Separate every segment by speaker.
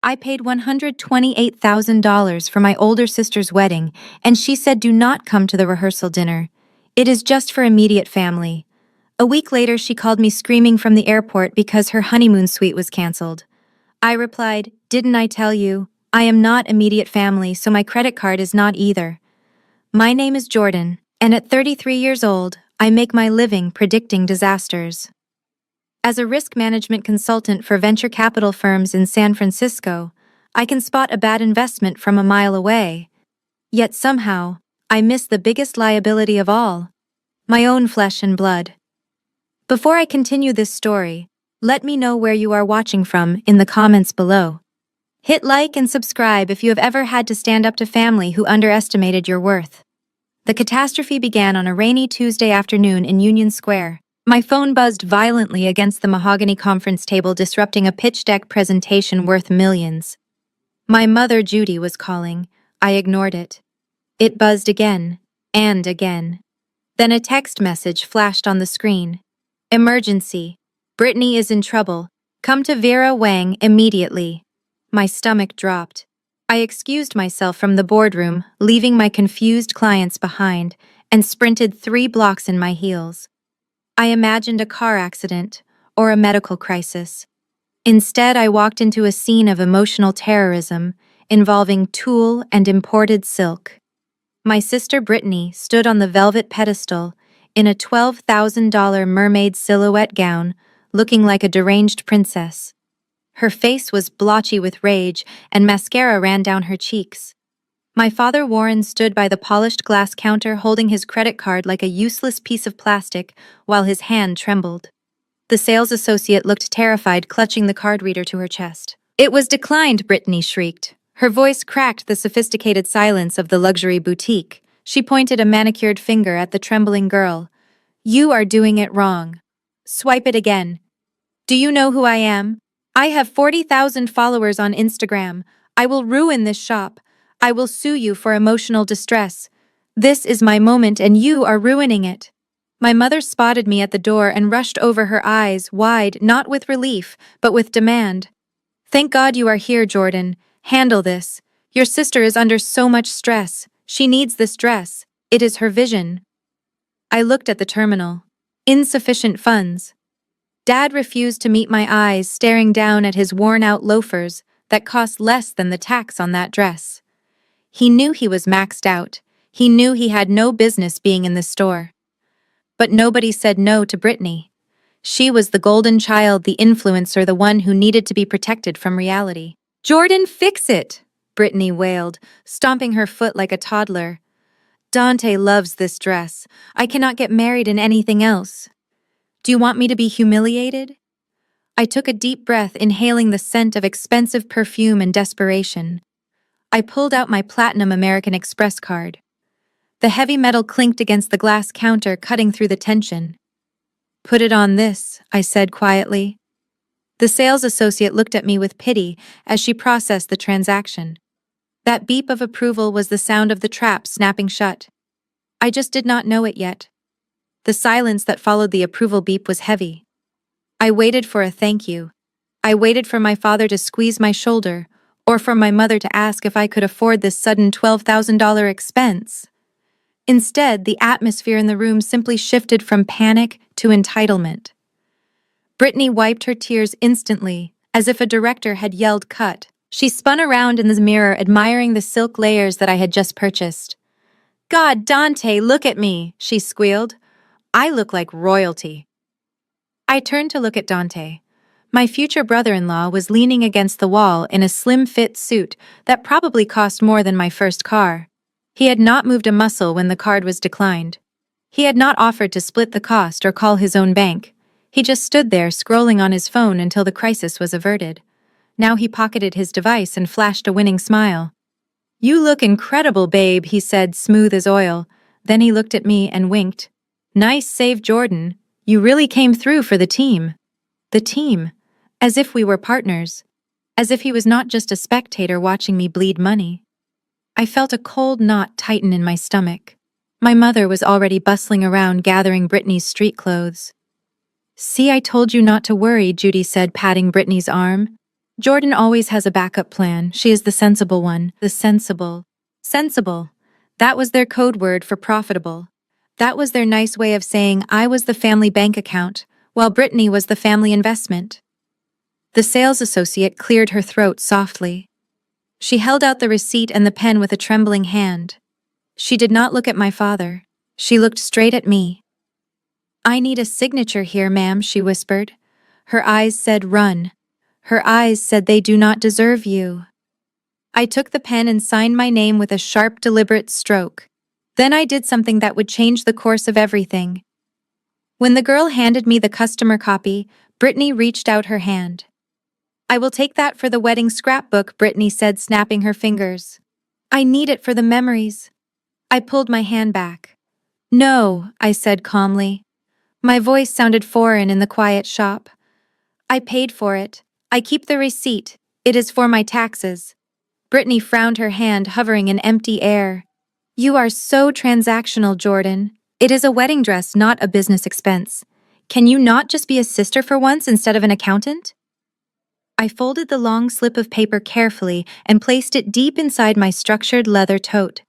Speaker 1: I paid $128,000 for my older sister's wedding, and she said do not come to the rehearsal dinner. It is just for immediate family. A week later, she called me screaming from the airport because her honeymoon suite was canceled. I replied, "Didn't I tell you? I am not immediate family, so my credit card is not either." My name is Jordan, and at 33 years old, I make my living predicting disasters. As a risk management consultant for venture capital firms in San Francisco, I can spot a bad investment from a mile away. Yet somehow, I miss the biggest liability of all: my own flesh and blood. Before I continue this story, let me know where you are watching from in the comments below. Hit like and subscribe if you have ever had to stand up to family who underestimated your worth. The catastrophe began on a rainy Tuesday afternoon in Union Square. My phone buzzed violently against the mahogany conference table, disrupting a pitch deck presentation worth millions. My mother, Judy, was calling. I ignored it. It buzzed again, and again. Then a text message flashed on the screen. "Emergency. Brittany is in trouble. Come to Vera Wang immediately." My stomach dropped. I excused myself from the boardroom, leaving my confused clients behind, and sprinted 3 blocks in my heels. I imagined a car accident or a medical crisis. Instead, I walked into a scene of emotional terrorism involving tulle and imported silk. My sister Brittany stood on the velvet pedestal in a $12,000 mermaid silhouette gown, looking like a deranged princess. Her face was blotchy with rage, and mascara ran down her cheeks. My father Warren stood by the polished glass counter holding his credit card like a useless piece of plastic while his hand trembled. The sales associate looked terrified, clutching the card reader to her chest. "It was declined," Brittany shrieked. Her voice cracked the sophisticated silence of the luxury boutique. She pointed a manicured finger at the trembling girl. "You are doing it wrong. Swipe it again. Do you know who I am? I have 40,000 followers on Instagram. I will ruin this shop. I will sue you for emotional distress. This is my moment and you are ruining it." My mother spotted me at the door and rushed over, her eyes wide, not with relief, but with demand. "Thank God you are here, Jordan. Handle this. Your sister is under so much stress. She needs this dress. It is her vision." I looked at the terminal. Insufficient funds. Dad refused to meet my eyes, staring down at his worn-out loafers that cost less than the tax on that dress. He knew he was maxed out. He knew he had no business being in the store. But nobody said no to Brittany. She was the golden child, the influencer, the one who needed to be protected from reality. "Jordan, fix it!" Brittany wailed, stomping her foot like a toddler. "Dante loves this dress. I cannot get married in anything else. Do you want me to be humiliated?" I took a deep breath, inhaling the scent of expensive perfume and desperation. I pulled out my Platinum American Express card. The heavy metal clinked against the glass counter, cutting through the tension. "Put it on this," I said quietly. The sales associate looked at me with pity as she processed the transaction. That beep of approval was the sound of the trap snapping shut. I just did not know it yet. The silence that followed the approval beep was heavy. I waited for a thank you. I waited for my father to squeeze my shoulder, or for my mother to ask if I could afford this sudden $12,000 expense. Instead, the atmosphere in the room simply shifted from panic to entitlement. Brittany wiped her tears instantly, as if a director had yelled cut. She spun around in the mirror, admiring the silk layers that I had just purchased. "God, Dante, look at me," she squealed. "I look like royalty." I turned to look at Dante. My future brother-in-law was leaning against the wall in a slim-fit suit that probably cost more than my first car. He had not moved a muscle when the card was declined. He had not offered to split the cost or call his own bank. He just stood there scrolling on his phone until the crisis was averted. Now he pocketed his device and flashed a winning smile. "You look incredible, babe," he said, smooth as oil. Then he looked at me and winked. "Nice save, Jordan. You really came through for the team." The team. As if we were partners. As if he was not just a spectator watching me bleed money. I felt a cold knot tighten in my stomach. My mother was already bustling around gathering Brittany's street clothes. "See, I told you not to worry," Judy said, patting Brittany's arm. Jordan always has a backup plan. She is the sensible one. The sensible. Sensible. That was their code word for profitable. That was their nice way of saying I was the family bank account, while Brittany was the family investment. The sales associate cleared her throat softly. She held out the receipt and the pen with a trembling hand. She did not look at my father. She looked straight at me. "I need a signature here, ma'am," she whispered. Her eyes said run. Her eyes said they do not deserve you. I took the pen and signed my name with a sharp, deliberate stroke. Then I did something that would change the course of everything. When the girl handed me the customer copy, Brittany reached out her hand. "I will take that for the wedding scrapbook," Brittany said, snapping her fingers. "I need it for the memories." I pulled my hand back. "No," I said calmly. My voice sounded foreign in the quiet shop. "I paid for it. I keep the receipt. It is for my taxes." Brittany frowned, her hand hovering in empty air. "You are so transactional, Jordan. It is a wedding dress, not a business expense. Can you not just be a sister for once instead of an accountant?" I folded the long slip of paper carefully and placed it deep inside my structured leather tote.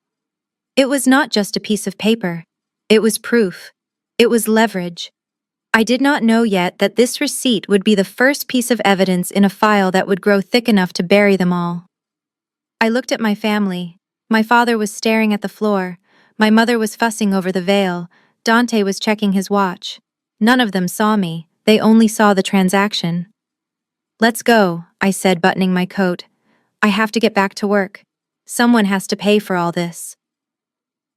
Speaker 1: It was not just a piece of paper. It was proof. It was leverage. I did not know yet that this receipt would be the first piece of evidence in a file that would grow thick enough to bury them all. I looked at my family. My father was staring at the floor. My mother was fussing over the veil. Dante was checking his watch. None of them saw me. They only saw the transaction. "Let's go," I said, buttoning my coat. "I have to get back to work. Someone has to pay for all this."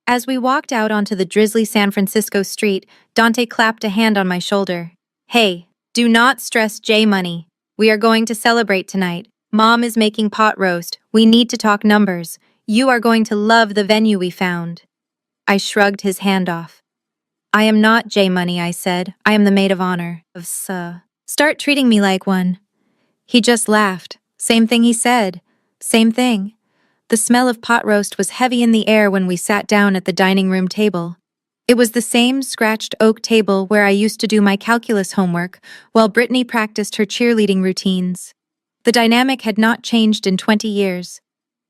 Speaker 1: As we walked out onto the drizzly San Francisco street, Dante clapped a hand on my shoulder. "Hey, do not stress J Money. We are going to celebrate tonight. Mom is making pot roast. We need to talk numbers. You are going to love the venue we found." I shrugged his hand off. "I am not J Money," I said. "I am the maid of honor. Start treating me like one." He just laughed. Same thing he said. Same thing. The smell of pot roast was heavy in the air when we sat down at the dining room table. It was the same scratched oak table where I used to do my calculus homework while Brittany practiced her cheerleading routines. The dynamic had not changed in 20 years.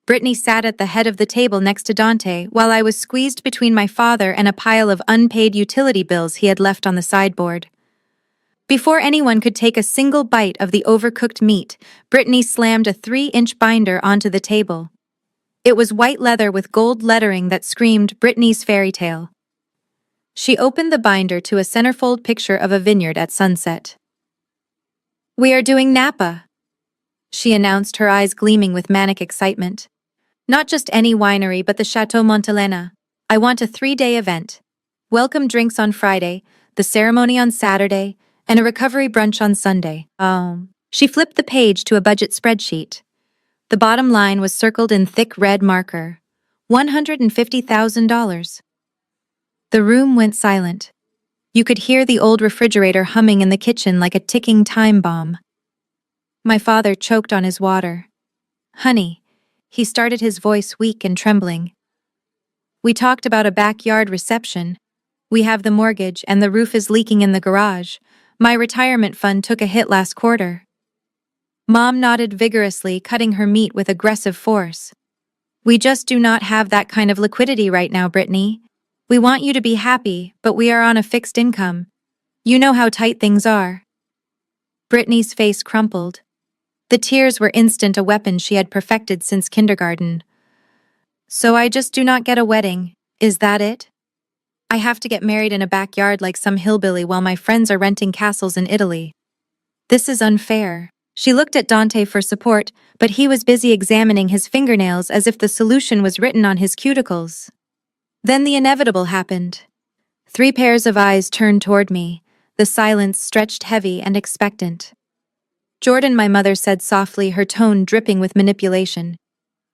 Speaker 1: Brittany sat at the head of the table next to Dante while I was squeezed between my father and a pile of unpaid utility bills he had left on the sideboard. Before anyone could take a single bite of the overcooked meat, Brittany slammed a 3-inch binder onto the table. It was white leather with gold lettering that screamed Brittany's fairy tale. She opened the binder to a centerfold picture of a vineyard at sunset. "We are doing Napa," she announced, her eyes gleaming with manic excitement. "Not just any winery, but the Chateau Montelena. I want a 3-day event. Welcome drinks on Friday, the ceremony on Saturday, and a recovery brunch on Sunday." She flipped the page to a budget spreadsheet. The bottom line was circled in thick red marker. $150,000. The room went silent. You could hear the old refrigerator humming in the kitchen like a ticking time bomb. My father choked on his water. "Honey," he started, his voice weak and trembling. "We talked about a backyard reception. We have the mortgage and the roof is leaking in the garage. My retirement fund took a hit last quarter." Mom nodded vigorously, cutting her meat with aggressive force. "We just do not have that kind of liquidity right now, Brittany. We want you to be happy, but we are on a fixed income. You know how tight things are." Brittany's face crumpled. The tears were instant, a weapon she had perfected since kindergarten. "So I just do not get a wedding, is that it? I have to get married in a backyard like some hillbilly while my friends are renting castles in Italy. This is unfair." She looked at Dante for support, but he was busy examining his fingernails as if the solution was written on his cuticles. Then the inevitable happened. 3 pairs of eyes turned toward me, the silence stretched heavy and expectant. "Jordan," my mother said softly, her tone dripping with manipulation.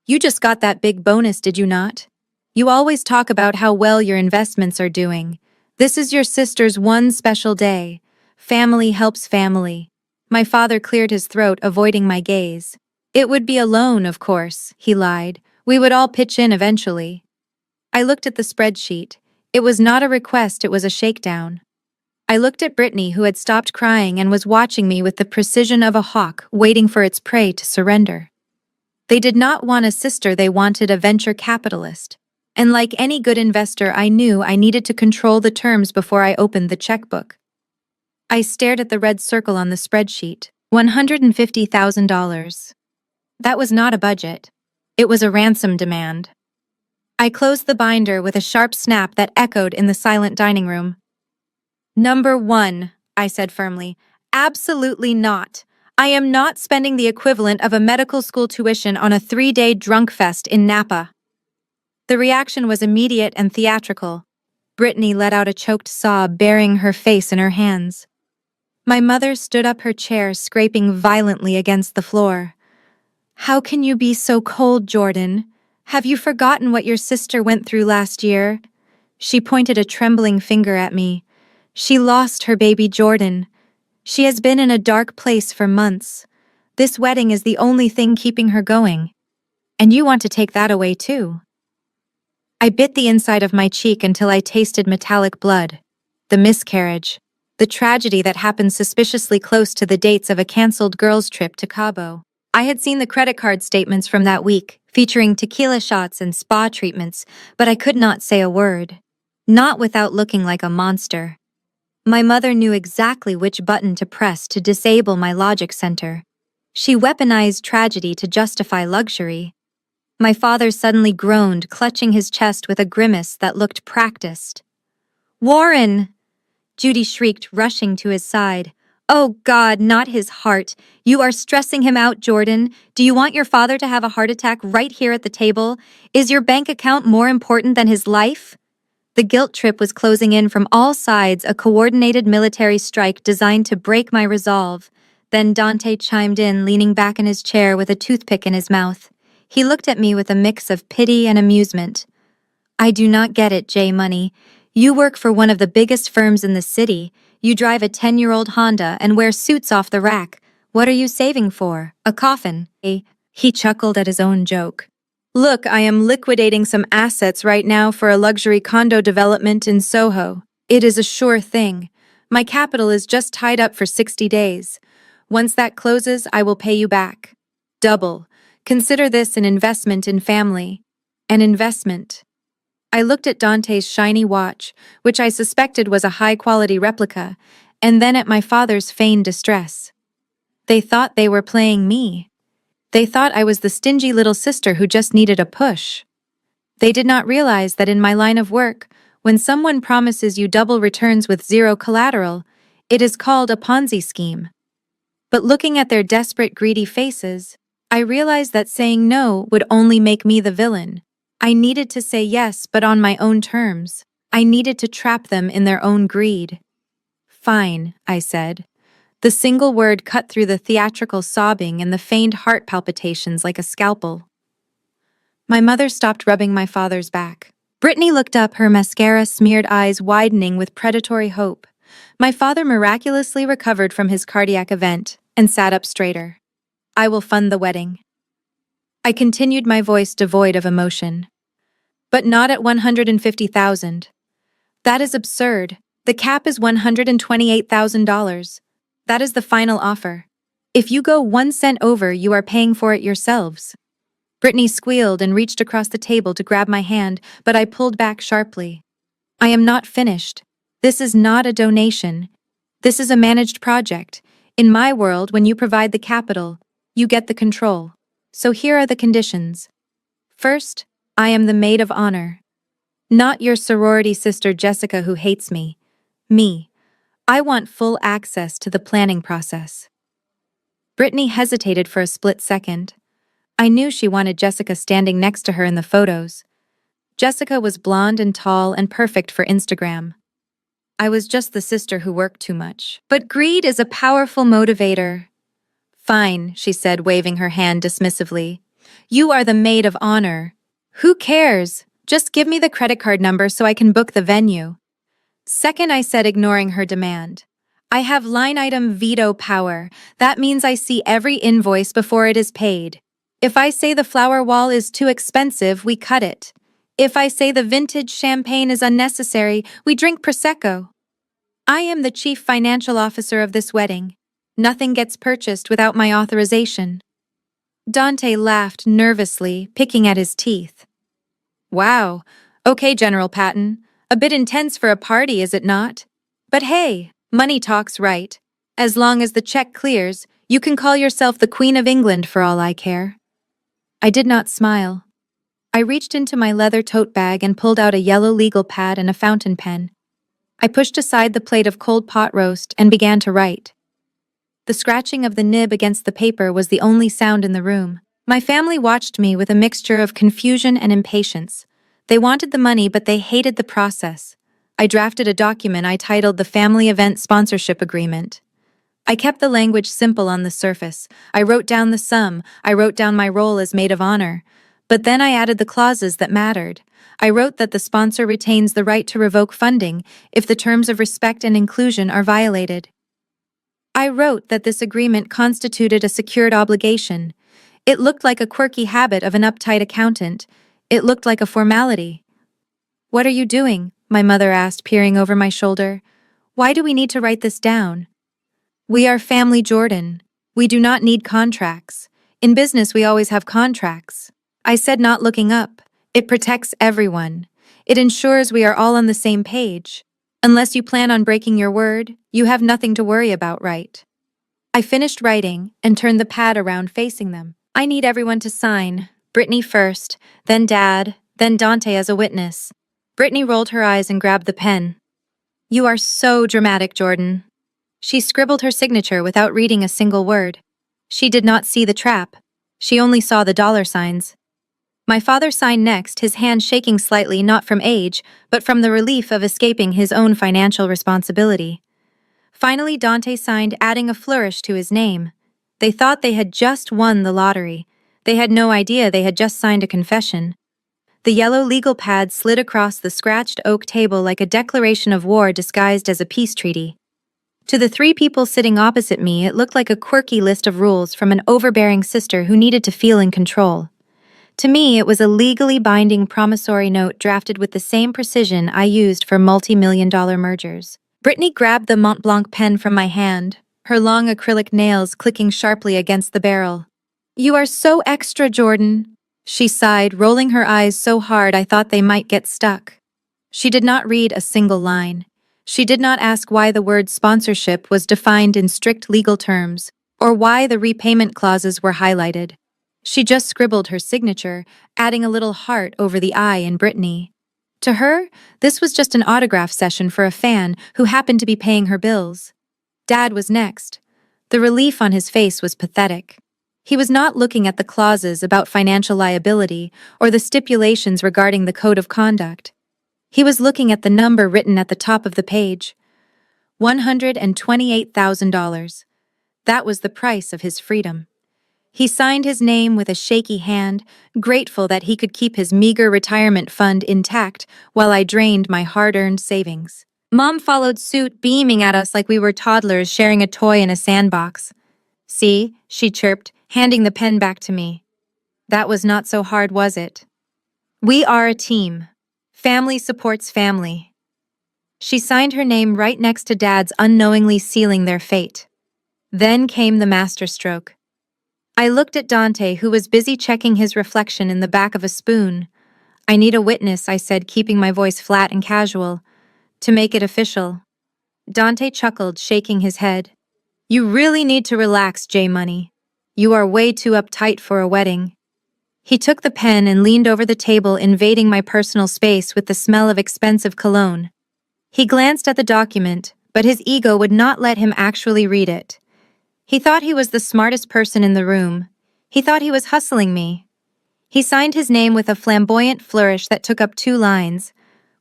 Speaker 1: "You just got that big bonus, did you not? You always talk about how well your investments are doing. This is your sister's one special day. Family helps family." My father cleared his throat, avoiding my gaze. "It would be a loan, of course," he lied. "We would all pitch in eventually." I looked at the spreadsheet. It was not a request, it was a shakedown. I looked at Brittany, who had stopped crying and was watching me with the precision of a hawk waiting for its prey to surrender. They did not want a sister, they wanted a venture capitalist. And like any good investor, I knew I needed to control the terms before I opened the checkbook. I stared at the red circle on the spreadsheet. $150,000. That was not a budget. It was a ransom demand. I closed the binder with a sharp snap that echoed in the silent dining room. Number 1, I said firmly. Absolutely not. I am not spending the equivalent of a medical school tuition on a 3-day drunk fest in Napa. The reaction was immediate and theatrical. Brittany let out a choked sob, burying her face in her hands. My mother stood up, her chair scraping violently against the floor. How can you be so cold, Jordan? Have you forgotten what your sister went through last year? She pointed a trembling finger at me. She lost her baby Jordan. She has been in a dark place for months. This wedding is the only thing keeping her going. And you want to take that away too. I bit the inside of my cheek until I tasted metallic blood. The miscarriage. The tragedy that happened suspiciously close to the dates of a canceled girls' trip to Cabo. I had seen the credit card statements from that week, featuring tequila shots and spa treatments, but I could not say a word. Not without looking like a monster. My mother knew exactly which button to press to disable my logic center. She weaponized tragedy to justify luxury. My father suddenly groaned, clutching his chest with a grimace that looked practiced. "Warren!" Judy shrieked, rushing to his side. "Oh God, not his heart. You are stressing him out, Jordan. Do you want your father to have a heart attack right here at the table? Is your bank account more important than his life?" The guilt trip was closing in from all sides, a coordinated military strike designed to break my resolve. Then Dante chimed in, leaning back in his chair with a toothpick in his mouth. He looked at me with a mix of pity and amusement. "I do not get it, J Money. You work for one of the biggest firms in the city. You drive a 10-year-old Honda and wear suits off the rack. What are you saving for? A coffin, eh?" He chuckled at his own joke. "Look, I am liquidating some assets right now for a luxury condo development in Soho. It is a sure thing. My capital is just tied up for 60 days. Once that closes, I will pay you back. Double. Consider this an investment in family. An investment." I looked at Dante's shiny watch, which I suspected was a high-quality replica, and then at my father's feigned distress. They thought they were playing me. They thought I was the stingy little sister who just needed a push. They did not realize that in my line of work, when someone promises you double returns with zero collateral, it is called a Ponzi scheme. But looking at their desperate, greedy faces, I realized that saying no would only make me the villain. I needed to say yes, but on my own terms. I needed to trap them in their own greed. "Fine," I said. The single word cut through the theatrical sobbing and the feigned heart palpitations like a scalpel. My mother stopped rubbing my father's back. Brittany looked up, her mascara-smeared eyes widening with predatory hope. My father miraculously recovered from his cardiac event and sat up straighter. "I will fund the wedding." I continued, my voice devoid of emotion. "But not at $150,000. That is absurd. The cap is $128,000. That is the final offer. If you go 1 cent over, you are paying for it yourselves." Brittany squealed and reached across the table to grab my hand, but I pulled back sharply. "I am not finished. This is not a donation. This is a managed project. In my world, when you provide the capital, you get the control. So here are the conditions. First, I am the maid of honor. Not your sorority sister Jessica who hates me. Me. I want full access to the planning process." Brittany hesitated for a split second. I knew she wanted Jessica standing next to her in the photos. Jessica was blonde and tall and perfect for Instagram. I was just the sister who worked too much. But greed is a powerful motivator. "Fine," she said, waving her hand dismissively. "You are the maid of honor. Who cares? Just give me the credit card number so I can book the venue." "Second," I said, ignoring her demand. "I have line item veto power. That means I see every invoice before it is paid. If I say the flower wall is too expensive, we cut it. If I say the vintage champagne is unnecessary, we drink Prosecco." I am the chief financial officer of this wedding. Nothing gets purchased without my authorization. Dante laughed nervously, picking at his teeth. Wow. Okay, General Patton. A bit intense for a party, is it not? But hey, money talks, right? As long as the check clears, you can call yourself the Queen of England for all I care. I did not smile. I reached into my leather tote bag and pulled out a yellow legal pad and a fountain pen. I pushed aside the plate of cold pot roast and began to write. The scratching of the nib against the paper was the only sound in the room. My family watched me with a mixture of confusion and impatience. They wanted the money, but they hated the process. I drafted a document I titled the Family Event Sponsorship Agreement. I kept the language simple on the surface. I wrote down the sum. I wrote down my role as maid of honor. But then I added the clauses that mattered. I wrote that the sponsor retains the right to revoke funding if the terms of respect and inclusion are violated. I wrote that this agreement constituted a secured obligation. It looked like a quirky habit of an uptight accountant. It looked like a formality. "What are you doing?" my mother asked, peering over my shoulder. "Why do we need to write this down?" "We are family Jordan. We do not need contracts. In business, we always have contracts," I said, not looking up. "It protects everyone. It ensures we are all on the same page. Unless you plan on breaking your word, you have nothing to worry about, right?" I finished writing and turned the pad around facing them. "I need everyone to sign. Brittany first, then Dad, then Dante as a witness." Brittany rolled her eyes and grabbed the pen. "You are so dramatic, Jordan." She scribbled her signature without reading a single word. She did not see the trap. She only saw the dollar signs. My father signed next, his hand shaking slightly, not from age, but from the relief of escaping his own financial responsibility. Finally, Dante signed, adding a flourish to his name. They thought they had just won the lottery. They had no idea they had just signed a confession. The yellow legal pad slid across the scratched oak table like a declaration of war disguised as a peace treaty. To the three people sitting opposite me, it looked like a quirky list of rules from an overbearing sister who needed to feel in control. To me, it was a legally binding promissory note drafted with the same precision I used for multi-million-dollar mergers. Brittany grabbed the Mont Blanc pen from my hand, her long acrylic nails clicking sharply against the barrel. "You are so extra, Jordan," she sighed, rolling her eyes so hard I thought they might get stuck. She did not read a single line. She did not ask why the word sponsorship was defined in strict legal terms, or why the repayment clauses were highlighted. She just scribbled her signature, adding a little heart over the I in Brittany. To her, this was just an autograph session for a fan who happened to be paying her bills. Dad was next. The relief on his face was pathetic. He was not looking at the clauses about financial liability or the stipulations regarding the code of conduct. He was looking at the number written at the top of the page. $128,000. That was the price of his freedom. He signed his name with a shaky hand, grateful that he could keep his meager retirement fund intact while I drained my hard-earned savings. Mom followed suit, beaming at us like we were toddlers sharing a toy in a sandbox. "See," she chirped, handing the pen back to me. "That was not so hard, was it? We are a team. Family supports family." She signed her name right next to Dad's, unknowingly sealing their fate. Then came the masterstroke. I looked at Dante, who was busy checking his reflection in the back of a spoon. "I need a witness," I said, keeping my voice flat and casual, "to make it official." Dante chuckled, shaking his head. "You really need to relax, J Money. You are way too uptight for a wedding." He took the pen and leaned over the table, invading my personal space with the smell of expensive cologne. He glanced at the document, but his ego would not let him actually read it. He thought he was the smartest person in the room. He thought he was hustling me. He signed his name with a flamboyant flourish that took up 2 lines.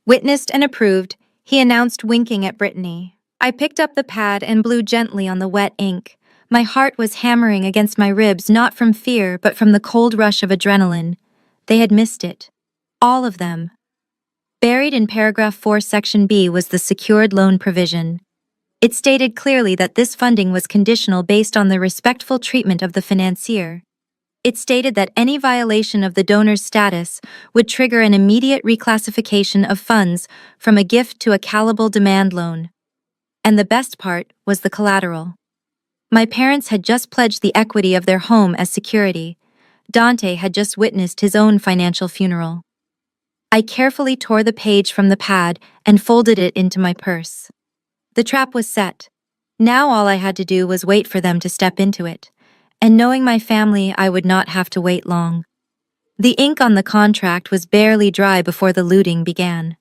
Speaker 1: "Witnessed and approved," he announced, winking at Brittany. I picked up the pad and blew gently on the wet ink. My heart was hammering against my ribs, not from fear, but from the cold rush of adrenaline. They had missed it. All of them. Buried in paragraph 4, section B was the secured loan provision. It stated clearly that this funding was conditional based on the respectful treatment of the financier. It stated that any violation of the donor's status would trigger an immediate reclassification of funds from a gift to a callable demand loan. And the best part was the collateral. My parents had just pledged the equity of their home as security. Dante had just witnessed his own financial funeral. I carefully tore the page from the pad and folded it into my purse. The trap was set. Now all I had to do was wait for them to step into it. And knowing my family, I would not have to wait long. The ink on the contract was barely dry before the looting began.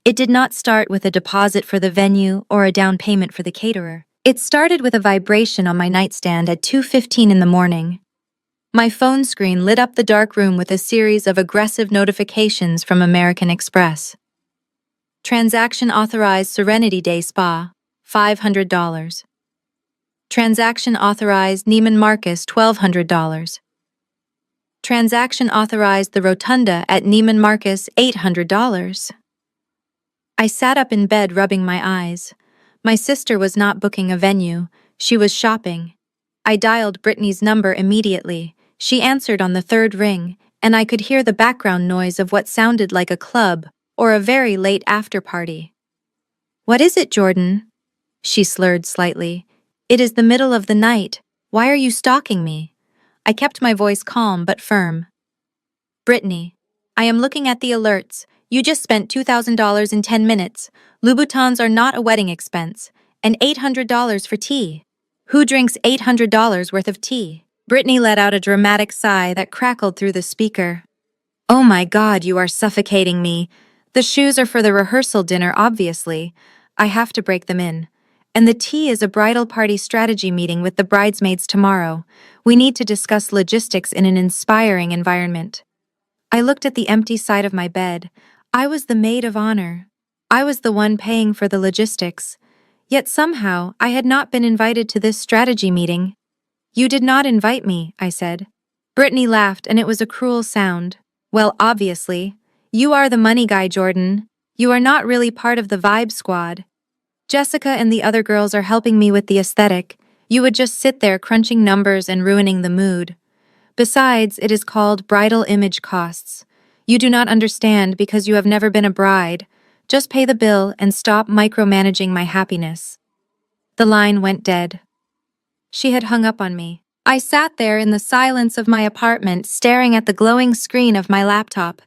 Speaker 1: It did not start with a deposit for the venue or a down payment for the caterer. It started with a vibration on my nightstand at 2:15 in the morning. My phone screen lit up the dark room with a series of aggressive notifications from American Express. Transaction authorized Serenity Day Spa, $500. Transaction authorized Neiman Marcus, $1,200. Transaction authorized the Rotunda at Neiman Marcus, $800. I sat up in bed rubbing my eyes. My sister was not booking a venue, she was shopping. I dialed Brittany's number immediately. She answered on the third ring, and I could hear the background noise of what sounded like a club or a very late after-party. "What is it, Jordan?" She slurred slightly. "It is the middle of the night. Why are you stalking me?" I kept my voice calm but firm. "Brittany, I am looking at the alerts. You just spent $2,000 in 10 minutes. Louboutins are not a wedding expense. And $800 for tea. Who drinks $800 worth of tea?" Brittany let out a dramatic sigh that crackled through the speaker. "Oh my God, you are suffocating me. The shoes are for the rehearsal dinner, obviously. I have to break them in. And the tea is a bridal party strategy meeting with the bridesmaids tomorrow. We need to discuss logistics in an inspiring environment." I looked at the empty side of my bed. I was the maid of honor. I was the one paying for the logistics. Yet somehow, I had not been invited to this strategy meeting. "You did not invite me," I said. Brittany laughed, and it was a cruel sound. "Well, obviously. You are the money guy, Jordan. You are not really part of the Vibe Squad. Jessica and the other girls are helping me with the aesthetic. You would just sit there crunching numbers and ruining the mood. Besides, it is called bridal image costs. You do not understand because you have never been a bride. Just pay the bill and stop micromanaging my happiness." The line went dead. She had hung up on me. I sat there in the silence of my apartment, staring at the glowing screen of my laptop.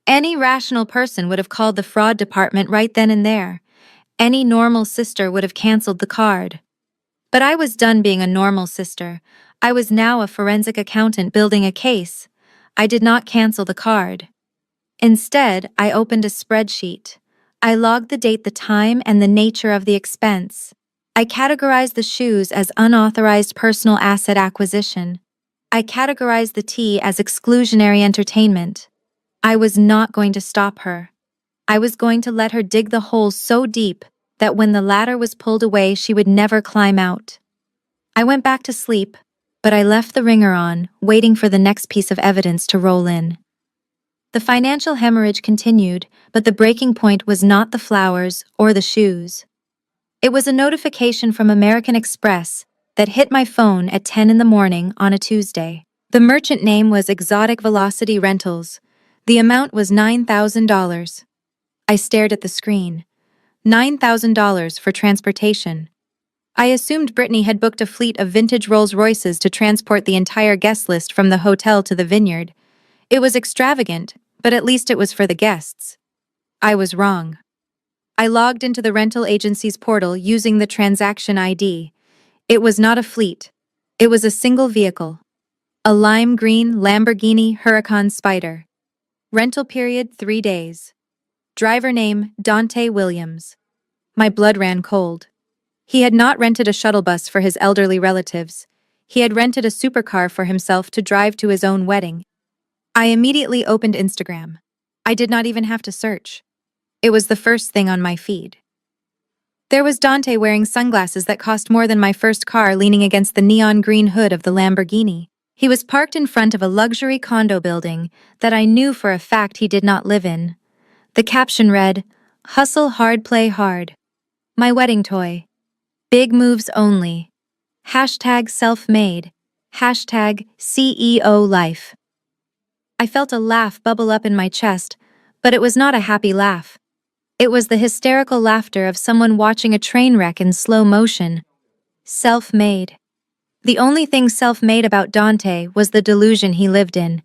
Speaker 1: Any rational person would have called the fraud department right then and there. Any normal sister would have canceled the card. But I was done being a normal sister. I was now a forensic accountant building a case. I did not cancel the card. Instead, I opened a spreadsheet. I logged the date, the time, and the nature of the expense. I categorized the shoes as unauthorized personal asset acquisition. I categorized the tea as exclusionary entertainment. I was not going to stop her. I was going to let her dig the hole so deep that when the ladder was pulled away, she would never climb out. I went back to sleep, but I left the ringer on, waiting for the next piece of evidence to roll in. The financial hemorrhage continued, but the breaking point was not the flowers or the shoes. It was a notification from American Express that hit my phone at 10 in the morning on a Tuesday. The merchant name was Exotic Velocity Rentals. The amount was $9,000. I stared at the screen. $9,000 for transportation. I assumed Brittany had booked a fleet of vintage Rolls-Royces to transport the entire guest list from the hotel to the vineyard. It was extravagant, but at least it was for the guests. I was wrong. I logged into the rental agency's portal using the transaction ID. It was not a fleet. It was a single vehicle. A lime green Lamborghini Huracan Spider. Rental period 3 days. Driver name Dante Williams. My blood ran cold. He had not rented a shuttle bus for his elderly relatives. He had rented a supercar for himself to drive to his own wedding. I immediately opened Instagram. I did not even have to search. It was the first thing on my feed. There was Dante wearing sunglasses that cost more than my first car, leaning against the neon green hood of the Lamborghini. He was parked in front of a luxury condo building that I knew for a fact he did not live in. The caption read, "Hustle hard, play hard. My wedding toy. Big moves only. Hashtag self-made. Hashtag CEO life." I felt a laugh bubble up in my chest, but it was not a happy laugh. It was the hysterical laughter of someone watching a train wreck in slow motion. Self-made. The only thing self-made about Dante was the delusion he lived in.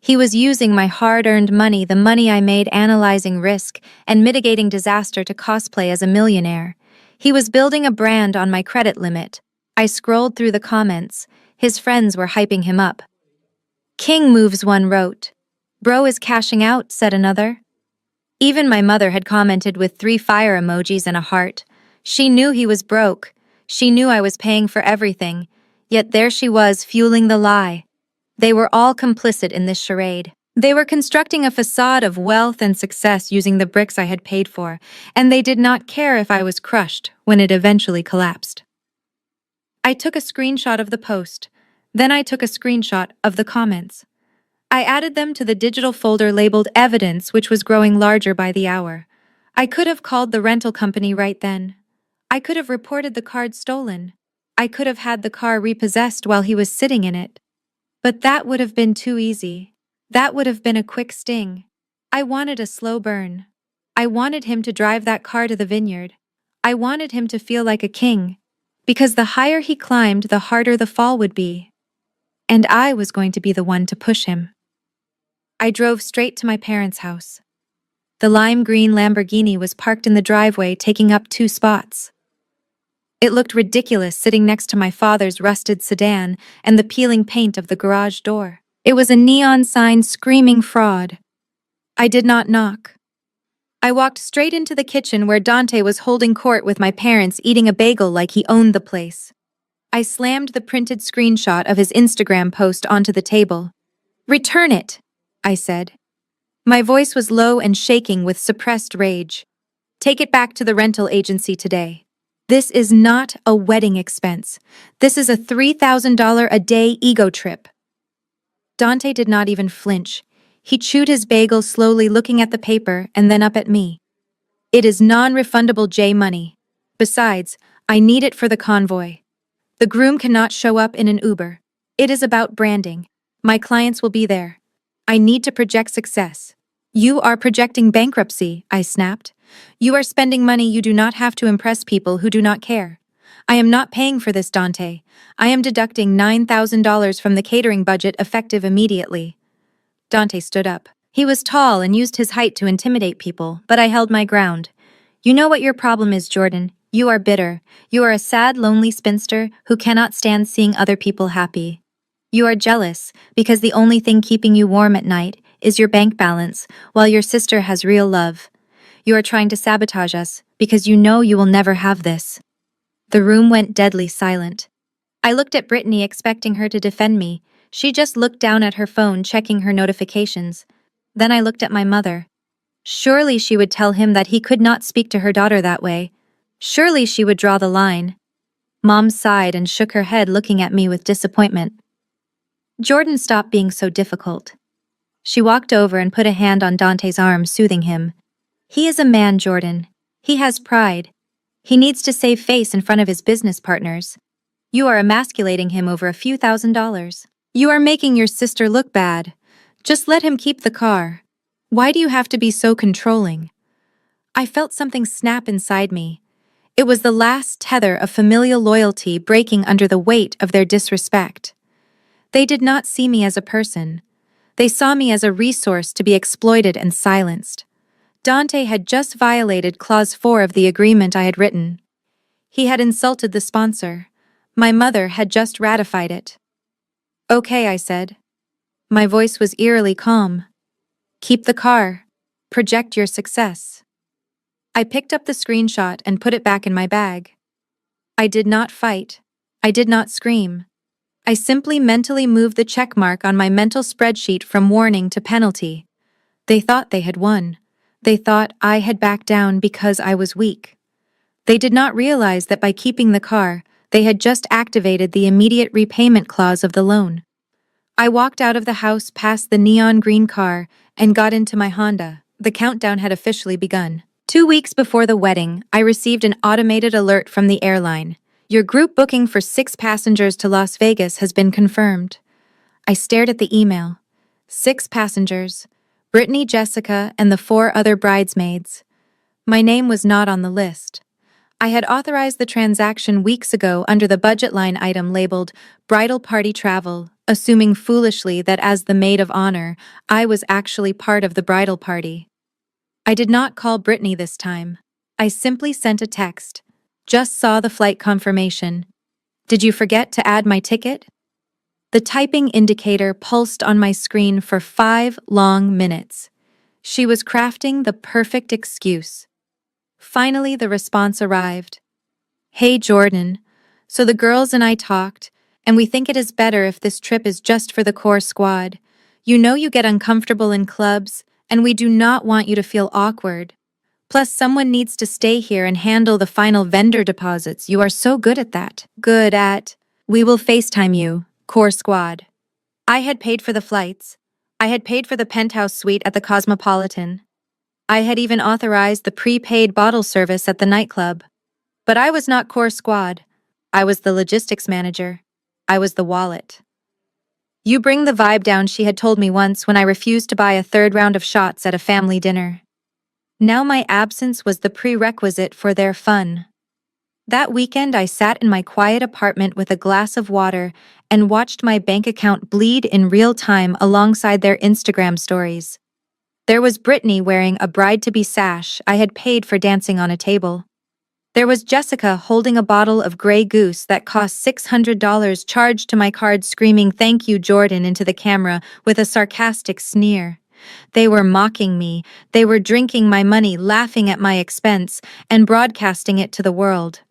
Speaker 1: He was using my hard-earned money, the money I made analyzing risk and mitigating disaster, to cosplay as a millionaire. He was building a brand on my credit limit. I scrolled through the comments. His friends were hyping him up. King Moves, one wrote. Bro is cashing out, said another. Even my mother had commented with 3 fire emojis and a heart. She knew he was broke. She knew I was paying for everything. Yet there she was, fueling the lie. They were all complicit in this charade. They were constructing a facade of wealth and success using the bricks I had paid for, and they did not care if I was crushed when it eventually collapsed. I took a screenshot of the post. Then I took a screenshot of the comments. I added them to the digital folder labeled Evidence, which was growing larger by the hour. I could have called the rental company right then. I could have reported the card stolen. I could have had the car repossessed while he was sitting in it. But that would have been too easy. That would have been a quick sting. I wanted a slow burn. I wanted him to drive that car to the vineyard. I wanted him to feel like a king. Because the higher he climbed, the harder the fall would be. And I was going to be the one to push him. I drove straight to my parents' house. The lime green Lamborghini was parked in the driveway, taking up 2 spots. It looked ridiculous sitting next to my father's rusted sedan and the peeling paint of the garage door. It was a neon sign screaming fraud. I did not knock. I walked straight into the kitchen where Dante was holding court with my parents, eating a bagel like he owned the place. I slammed the printed screenshot of his Instagram post onto the table. "Return it," I said. My voice was low and shaking with suppressed rage. "Take it back to the rental agency today. This is not a wedding expense. This is a $3,000 a day ego trip." Dante did not even flinch. He chewed his bagel slowly, looking at the paper and then up at me. "It is non-refundable J money. Besides, I need it for the convoy. The groom cannot show up in an Uber. It is about branding. My clients will be there. I need to project success." "You are projecting bankruptcy," I snapped. "You are spending money you do not have to impress people who do not care. I am not paying for this, Dante. I am deducting $9,000 from the catering budget, effective immediately." Dante stood up. He was tall and used his height to intimidate people, but I held my ground. "You know what your problem is, Jordan. You are bitter. You are a sad, lonely spinster who cannot stand seeing other people happy. You are jealous because the only thing keeping you warm at night is your bank balance, while your sister has real love. You are trying to sabotage us because you know you will never have this." The room went deadly silent. I looked at Brittany, expecting her to defend me. She just looked down at her phone, checking her notifications. Then I looked at my mother. Surely she would tell him that he could not speak to her daughter that way. Surely she would draw the line. Mom sighed and shook her head, looking at me with disappointment. "Jordan, stop being so difficult." She walked over and put a hand on Dante's arm, soothing him. "He is a man, Jordan. He has pride. He needs to save face in front of his business partners. You are emasculating him over a few $1,000s. You are making your sister look bad. Just let him keep the car. Why do you have to be so controlling?" I felt something snap inside me. It was the last tether of familial loyalty breaking under the weight of their disrespect. They did not see me as a person. They saw me as a resource to be exploited and silenced. Dante had just violated Clause 4 of the agreement I had written. He had insulted the sponsor. My mother had just ratified it. "Okay," I said. My voice was eerily calm. "Keep the car. Project your success." I picked up the screenshot and put it back in my bag. I did not fight. I did not scream. I simply mentally moved the check mark on my mental spreadsheet from warning to penalty. They thought they had won. They thought I had backed down because I was weak. They did not realize that by keeping the car, they had just activated the immediate repayment clause of the loan. I walked out of the house past the neon green car and got into my Honda. The countdown had officially begun. 2 weeks before the wedding, I received an automated alert from the airline. "Your group booking for 6 passengers to Las Vegas has been confirmed." I stared at the email. 6 passengers. Brittany, Jessica, and the 4 other bridesmaids. My name was not on the list. I had authorized the transaction weeks ago under the budget line item labeled Bridal Party Travel, assuming foolishly that as the maid of honor, I was actually part of the bridal party. I did not call Brittany this time. I simply sent a text. Just saw the flight confirmation. Did you forget to add my ticket? The typing indicator pulsed on my screen for 5 long minutes. She was crafting the perfect excuse. Finally, the response arrived. Hey, Jordan. So the girls and I talked, and we think it is better if this trip is just for the core squad. You know you get uncomfortable in clubs, and we do not want you to feel awkward. Plus, someone needs to stay here and handle the final vendor deposits. You are so good at that. Good at. We will FaceTime you, core squad. I had paid for the flights. I had paid for the penthouse suite at the Cosmopolitan. I had even authorized the prepaid bottle service at the nightclub. But I was not core squad. I was the logistics manager. I was the wallet. You bring the vibe down, she had told me once when I refused to buy a third round of shots at a family dinner. Now my absence was the prerequisite for their fun. That weekend I sat in my quiet apartment with a glass of water and watched my bank account bleed in real time alongside their Instagram stories. There was Brittany wearing a bride-to-be sash I had paid for dancing on a table. There was Jessica holding a bottle of Grey Goose that cost $600 charged to my card screaming "Thank you, Jordan" into the camera with a sarcastic sneer. They were mocking me, they were drinking my money, laughing at my expense, and broadcasting it to the world.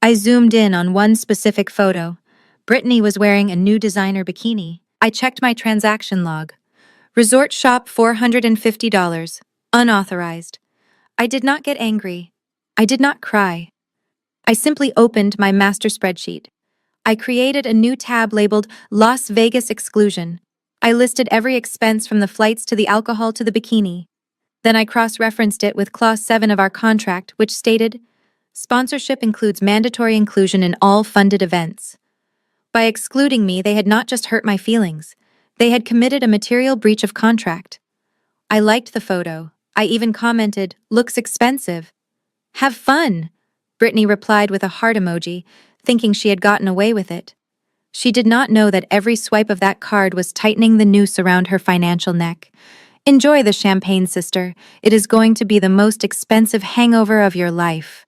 Speaker 1: I zoomed in on one specific photo. Brittany was wearing a new designer bikini. I checked my transaction log. Resort shop $450. Unauthorized. I did not get angry. I did not cry. I simply opened my master spreadsheet. I created a new tab labeled Las Vegas Exclusion. I listed every expense from the flights to the alcohol to the bikini. Then I cross-referenced it with Clause 7 of our contract, which stated, sponsorship includes mandatory inclusion in all funded events. By excluding me, they had not just hurt my feelings. They had committed a material breach of contract. I liked the photo. I even commented, looks expensive. Have fun, Brittany replied with a heart emoji, thinking she had gotten away with it. She did not know that every swipe of that card was tightening the noose around her financial neck. Enjoy the champagne, sister. It is going to be the most expensive hangover of your life.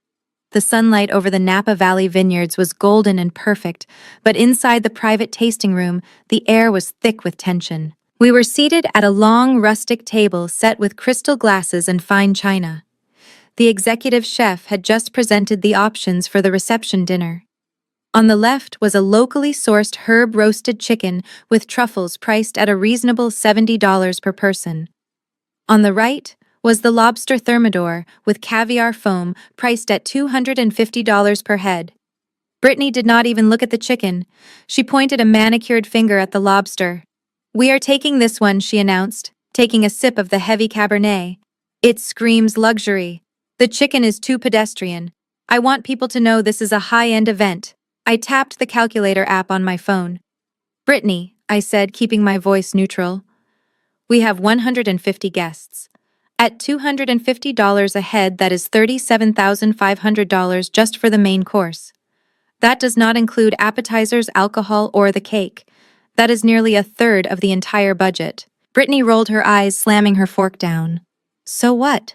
Speaker 1: The sunlight over the Napa Valley vineyards was golden and perfect, but inside the private tasting room, the air was thick with tension. We were seated at a long, rustic table set with crystal glasses and fine china. The executive chef had just presented the options for the reception dinner. On the left was a locally sourced herb-roasted chicken with truffles priced at a reasonable $70 per person. On the right was the lobster thermidor with caviar foam priced at $250 per head. Brittany did not even look at the chicken. She pointed a manicured finger at the lobster. We are taking this one, she announced, taking a sip of the heavy Cabernet. It screams luxury. The chicken is too pedestrian. I want people to know this is a high-end event. I tapped the calculator app on my phone. Brittany, I said, keeping my voice neutral. We have 150 guests. At $250 a head, that is $37,500 just for the main course. That does not include appetizers, alcohol, or the cake. That is nearly a third of the entire budget. Brittany rolled her eyes, slamming her fork down. So what?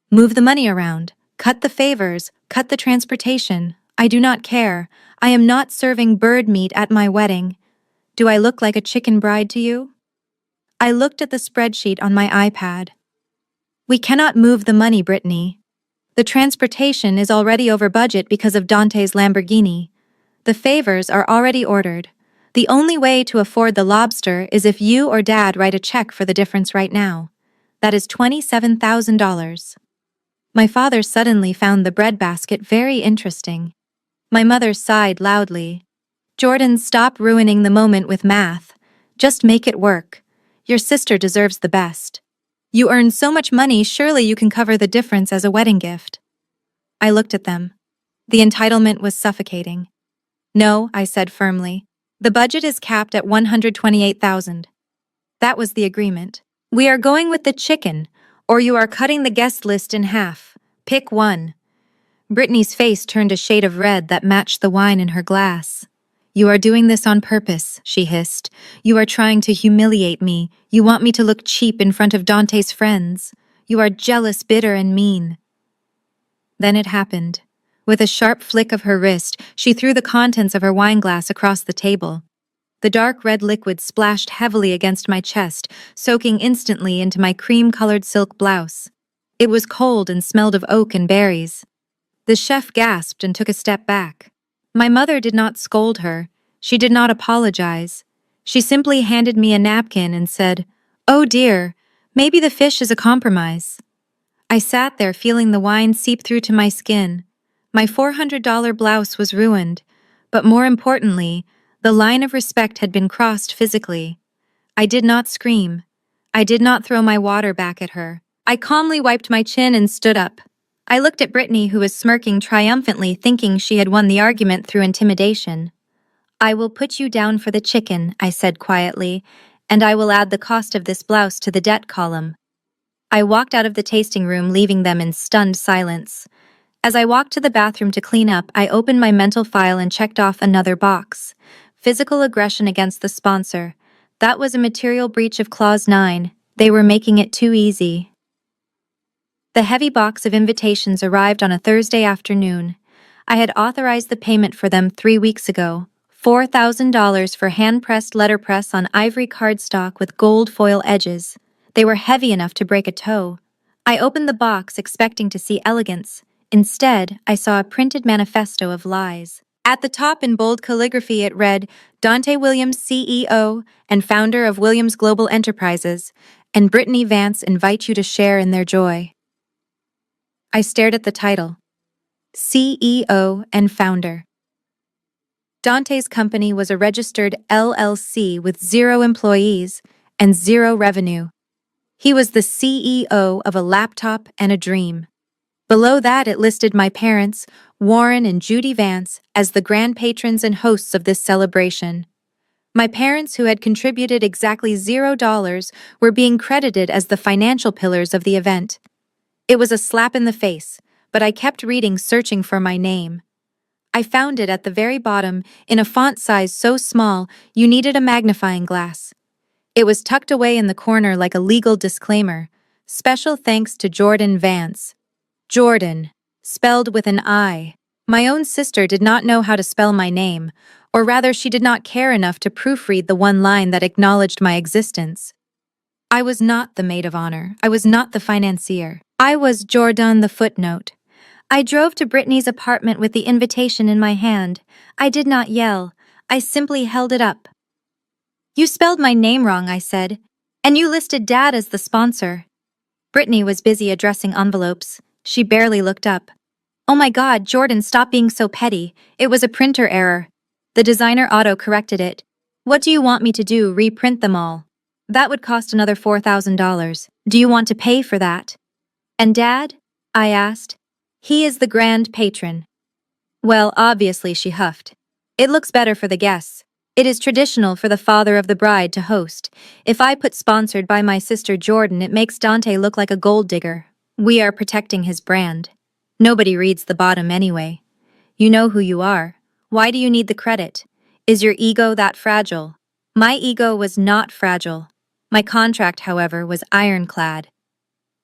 Speaker 1: Move the money around. Cut the favors. Cut the transportation. I do not care. I am not serving bird meat at my wedding. Do I look like a chicken bride to you? I looked at the spreadsheet on my iPad. We cannot move the money, Brittany. The transportation is already over budget because of Dante's Lamborghini. The favors are already ordered. The only way to afford the lobster is if you or Dad write a check for the difference right now. That is $27,000. My father suddenly found the breadbasket very interesting. My mother sighed loudly. Jordan, stop ruining the moment with math. Just make it work. Your sister deserves the best. You earn so much money, surely you can cover the difference as a wedding gift. I looked at them. The entitlement was suffocating. No, I said firmly. The budget is capped at $128,000. That was the agreement. We are going with the chicken, or you are cutting the guest list in half. Pick one. Brittany's face turned a shade of red that matched the wine in her glass. You are doing this on purpose, she hissed. You are trying to humiliate me. You want me to look cheap in front of Dante's friends. You are jealous, bitter, and mean. Then it happened. With a sharp flick of her wrist, she threw the contents of her wineglass across the table. The dark red liquid splashed heavily against my chest, soaking instantly into my cream-colored silk blouse. It was cold and smelled of oak and berries. The chef gasped and took a step back. My mother did not scold her. She did not apologize. She simply handed me a napkin and said, "Oh dear, maybe the fish is a compromise." I sat there feeling the wine seep through to my skin. My $400 blouse was ruined, but more importantly, the line of respect had been crossed physically. I did not scream. I did not throw my water back at her. I calmly wiped my chin and stood up. I looked at Brittany, who was smirking triumphantly, thinking she had won the argument through intimidation. "I will put you down for the chicken," I said quietly, "and I will add the cost of this blouse to the debt column." I walked out of the tasting room, leaving them in stunned silence. As I walked to the bathroom to clean up, I opened my mental file and checked off another box. Physical aggression against the sponsor. That was a material breach of Clause 9. They were making it too easy. The heavy box of invitations arrived on a Thursday afternoon. I had authorized the payment for them 3 weeks ago. $4,000 for hand-pressed letterpress on ivory cardstock with gold foil edges. They were heavy enough to break a toe. I opened the box expecting to see elegance. Instead, I saw a printed manifesto of lies. At the top in bold calligraphy it read, "Dante Williams, CEO and founder of Williams Global Enterprises, and Brittany Vance invite you to share in their joy." I stared at the title. CEO and founder. Dante's company was a registered LLC with 0 employees and 0 revenue. He was the CEO of a laptop and a dream. Below that, it listed my parents, Warren and Judy Vance, as the grand patrons and hosts of this celebration. My parents, who had contributed exactly $0, were being credited as the financial pillars of the event. It was a slap in the face, but I kept reading, searching for my name. I found it at the very bottom, in a font size so small you needed a magnifying glass. It was tucked away in the corner like a legal disclaimer. Special thanks to Jordan Vance. Jordan, spelled with an I. My own sister did not know how to spell my name, or rather she did not care enough to proofread the one line that acknowledged my existence. I was not the maid of honor. I was not the financier. I was Jordan, the footnote. I drove to Brittany's apartment with the invitation in my hand. I did not yell. I simply held it up. "You spelled my name wrong," I said, "and you listed Dad as the sponsor." Brittany was busy addressing envelopes. She barely looked up. "Oh my God, Jordan, stop being so petty. It was a printer error. The designer auto-corrected it. What do you want me to do, reprint them all? That would cost another $4,000. Do you want to pay for that?" "And Dad?" I asked. "He is the grand patron." "Well, obviously," she huffed. "It looks better for the guests. It is traditional for the father of the bride to host. If I put sponsored by my sister Jordan, it makes Dante look like a gold digger. We are protecting his brand. Nobody reads the bottom anyway. You know who you are. Why do you need the credit? Is your ego that fragile?" My ego was not fragile. My contract, however, was ironclad.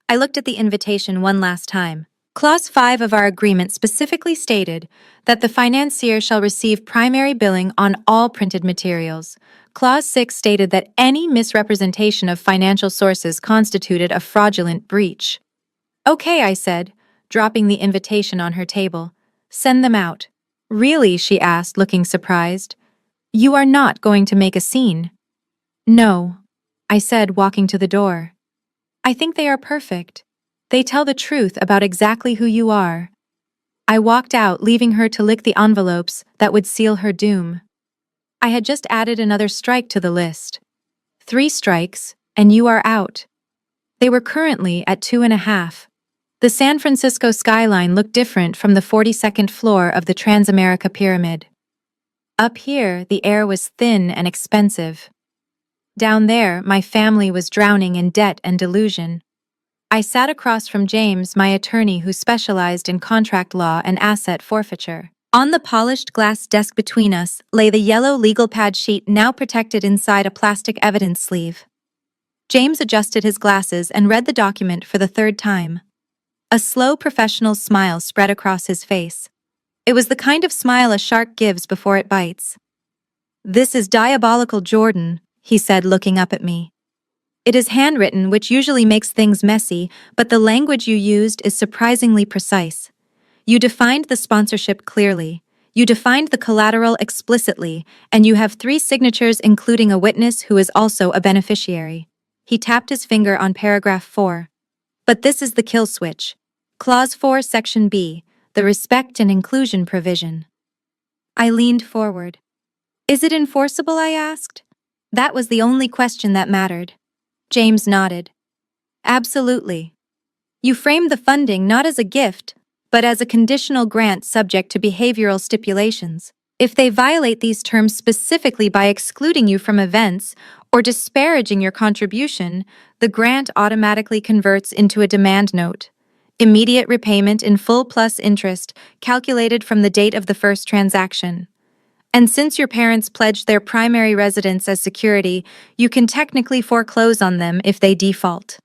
Speaker 1: I looked at the invitation one last time. Clause 5 of our agreement specifically stated that the financier shall receive primary billing on all printed materials. Clause 6 stated that any misrepresentation of financial sources constituted a fraudulent breach. "Okay," I said, dropping the invitation on her table. "Send them out." "Really?" she asked, looking surprised. "You are not going to make a scene?" "No," I said, walking to the door. "I think they are perfect. They tell the truth about exactly who you are." I walked out, leaving her to lick the envelopes that would seal her doom. I had just added another strike to the list. 3 strikes, and you are out. They were currently at 2.5. The San Francisco skyline looked different from the 42nd floor of the Transamerica Pyramid. Up here, the air was thin and expensive. Down there, my family was drowning in debt and delusion. I sat across from James, my attorney who specialized in contract law and asset forfeiture. On the polished glass desk between us lay the yellow legal pad sheet now protected inside a plastic evidence sleeve. James adjusted his glasses and read the document for the third time. A slow professional smile spread across his face. It was the kind of smile a shark gives before it bites. "This is diabolical, Jordan," he said, looking up at me. "It is handwritten, which usually makes things messy, but the language you used is surprisingly precise. You defined the sponsorship clearly. You defined the collateral explicitly, and you have 3 signatures including a witness who is also a beneficiary." He tapped his finger on paragraph 4. "But this is the kill switch. Clause 4, Section B, the respect and inclusion provision." I leaned forward. "Is it enforceable?" I asked. That was the only question that mattered. James nodded. "Absolutely. You framed the funding not as a gift, but as a conditional grant subject to behavioral stipulations. If they violate these terms specifically by excluding you from events or disparaging your contribution, the grant automatically converts into a demand note. Immediate repayment in full plus interest, calculated from the date of the first transaction. And since your parents pledged their primary residence as security, you can technically foreclose on them if they default."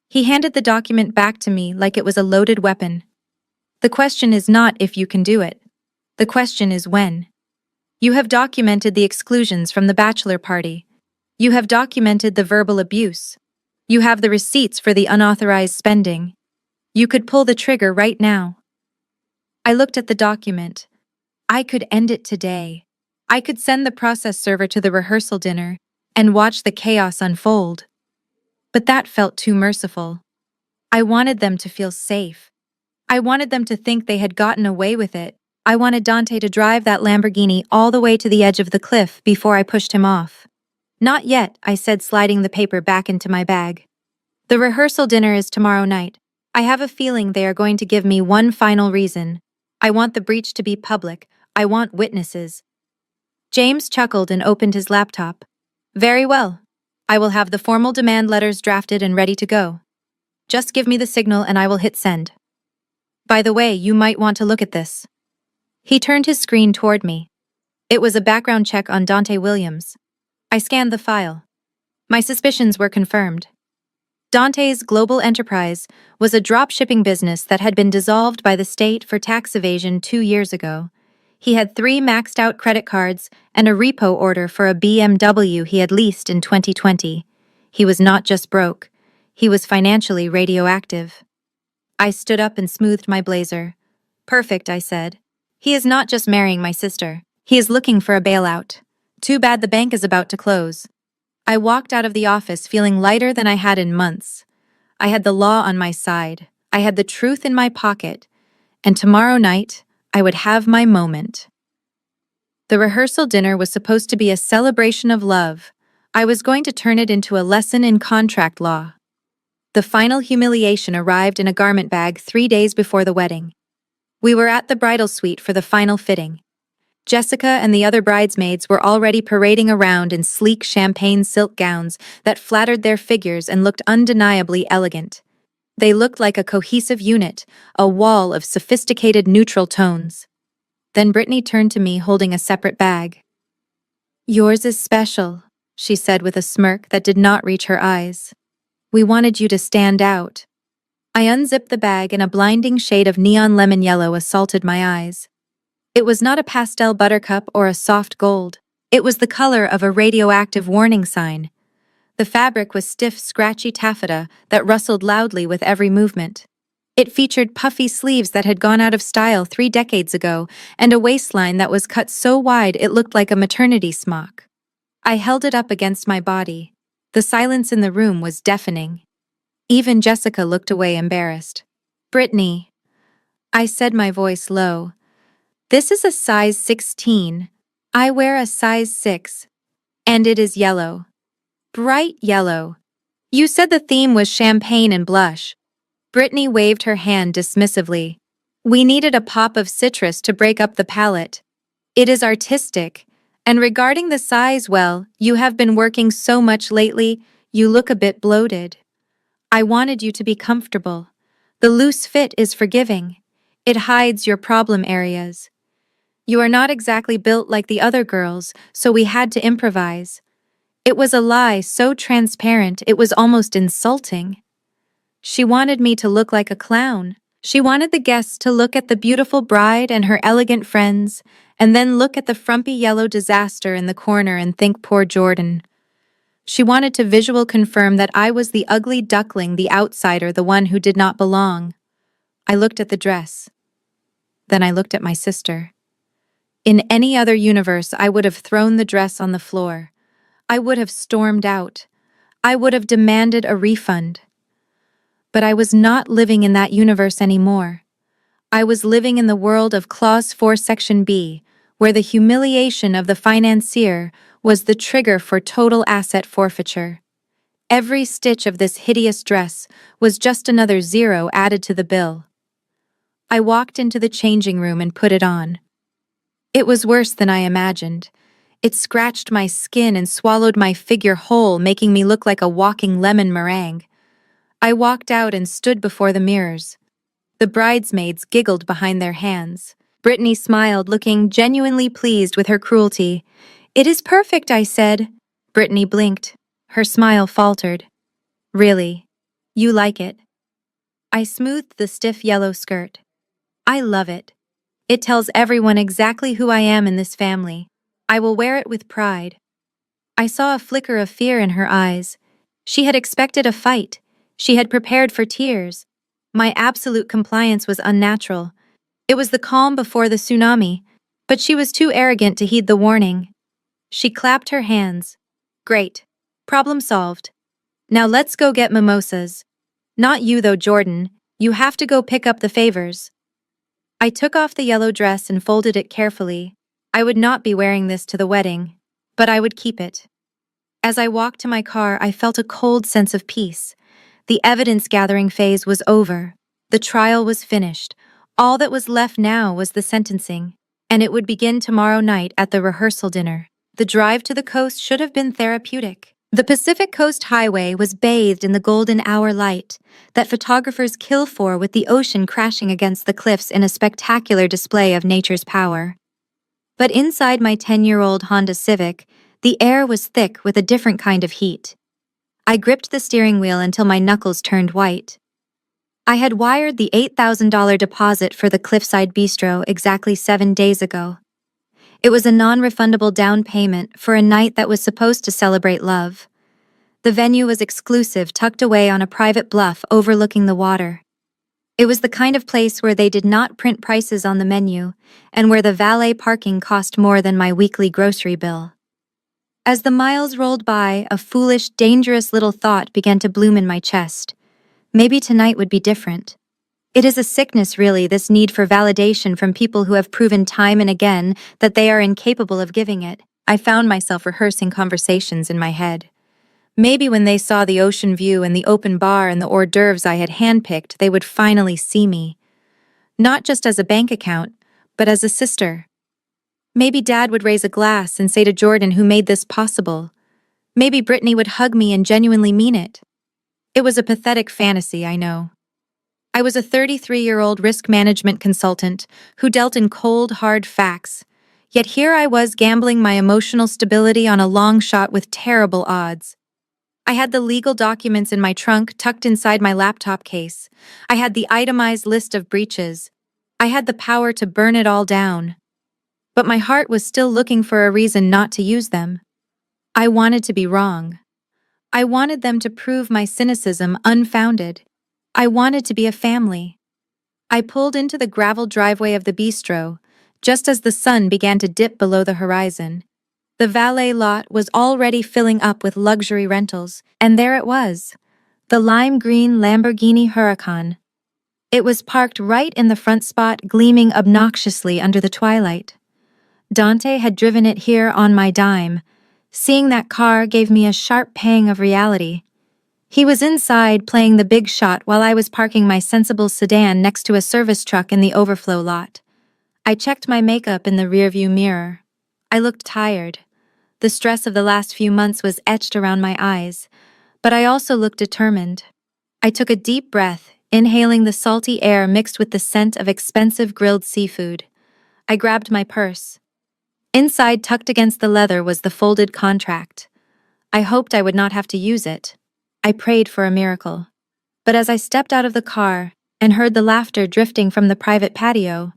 Speaker 1: He handed the document back to me like it was a loaded weapon. "The question is not if you can do it. The question is when. You have documented the exclusions from the bachelor party. You have documented the verbal abuse. You have the receipts for the unauthorized spending. You could pull the trigger right now." I looked at the document. I could end it today. I could send the process server to the rehearsal dinner and watch the chaos unfold. But that felt too merciful. I wanted them to feel safe. I wanted them to think they had gotten away with it. I wanted Dante to drive that Lamborghini all the way to the edge of the cliff before I pushed him off. "Not yet," I said, sliding the paper back into my bag. "The rehearsal dinner is tomorrow night. I have a feeling they are going to give me one final reason. I want the breach to be public. I want witnesses." James chuckled and opened his laptop. "Very well. I will have the formal demand letters drafted and ready to go. Just give me the signal and I will hit send. By the way, you might want to look at this." He turned his screen toward me. It was a background check on Dante Williams. I scanned the file. My suspicions were confirmed. Dante's Global Enterprise was a drop-shipping business that had been dissolved by the state for tax evasion 2 years ago. He had 3 maxed-out credit cards and a repo order for a BMW he had leased in 2020. He was not just broke. He was financially radioactive. I stood up and smoothed my blazer. "Perfect," I said. "He is not just marrying my sister. He is looking for a bailout. Too bad the bank is about to close." I walked out of the office feeling lighter than I had in months. I had the law on my side. I had the truth in my pocket. And tomorrow night, I would have my moment. The rehearsal dinner was supposed to be a celebration of love. I was going to turn it into a lesson in contract law. The final humiliation arrived in a garment bag 3 days before the wedding. We were at the bridal suite for the final fitting. Jessica and the other bridesmaids were already parading around in sleek champagne silk gowns that flattered their figures and looked undeniably elegant. They looked like a cohesive unit, a wall of sophisticated neutral tones. Then Brittany turned to me holding a separate bag. "Yours is special," she said with a smirk that did not reach her eyes. "We wanted you to stand out." I unzipped the bag and a blinding shade of neon lemon yellow assaulted my eyes. It was not a pastel buttercup or a soft gold. It was the color of a radioactive warning sign. The fabric was stiff, scratchy taffeta that rustled loudly with every movement. It featured puffy sleeves that had gone out of style 3 decades ago and a waistline that was cut so wide it looked like a maternity smock. I held it up against my body. The silence in the room was deafening. Even Jessica looked away embarrassed. "Brittany," I said, my voice low. "This is a size 16. I wear a size 6. And it is yellow. Bright yellow. You said the theme was champagne and blush." Brittany waved her hand dismissively. "We needed a pop of citrus to break up the palette. It is artistic. And regarding the size, well, you have been working so much lately, you look a bit bloated." I wanted you to be comfortable. The loose fit is forgiving. It hides your problem areas. You are not exactly built like the other girls, so we had to improvise. It was a lie so transparent it was almost insulting. She wanted me to look like a clown. She wanted the guests to look at the beautiful bride and her elegant friends, and then look at the frumpy yellow disaster in the corner and think poor Jordan. She wanted to visual confirm that I was the ugly duckling, the outsider, the one who did not belong. I looked at the dress. Then I looked at my sister. In any other universe, I would have thrown the dress on the floor. I would have stormed out. I would have demanded a refund. But I was not living in that universe anymore. I was living in the world of Clause 4 Section B, where the humiliation of the financier was the trigger for total asset forfeiture. Every stitch of this hideous dress was just another zero added to the bill. I walked into the changing room and put it on. It was worse than I imagined. It scratched my skin and swallowed my figure whole, making me look like a walking lemon meringue. I walked out and stood before the mirrors. The bridesmaids giggled behind their hands. Brittany smiled, looking genuinely pleased with her cruelty. "It is perfect," I said. Brittany blinked. Her smile faltered. "Really? You like it?" I smoothed the stiff yellow skirt. "I love it. It tells everyone exactly who I am in this family. I will wear it with pride." I saw a flicker of fear in her eyes. She had expected a fight. She had prepared for tears. My absolute compliance was unnatural. It was the calm before the tsunami, but she was too arrogant to heed the warning. She clapped her hands. "Great. Problem solved. Now let's go get mimosas. Not you though, Jordan. You have to go pick up the favors." I took off the yellow dress and folded it carefully. I would not be wearing this to the wedding, but I would keep it. As I walked to my car, I felt a cold sense of peace. The evidence-gathering phase was over. The trial was finished. All that was left now was the sentencing, and it would begin tomorrow night at the rehearsal dinner. The drive to the coast should have been therapeutic. The Pacific Coast Highway was bathed in the golden hour light that photographers kill for, with the ocean crashing against the cliffs in a spectacular display of nature's power. But inside my 10-year-old Honda Civic, the air was thick with a different kind of heat. I gripped the steering wheel until my knuckles turned white. I had wired the $8,000 deposit for the Cliffside Bistro exactly 7 days ago. It was a non-refundable down payment for a night that was supposed to celebrate love. The venue was exclusive, tucked away on a private bluff overlooking the water. It was the kind of place where they did not print prices on the menu, and where the valet parking cost more than my weekly grocery bill. As the miles rolled by, a foolish, dangerous little thought began to bloom in my chest. Maybe tonight would be different. It is a sickness, really, this need for validation from people who have proven time and again that they are incapable of giving it. I found myself rehearsing conversations in my head. Maybe when they saw the ocean view and the open bar and the hors d'oeuvres I had handpicked, they would finally see me. Not just as a bank account, but as a sister. Maybe Dad would raise a glass and say to Jordan, who made this possible. Maybe Brittany would hug me and genuinely mean it. It was a pathetic fantasy, I know. I was a 33-year-old risk management consultant who dealt in cold, hard facts. Yet here I was gambling my emotional stability on a long shot with terrible odds. I had the legal documents in my trunk tucked inside my laptop case. I had the itemized list of breaches. I had the power to burn it all down. But my heart was still looking for a reason not to use them. I wanted to be wrong. I wanted them to prove my cynicism unfounded. I wanted to be a family. I pulled into the gravel driveway of the bistro, just as the sun began to dip below the horizon. The valet lot was already filling up with luxury rentals, and there it was, the lime green Lamborghini Huracan. It was parked right in the front spot, gleaming obnoxiously under the twilight. Dante had driven it here on my dime. Seeing that car gave me a sharp pang of reality. He was inside playing the big shot while I was parking my sensible sedan next to a service truck in the overflow lot. I checked my makeup in the rearview mirror. I looked tired. The stress of the last few months was etched around my eyes, but I also looked determined. I took a deep breath, inhaling the salty air mixed with the scent of expensive grilled seafood. I grabbed my purse. Inside, tucked against the leather, was the folded contract. I hoped I would not have to use it. I prayed for a miracle. But as I stepped out of the car and heard the laughter drifting from the private patio,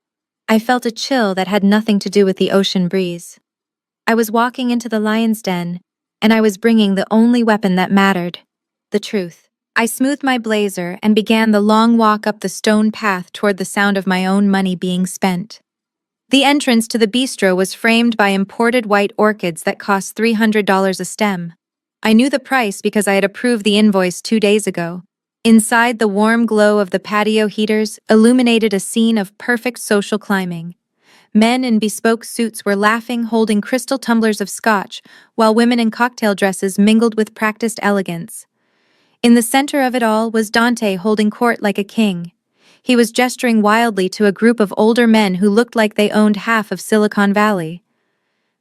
Speaker 1: I felt a chill that had nothing to do with the ocean breeze. I was walking into the lion's den, and I was bringing the only weapon that mattered: the truth. I smoothed my blazer and began the long walk up the stone path toward the sound of my own money being spent. The entrance to the bistro was framed by imported white orchids that cost $300 a stem. I knew the price because I had approved the invoice 2 days ago. Inside, the warm glow of the patio heaters illuminated a scene of perfect social climbing. Men in bespoke suits were laughing, holding crystal tumblers of scotch, while women in cocktail dresses mingled with practiced elegance. In the center of it all was Dante holding court like a king. He was gesturing wildly to a group of older men who looked like they owned half of Silicon Valley.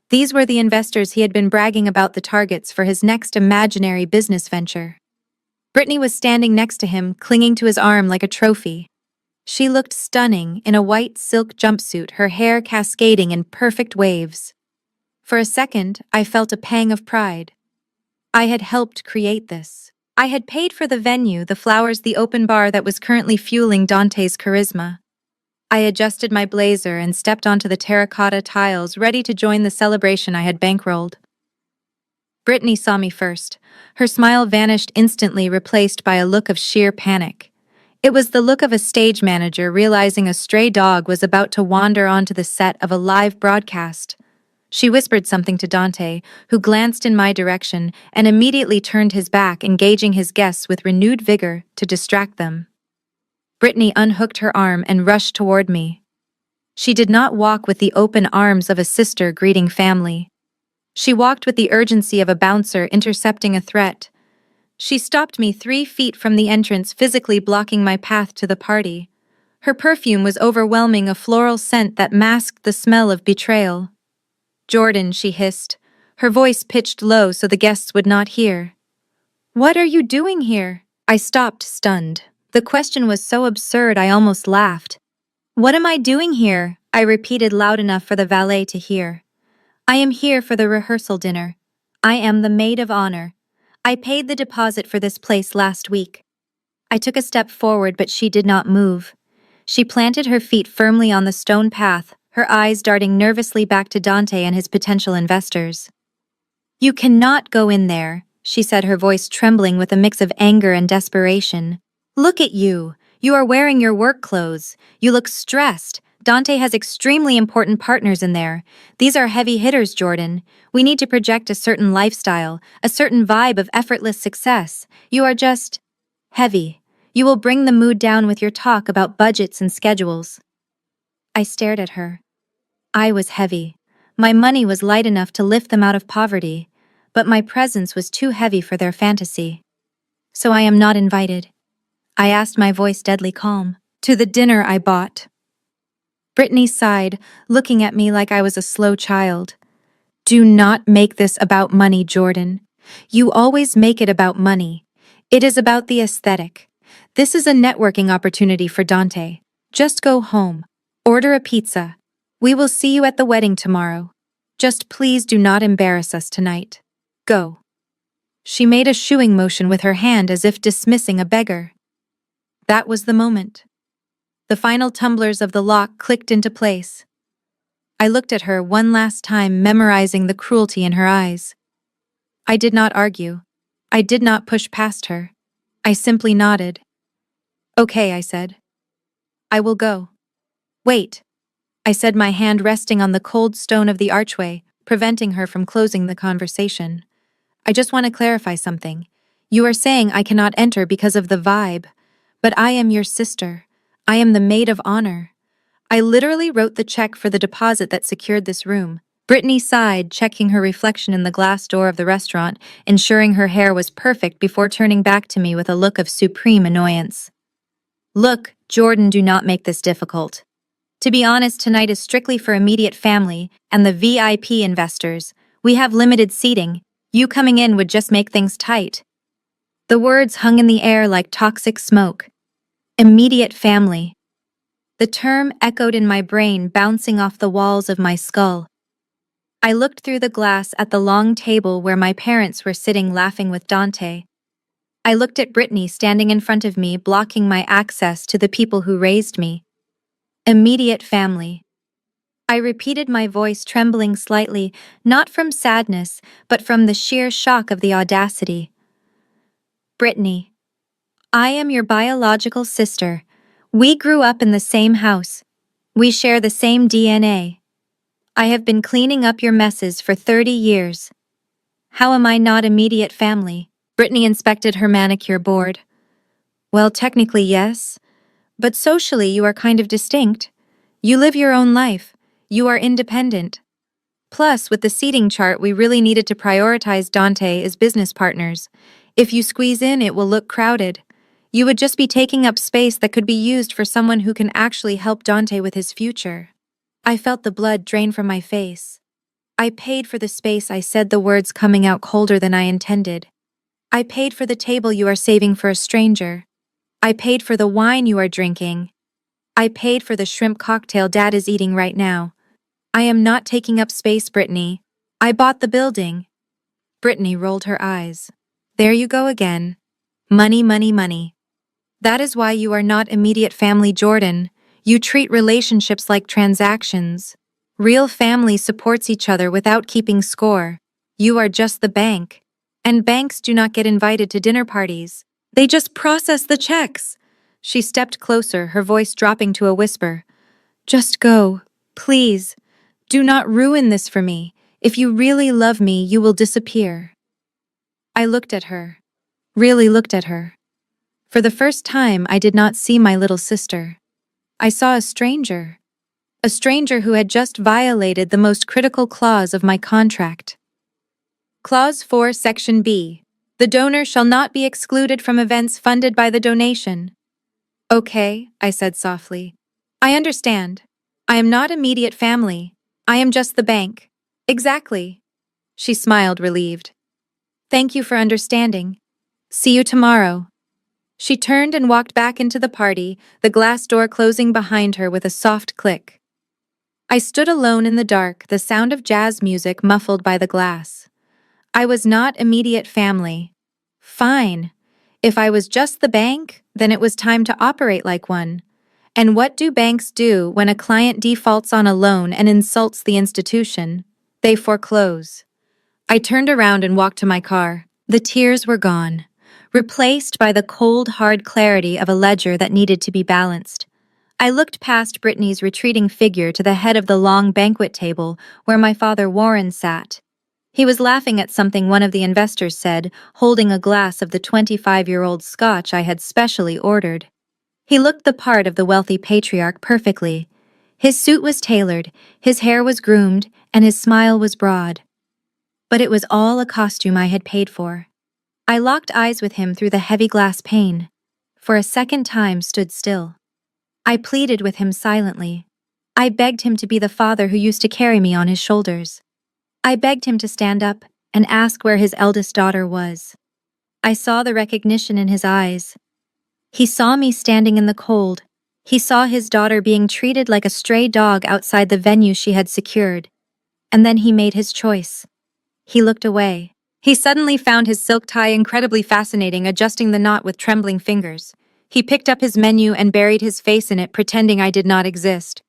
Speaker 1: These were the investors he had been bragging about, the targets for his next imaginary business venture. Brittany was standing next to him, clinging to his arm like a trophy. She looked stunning in a white silk jumpsuit, her hair cascading in perfect waves. For a second, I felt a pang of pride. I had helped create this. I had paid for the venue, the flowers, the open bar that was currently fueling Dante's charisma. I adjusted my blazer and stepped onto the terracotta tiles, ready to join the celebration I had bankrolled. Brittany saw me first. Her smile vanished instantly, replaced by a look of sheer panic. It was the look of a stage manager realizing a stray dog was about to wander onto the set of a live broadcast. She whispered something to Dante, who glanced in my direction and immediately turned his back, engaging his guests with renewed vigor to distract them. Brittany unhooked her arm and rushed toward me. She did not walk with the open arms of a sister greeting family. She walked with the urgency of a bouncer intercepting a threat. She stopped me 3 feet from the entrance, physically blocking my path to the party. Her perfume was overwhelming, a floral scent that masked the smell of betrayal. "Jordan," she hissed, her voice pitched low so the guests would not hear. "What are you doing here?" I stopped, stunned. The question was so absurd I almost laughed. "What am I doing here?" I repeated loud enough for the valet to hear. "I am here for the rehearsal dinner. I am the maid of honor. I paid the deposit for this place last week." I took a step forward, but she did not move. She planted her feet firmly on the stone path, her eyes darting nervously back to Dante and his potential investors. "You cannot go in there," she said, her voice trembling with a mix of anger and desperation. "Look at you. You are wearing your work clothes. You look stressed. Dante has extremely important partners in there. These are heavy hitters, Jordan. We need to project a certain lifestyle, a certain vibe of effortless success. You are just heavy. You will bring the mood down with your talk about budgets and schedules." I stared at her. I was heavy. My money was light enough to lift them out of poverty, but my presence was too heavy for their fantasy. "So I am not invited?" I asked, my voice deadly calm. "To the dinner I bought." Brittany sighed, looking at me like I was a slow child. "Do not make this about money, Jordan. You always make it about money. It is about the aesthetic. This is a networking opportunity for Dante. Just go home. Order a pizza. We will see you at the wedding tomorrow. Just please do not embarrass us tonight. Go." She made a shooing motion with her hand as if dismissing a beggar. That was the moment. The final tumblers of the lock clicked into place. I looked at her one last time, memorizing the cruelty in her eyes. I did not argue. I did not push past her. I simply nodded. "Okay," I said. "I will go." "Wait," I said, my hand resting on the cold stone of the archway, preventing her from closing the conversation. "I just want to clarify something. You are saying I cannot enter because of the vibe, but I am your sister. I am the maid of honor. I literally wrote the check for the deposit that secured this room." Brittany sighed, checking her reflection in the glass door of the restaurant, ensuring her hair was perfect before turning back to me with a look of supreme annoyance. "Look, Jordan, do not make this difficult. To be honest, tonight is strictly for immediate family and the VIP investors. We have limited seating. You coming in would just make things tight." The words hung in the air like toxic smoke. Immediate family. The term echoed in my brain, bouncing off the walls of my skull. I looked through the glass at the long table where my parents were sitting laughing with Dante. I looked at Brittany standing in front of me, blocking my access to the people who raised me. Immediate family. I repeated, my voice trembling slightly, not from sadness, but from the sheer shock of the audacity. Brittany, I am your biological sister. We grew up in the same house. We share the same DNA. I have been cleaning up your messes for 30 years. How am I not immediate family? Brittany inspected her manicure board. Well, technically yes, but socially you are kind of distinct. You live your own life. You are independent. Plus, with the seating chart, we really needed to prioritize Dante as business partners. If you squeeze in, it will look crowded. You would just be taking up space that could be used for someone who can actually help Dante with his future. I felt the blood drain from my face. I paid for the space, I said, the words coming out colder than I intended. I paid for the table you are saving for a stranger. I paid for the wine you are drinking. I paid for the shrimp cocktail Dad is eating right now. I am not taking up space, Brittany. I bought the building. Brittany rolled her eyes. There you go again. Money, money, money. That is why you are not immediate family, Jordan. You treat relationships like transactions. Real family supports each other without keeping score. You are just the bank. And banks do not get invited to dinner parties. They just process the checks. She stepped closer, her voice dropping to a whisper. Just go, please. Do not ruin this for me. If you really love me, you will disappear. I looked at her. Really looked at her. For the first time, I did not see my little sister. I saw a stranger. A stranger who had just violated the most critical clause of my contract. Clause 4, Section B. The donor shall not be excluded from events funded by the donation. Okay, I said softly. I understand. I am not immediate family. I am just the bank. Exactly. She smiled, relieved. Thank you for understanding. See you tomorrow. She turned and walked back into the party, the glass door closing behind her with a soft click. I stood alone in the dark, the sound of jazz music muffled by the glass. I was not immediate family. Fine. If I was just the bank, then it was time to operate like one. And what do banks do when a client defaults on a loan and insults the institution? They foreclose. I turned around and walked to my car. The tears were gone, replaced by the cold, hard clarity of a ledger that needed to be balanced. I looked past Brittany's retreating figure to the head of the long banquet table where my father Warren sat. He was laughing at something one of the investors said, holding a glass of the 25-year-old scotch I had specially ordered. He looked the part of the wealthy patriarch perfectly. His suit was tailored, his hair was groomed, and his smile was broad. But it was all a costume I had paid for. I locked eyes with him through the heavy glass pane. For a second time stood still. I pleaded with him silently. I begged him to be the father who used to carry me on his shoulders. I begged him to stand up and ask where his eldest daughter was. I saw the recognition in his eyes. He saw me standing in the cold. He saw his daughter being treated like a stray dog outside the venue she had secured. And then he made his choice. He looked away. He suddenly found his silk tie incredibly fascinating, adjusting the knot with trembling fingers. He picked up his menu and buried his face in it, pretending I did not exist.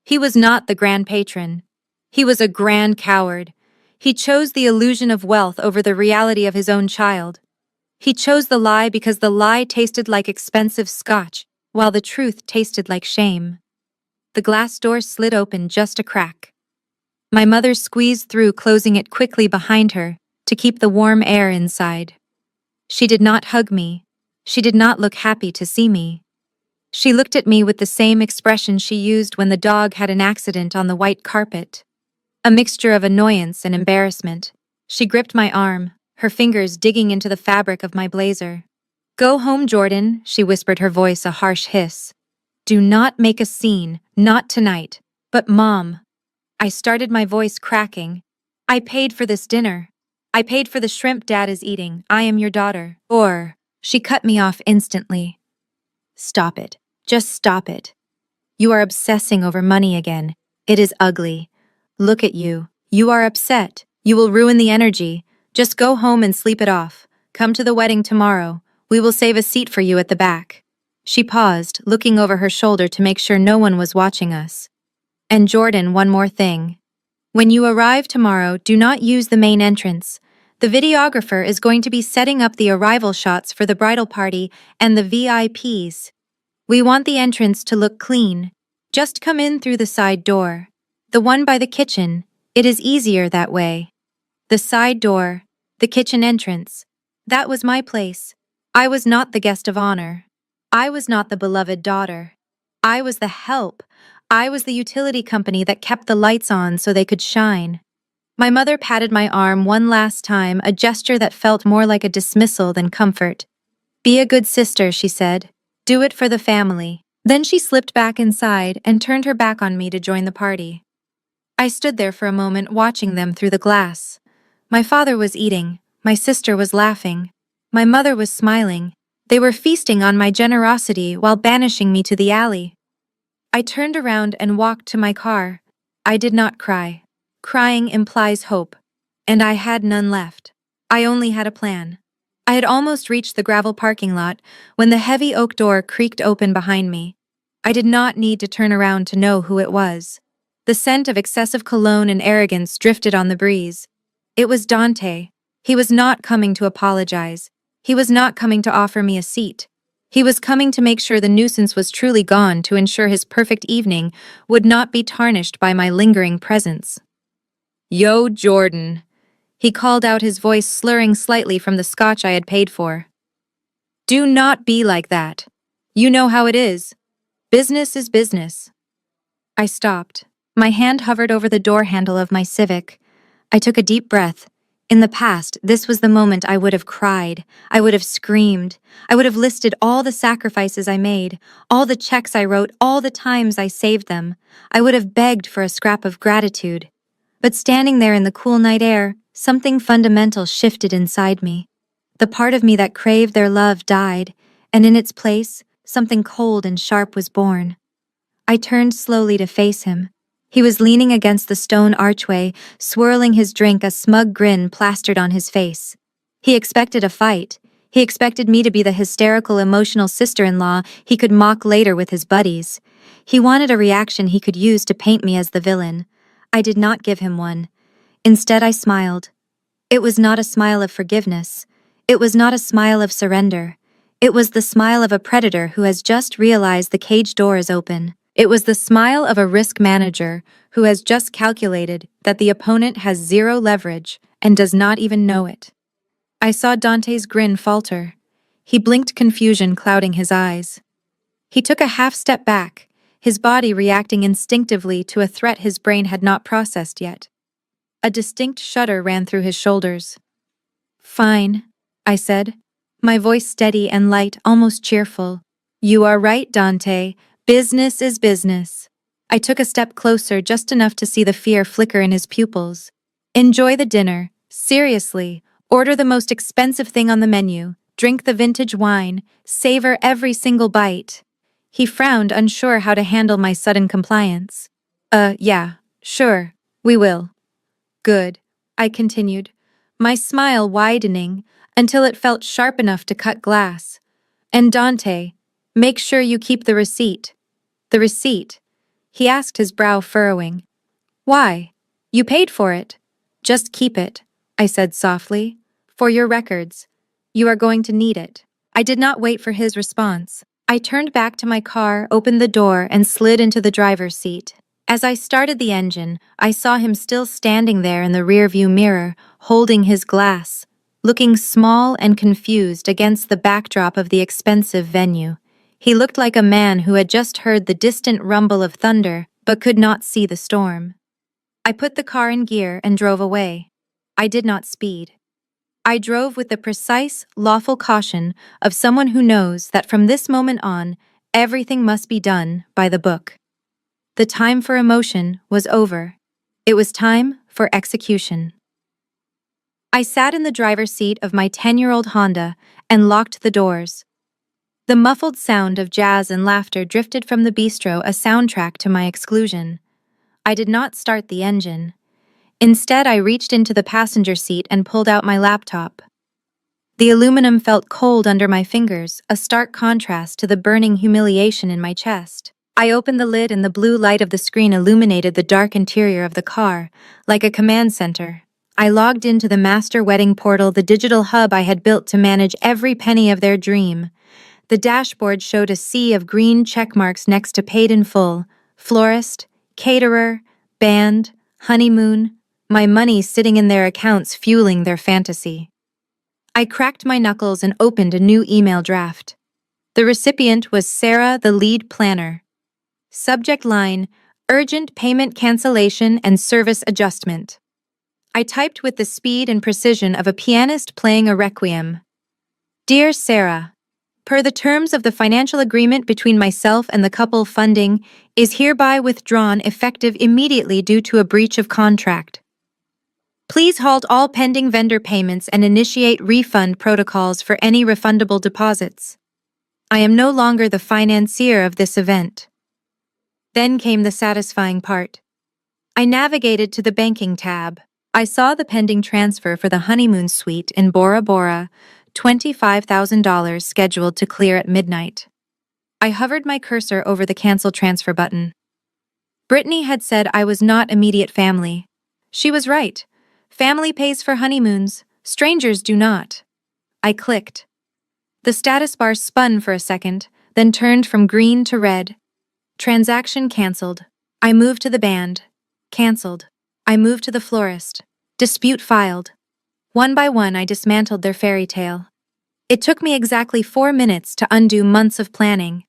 Speaker 1: He was not the grand patron. He was a grand coward. He chose the illusion of wealth over the reality of his own child. He chose the lie because the lie tasted like expensive scotch, while the truth tasted like shame. The glass door slid open just a crack. My mother squeezed through, closing it quickly behind her to keep the warm air inside. She did not hug me. She did not look happy to see me. She looked at me with the same expression she used when the dog had an accident on the white carpet. A mixture of annoyance and embarrassment. She gripped my arm, her fingers digging into the fabric of my blazer. Go home, Jordan, she whispered, her voice a harsh hiss. Do not make a scene, not tonight. But Mom. I started, my voice cracking. I paid for this dinner. I paid for the shrimp Dad is eating. I am your daughter. Or, she cut me off instantly. Stop it. Just stop it. You are obsessing over money again. It is ugly. Look at you. You are upset. You will ruin the energy. Just go home and sleep it off. Come to the wedding tomorrow. We will save a seat for you at the back. She paused, looking over her shoulder to make sure no one was watching us. And Jordan, one more thing. When you arrive tomorrow, do not use the main entrance. The videographer is going to be setting up the arrival shots for the bridal party and the VIPs. We want the entrance to look clean. Just come in through the side door. The one by the kitchen. It is easier that way. The side door. The kitchen entrance. That was my place. I was not the guest of honor. I was not the beloved daughter. I was the help. I was the utility company that kept the lights on so they could shine. My mother patted my arm one last time, a gesture that felt more like a dismissal than comfort. Be a good sister, she said. Do it for the family. Then she slipped back inside and turned her back on me to join the party. I stood there for a moment watching them through the glass. My father was eating. My sister was laughing. My mother was smiling. They were feasting on my generosity while banishing me to the alley. I turned around and walked to my car. I did not cry. Crying implies hope. And I had none left. I only had a plan. I had almost reached the gravel parking lot when the heavy oak door creaked open behind me. I did not need to turn around to know who it was. The scent of excessive cologne and arrogance drifted on the breeze. It was Dante. He was not coming to apologize. He was not coming to offer me a seat. He was coming to make sure the nuisance was truly gone, to ensure his perfect evening would not be tarnished by my lingering presence. Yo, Jordan. He called out, his voice slurring slightly from the scotch I had paid for. Do not be like that. You know how it is. Business is business. I stopped. My hand hovered over the door handle of my Civic. I took a deep breath. In the past, this was the moment I would have cried. I would have screamed. I would have listed all the sacrifices I made, all the checks I wrote, all the times I saved them. I would have begged for a scrap of gratitude. But standing there in the cool night air, something fundamental shifted inside me. The part of me that craved their love died, and in its place, something cold and sharp was born. I turned slowly to face him. He was leaning against the stone archway, swirling his drink, a smug grin plastered on his face. He expected a fight. He expected me to be the hysterical, emotional sister-in-law he could mock later with his buddies. He wanted a reaction he could use to paint me as the villain. I did not give him one. Instead, I smiled. It was not a smile of forgiveness. It was not a smile of surrender. It was the smile of a predator who has just realized the cage door is open. It was the smile of a risk manager who has just calculated that the opponent has zero leverage and does not even know it. I saw Dante's grin falter. He blinked, confusion clouding his eyes. He took a half step back, his body reacting instinctively to a threat his brain had not processed yet. A distinct shudder ran through his shoulders. Fine, I said, my voice steady and light, almost cheerful. You are right, Dante. Business is business. I took a step closer, just enough to see the fear flicker in his pupils. Enjoy the dinner. Seriously. Order the most expensive thing on the menu. Drink the vintage wine. Savor every single bite. He frowned, unsure how to handle my sudden compliance. Yeah, sure, we will. Good, I continued, my smile widening until it felt sharp enough to cut glass. And Dante, make sure you keep the receipt. The receipt? He asked, his brow furrowing. Why? You paid for it. Just keep it, I said softly. For your records. You are going to need it. I did not wait for his response. I turned back to my car, opened the door, and slid into the driver's seat. As I started the engine, I saw him still standing there in the rearview mirror, holding his glass, looking small and confused against the backdrop of the expensive venue. He looked like a man who had just heard the distant rumble of thunder, but could not see the storm. I put the car in gear and drove away. I did not speed. I drove with the precise, lawful caution of someone who knows that from this moment on, everything must be done by the book. The time for emotion was over. It was time for execution. I sat in the driver's seat of my 10-year-old Honda and locked the doors. The muffled sound of jazz and laughter drifted from the bistro, a soundtrack to my exclusion. I did not start the engine. Instead, I reached into the passenger seat and pulled out my laptop. The aluminum felt cold under my fingers, a stark contrast to the burning humiliation in my chest. I opened the lid and the blue light of the screen illuminated the dark interior of the car, like a command center. I logged into the master wedding portal, the digital hub I had built to manage every penny of their dream. The dashboard showed a sea of green checkmarks next to paid in full, florist, caterer, band, honeymoon, my money sitting in their accounts fueling their fantasy. I cracked my knuckles and opened a new email draft. The recipient was Sarah, the lead planner. Subject line, urgent payment cancellation and service adjustment. I typed with the speed and precision of a pianist playing a requiem. Dear Sarah, per the terms of the financial agreement between myself and the couple, funding is hereby withdrawn effective immediately due to a breach of contract. Please halt all pending vendor payments and initiate refund protocols for any refundable deposits. I am no longer the financier of this event. Then came the satisfying part. I navigated to the banking tab. I saw the pending transfer for the honeymoon suite in Bora Bora, $25,000 scheduled to clear at midnight. I hovered my cursor over the cancel transfer button. Brittany had said I was not immediate family. She was right. Family pays for honeymoons, strangers do not. I clicked. The status bar spun for a second, then turned from green to red. Transaction canceled. I moved to the band. Canceled. I moved to the florist. Dispute filed. One by one, I dismantled their fairy tale. It took me exactly 4 minutes to undo months of planning.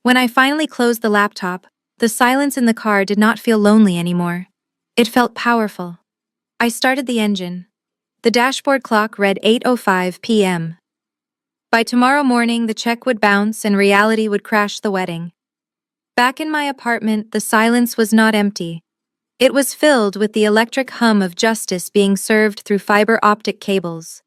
Speaker 1: When I finally closed the laptop, the silence in the car did not feel lonely anymore. It felt powerful. I started the engine. The dashboard clock read 8:05 p.m. By tomorrow morning, the check would bounce and reality would crash the wedding. Back in my apartment, the silence was not empty. It was filled with the electric hum of justice being served through fiber optic cables.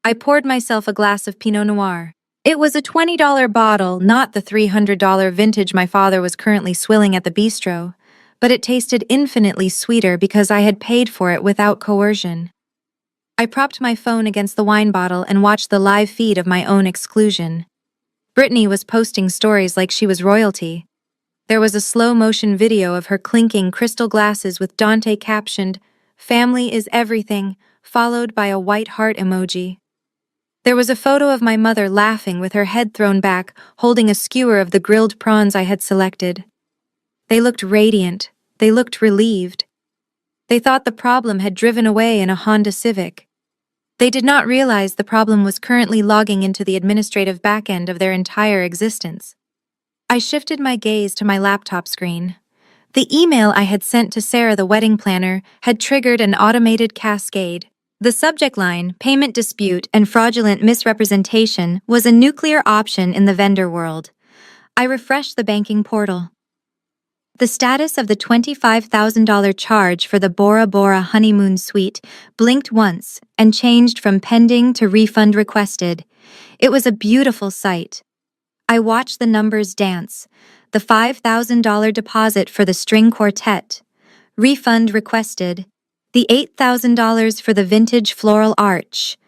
Speaker 1: I poured myself a glass of Pinot Noir. It was a $20 bottle, not the $300 vintage my father was currently swilling at the bistro, but it tasted infinitely sweeter because I had paid for it without coercion. I propped my phone against the wine bottle and watched the live feed of my own exclusion. Brittany was posting stories like she was royalty. There was a slow-motion video of her clinking crystal glasses with Dante captioned, "Family is everything," followed by a white heart emoji. There was a photo of my mother laughing with her head thrown back, holding a skewer of the grilled prawns I had selected. They looked radiant. They looked relieved. They thought the problem had driven away in a Honda Civic. They did not realize the problem was currently logging into the administrative backend of their entire existence. I shifted my gaze to my laptop screen. The email I had sent to Sarah, the wedding planner, had triggered an automated cascade. The subject line, payment dispute and fraudulent misrepresentation, was a nuclear option in the vendor world. I refreshed the banking portal. The status of the $25,000 charge for the Bora Bora honeymoon suite blinked once and changed from pending to refund requested. It was a beautiful sight. I watched the numbers dance. The $5,000 deposit for the string quartet. Refund requested. The $8,000 for the vintage floral arch.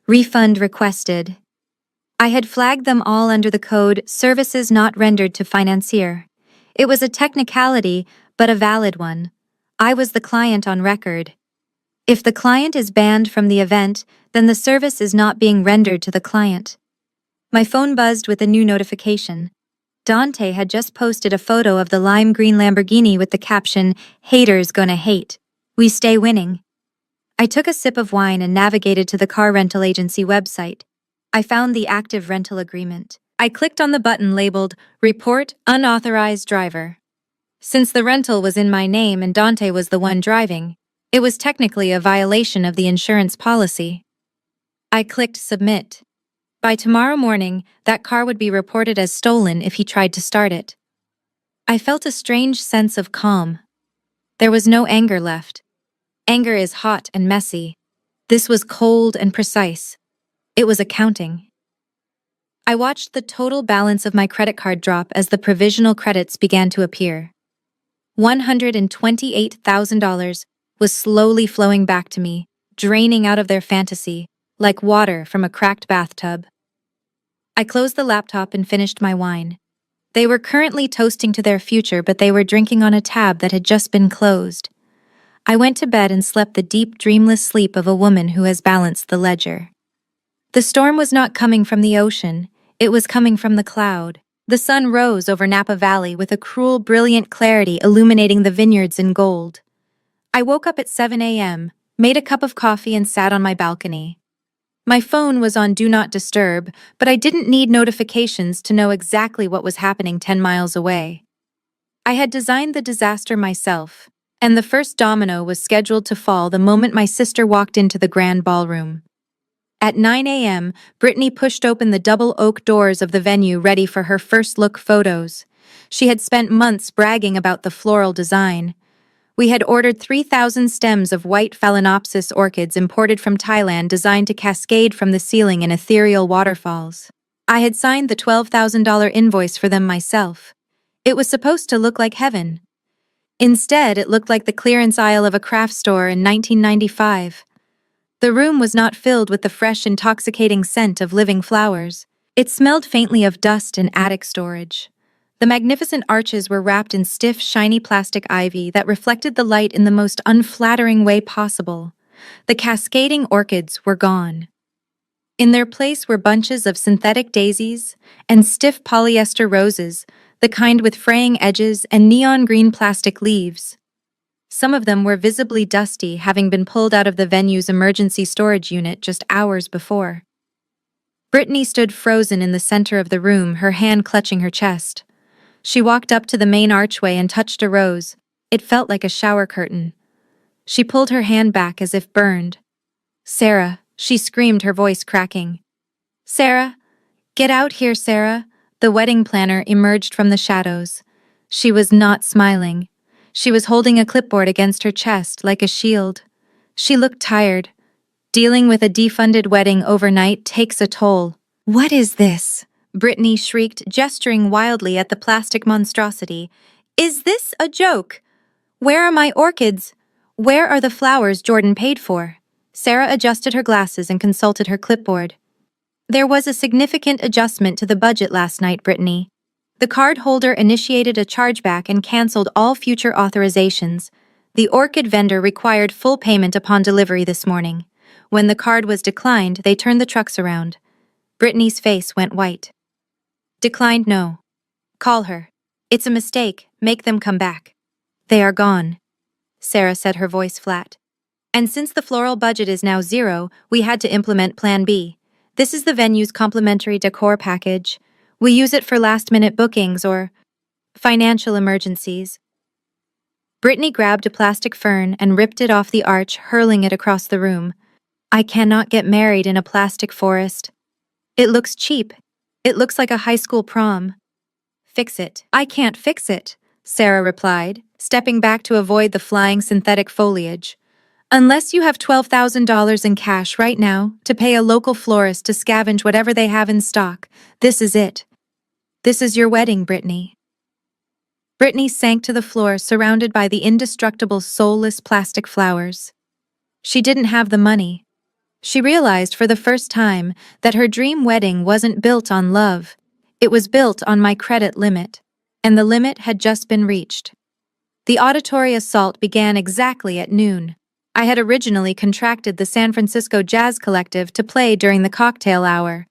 Speaker 1: Refund requested. I had flagged them all under the code "Services not rendered to financier." It was a technicality, but a valid one. I was the client on record. If the client is banned from the event, then the service is not being rendered to the client. My phone buzzed with a new notification. Dante had just posted a photo of the lime green Lamborghini with the caption, "Haters gonna hate. We stay winning." I took a sip of wine and navigated to the car rental agency website. I found the active rental agreement. I clicked on the button labeled, "Report Unauthorized Driver." Since the rental was in my name and Dante was the one driving, it was technically a violation of the insurance policy. I clicked Submit. By tomorrow morning, that car would be reported as stolen if he tried to start it. I felt a strange sense of calm. There was no anger left. Anger is hot and messy. This was cold and precise. It was accounting. I watched the total balance of my credit card drop as the provisional credits began to appear. $128,000 was slowly flowing back to me, draining out of their fantasy, like water from a cracked bathtub. I closed the laptop and finished my wine. They were currently toasting to their future, but they were drinking on a tab that had just been closed. I went to bed and slept the deep, dreamless sleep of a woman who has balanced the ledger. The storm was not coming from the ocean, it was coming from the cloud. The sun rose over Napa Valley with a cruel, brilliant clarity illuminating the vineyards in gold. I woke up at 7 a.m., made a cup of coffee and sat on my balcony. My phone was on Do Not Disturb, but I didn't need notifications to know exactly what was happening 10 miles away. I had designed the disaster myself, and the first domino was scheduled to fall the moment my sister walked into the grand ballroom. At 9 a.m., Brittany pushed open the double oak doors of the venue ready for her first look photos. She had spent months bragging about the floral design. We had ordered 3,000 stems of white Phalaenopsis orchids imported from Thailand designed to cascade from the ceiling in ethereal waterfalls. I had signed the $12,000 invoice for them myself. It was supposed to look like heaven. Instead, it looked like the clearance aisle of a craft store in 1995. The room was not filled with the fresh, intoxicating scent of living flowers. It smelled faintly of dust and attic storage. The magnificent arches were wrapped in stiff, shiny plastic ivy that reflected the light in the most unflattering way possible. The cascading orchids were gone. In their place were bunches of synthetic daisies and stiff polyester roses, the kind with fraying edges and neon green plastic leaves. Some of them were visibly dusty, having been pulled out of the venue's emergency storage unit just hours before. Brittany stood frozen in the center of the room, her hand clutching her chest. She walked up to the main archway and touched a rose. It felt like a shower curtain. She pulled her hand back as if burned. "Sarah," she screamed, her voice cracking. "Sarah, get out here, Sarah." The wedding planner emerged from the shadows. She was not smiling. She was holding a clipboard against her chest like a shield. She looked tired. Dealing with a defunded wedding overnight takes a toll. "What is this?" Brittany shrieked, gesturing wildly at the plastic monstrosity. "Is this a joke? Where are my orchids? Where are the flowers Jordan paid for?" Sarah adjusted her glasses and consulted her clipboard. "There was a significant adjustment to the budget last night, Brittany. The card holder initiated a chargeback and canceled all future authorizations. The orchid vendor required full payment upon delivery this morning. When the card was declined, they turned the trucks around." Brittany's face went white. "Declined, no. Call her. It's a mistake. Make them come back." "They are gone," Sarah said, her voice flat. "And since the floral budget is now zero, we had to implement Plan B. This is the venue's complimentary decor package. We use it for last-minute bookings or financial emergencies." Brittany grabbed a plastic fern and ripped it off the arch, hurling it across the room. "I cannot get married in a plastic forest. It looks cheap. It looks like a high school prom." "Fix it." "I can't fix it," Sarah replied, stepping back to avoid the flying synthetic foliage. "Unless you have $12,000 in cash right now to pay a local florist to scavenge whatever they have in stock, this is it. This is your wedding, Brittany." Brittany sank to the floor, surrounded by the indestructible, soulless plastic flowers. She didn't have the money. She realized for the first time that her dream wedding wasn't built on love. It was built on my credit limit, and the limit had just been reached. The auditory assault began exactly at noon. I had originally contracted the San Francisco Jazz Collective to play during the cocktail hour.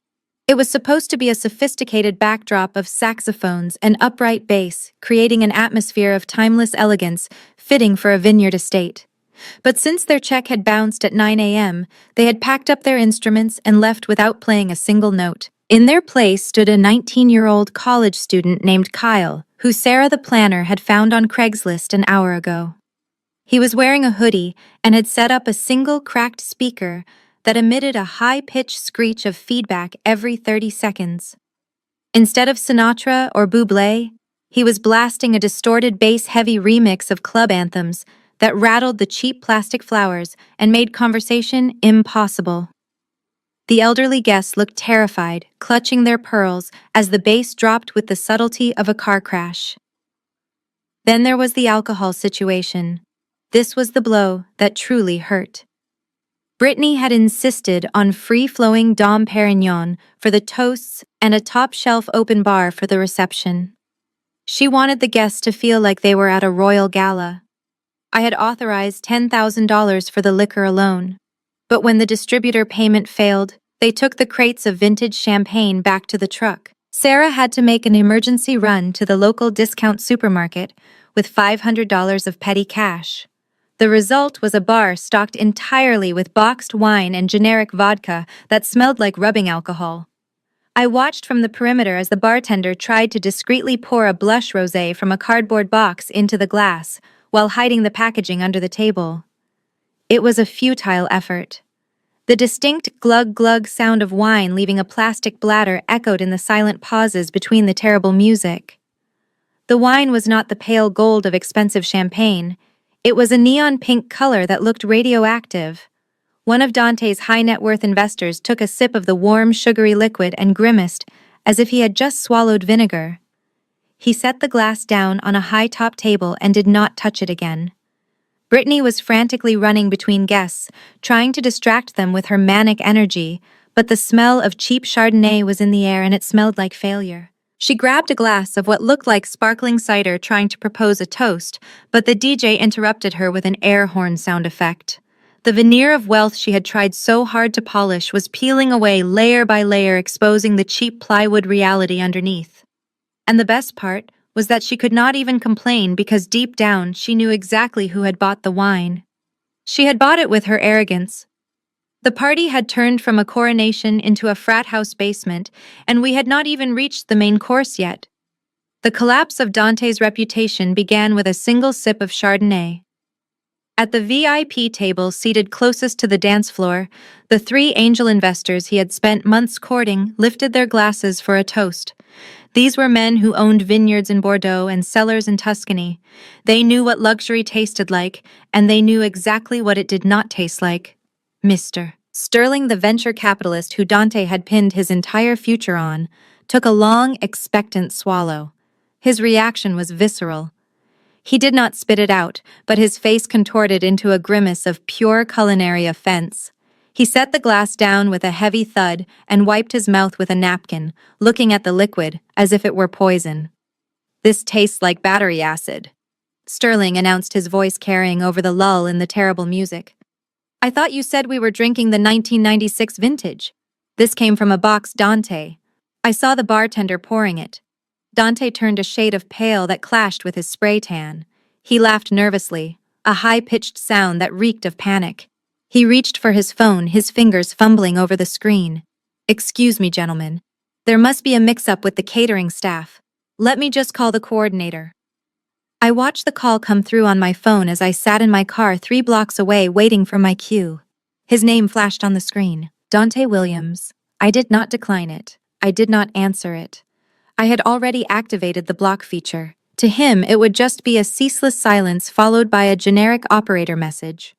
Speaker 1: It was supposed to be a sophisticated backdrop of saxophones and upright bass, creating an atmosphere of timeless elegance fitting for a vineyard estate. But since their check had bounced at 9 a.m., they had packed up their instruments and left without playing a single note. In their place stood a 19-year-old college student named Kyle, who Sarah the planner had found on Craigslist an hour ago. He was wearing a hoodie and had set up a single cracked speaker that emitted a high-pitched screech of feedback every 30 seconds. Instead of Sinatra or Bublé, he was blasting a distorted bass-heavy remix of club anthems that rattled the cheap plastic flowers and made conversation impossible. The elderly guests looked terrified, clutching their pearls as the bass dropped with the subtlety of a car crash. Then there was the alcohol situation. This was the blow that truly hurt. Brittany had insisted on free-flowing Dom Perignon for the toasts and a top-shelf open bar for the reception. She wanted the guests to feel like they were at a royal gala. I had authorized $10,000 for the liquor alone. But when the distributor payment failed, they took the crates of vintage champagne back to the truck. Sarah had to make an emergency run to the local discount supermarket with $500 of petty cash. The result was a bar stocked entirely with boxed wine and generic vodka that smelled like rubbing alcohol. I watched from the perimeter as the bartender tried to discreetly pour a blush rosé from a cardboard box into the glass while hiding the packaging under the table. It was a futile effort. The distinct glug-glug sound of wine leaving a plastic bladder echoed in the silent pauses between the terrible music. The wine was not the pale gold of expensive champagne. It was a neon pink color that looked radioactive. One of Dante's high-net-worth investors took a sip of the warm, sugary liquid and grimaced as if he had just swallowed vinegar. He set the glass down on a high-top table and did not touch it again. Brittany was frantically running between guests, trying to distract them with her manic energy, but the smell of cheap Chardonnay was in the air and it smelled like failure. She grabbed a glass of what looked like sparkling cider trying to propose a toast, but the DJ interrupted her with an air horn sound effect. The veneer of wealth she had tried so hard to polish was peeling away layer by layer, exposing the cheap plywood reality underneath. And the best part was that she could not even complain because deep down she knew exactly who had bought the wine. She had bought it with her arrogance. The party had turned from a coronation into a frat house basement, and we had not even reached the main course yet. The collapse of Dante's reputation began with a single sip of Chardonnay. At the VIP table seated closest to the dance floor, the three angel investors he had spent months courting lifted their glasses for a toast. These were men who owned vineyards in Bordeaux and cellars in Tuscany. They knew what luxury tasted like, and they knew exactly what it did not taste like. Mr. Sterling, the venture capitalist who Dante had pinned his entire future on, took a long, expectant swallow. His reaction was visceral. He did not spit it out, but his face contorted into a grimace of pure culinary offense. He set the glass down with a heavy thud and wiped his mouth with a napkin, looking at the liquid as if it were poison. "This tastes like battery acid," Sterling announced, his voice carrying over the lull in the terrible music. "I thought you said we were drinking the 1996 vintage." This came from a box Dante. I saw the bartender pouring it. Dante turned a shade of pale that clashed with his spray tan. He laughed nervously, a high-pitched sound that reeked of panic. He reached for his phone, his fingers fumbling over the screen. "Excuse me, gentlemen. There must be a mix-up with the catering staff. Let me just call the coordinator." I watched the call come through on my phone as I sat in my car 3 blocks away waiting for my cue. His name flashed on the screen. Dante Williams. I did not decline it. I did not answer it. I had already activated the block feature. To him, it would just be a ceaseless silence followed by a generic operator message.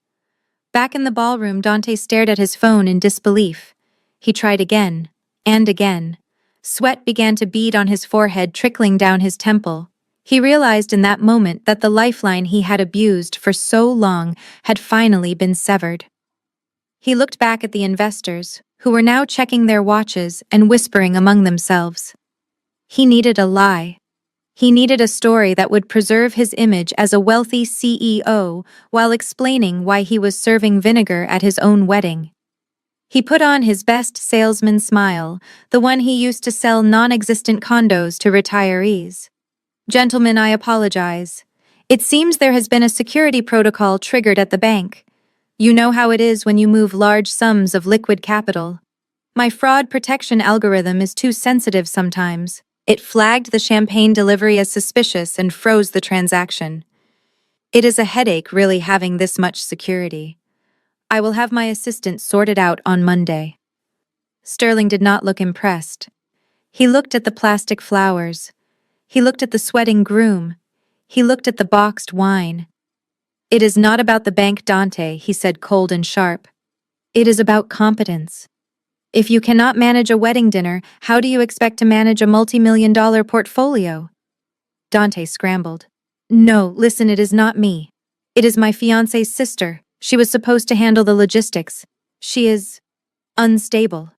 Speaker 1: Back in the ballroom, Dante stared at his phone in disbelief. He tried again, and again. Sweat began to bead on his forehead, trickling down his temple. He realized in that moment that the lifeline he had abused for so long had finally been severed. He looked back at the investors, who were now checking their watches and whispering among themselves. He needed a lie. He needed a story that would preserve his image as a wealthy CEO while explaining why he was serving vinegar at his own wedding. He put on his best salesman smile, the one he used to sell non-existent condos to retirees. "Gentlemen, I apologize. It seems there has been a security protocol triggered at the bank. You know how it is when you move large sums of liquid capital. My fraud protection algorithm is too sensitive sometimes. It flagged the champagne delivery as suspicious and froze the transaction. It is a headache really having this much security. I will have my assistant sort it out on Monday." Sterling did not look impressed. He looked at the plastic flowers. He looked at the sweating groom. He looked at the boxed wine. "It is not about the bank, Dante," he said, cold and sharp. "It is about competence. If you cannot manage a wedding dinner, how do you expect to manage a multi-million-dollar portfolio?" Dante scrambled. "No, listen, it is not me. It is my fiancé's sister. She was supposed to handle the logistics. She is unstable.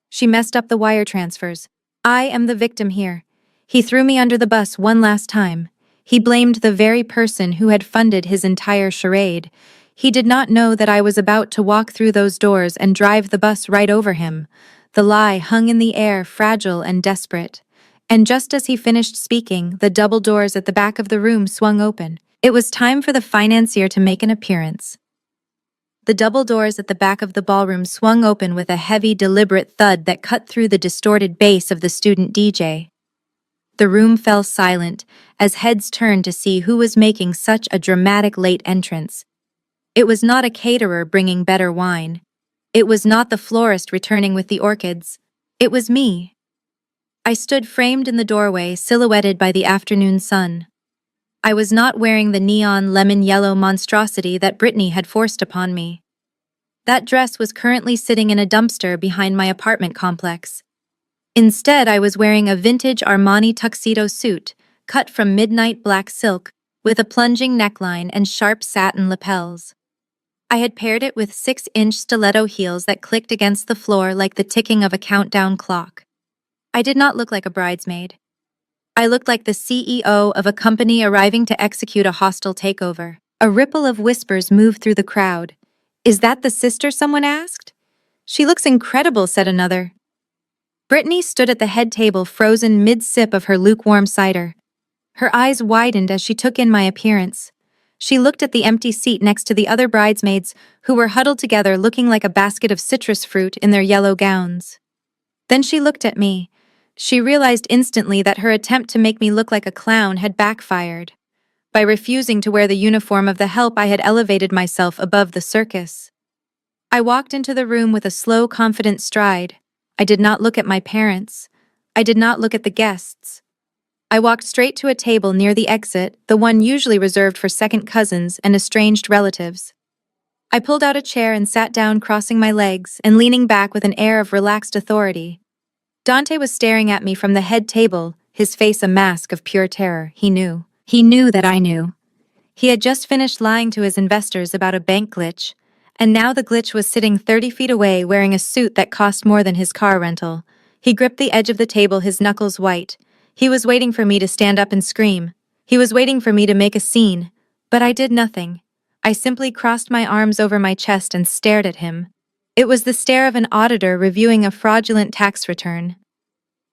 Speaker 1: She messed up the wire transfers. I am the victim here. He threw me under the bus one last time. He blamed the very person who had funded his entire charade. He did not know that I was about to walk through those doors and drive the bus right over him. The lie hung in the air, fragile and desperate. And just as he finished speaking, the double doors at the back of the room swung open. It was time for the financier to make an appearance. The double doors at the back of the ballroom swung open with a heavy, deliberate thud that cut through the distorted bass of the student DJ. The room fell silent as heads turned to see who was making such a dramatic late entrance. It was not a caterer bringing better wine. It was not the florist returning with the orchids. It was me. I stood framed in the doorway, silhouetted by the afternoon sun. I was not wearing the neon lemon-yellow monstrosity that Brittany had forced upon me. That dress was currently sitting in a dumpster behind my apartment complex. Instead, I was wearing a vintage Armani tuxedo suit, cut from midnight black silk, with a plunging neckline and sharp satin lapels. I had paired it with 6-inch stiletto heels that clicked against the floor like the ticking of a countdown clock. I did not look like a bridesmaid. I looked like the CEO of a company arriving to execute a hostile takeover. A ripple of whispers moved through the crowd. "Is that the sister?" someone asked. "She looks incredible," said another. Brittany stood at the head table, frozen mid-sip of her lukewarm cider. Her eyes widened as she took in my appearance. She looked at the empty seat next to the other bridesmaids, who were huddled together looking like a basket of citrus fruit in their yellow gowns. Then she looked at me. She realized instantly that her attempt to make me look like a clown had backfired. By refusing to wear the uniform of the help, I had elevated myself above the circus. I walked into the room with a slow, confident stride. I did not look at my parents. I did not look at the guests. I walked straight to a table near the exit, the one usually reserved for second cousins and estranged relatives. I pulled out a chair and sat down, crossing my legs and leaning back with an air of relaxed authority. Dante was staring at me from the head table, his face a mask of pure terror. He knew. He knew that I knew. He had just finished lying to his investors about a bank glitch, and now the glitch was sitting 30 feet away wearing a suit that cost more than his car rental. He gripped the edge of the table, his knuckles white. He was waiting for me to stand up and scream. He was waiting for me to make a scene. But I did nothing. I simply crossed my arms over my chest and stared at him. It was the stare of an auditor reviewing a fraudulent tax return.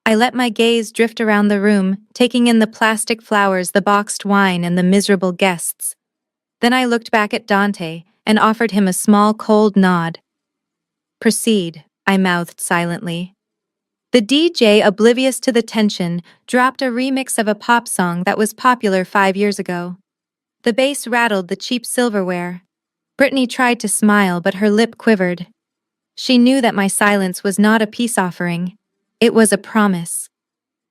Speaker 1: I let my gaze drift around the room, taking in the plastic flowers, the boxed wine, and the miserable guests. Then I looked back at Dante and offered him a small, cold nod. "Proceed," I mouthed silently. The DJ, oblivious to the tension, dropped a remix of a pop song that was popular 5 years ago. The bass rattled the cheap silverware. Brittany tried to smile, but her lip quivered. She knew that my silence was not a peace offering. It was a promise.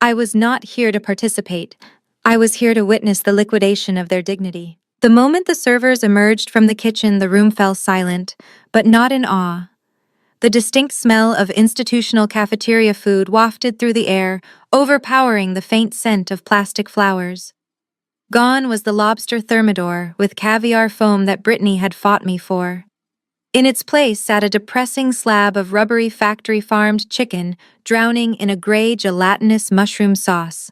Speaker 1: I was not here to participate. I was here to witness the liquidation of their dignity. The moment the servers emerged from the kitchen, the room fell silent, but not in awe. The distinct smell of institutional cafeteria food wafted through the air, overpowering the faint scent of plastic flowers. Gone was the lobster thermidor with caviar foam that Brittany had fought me for. In its place sat a depressing slab of rubbery factory-farmed chicken, drowning in a gray gelatinous mushroom sauce.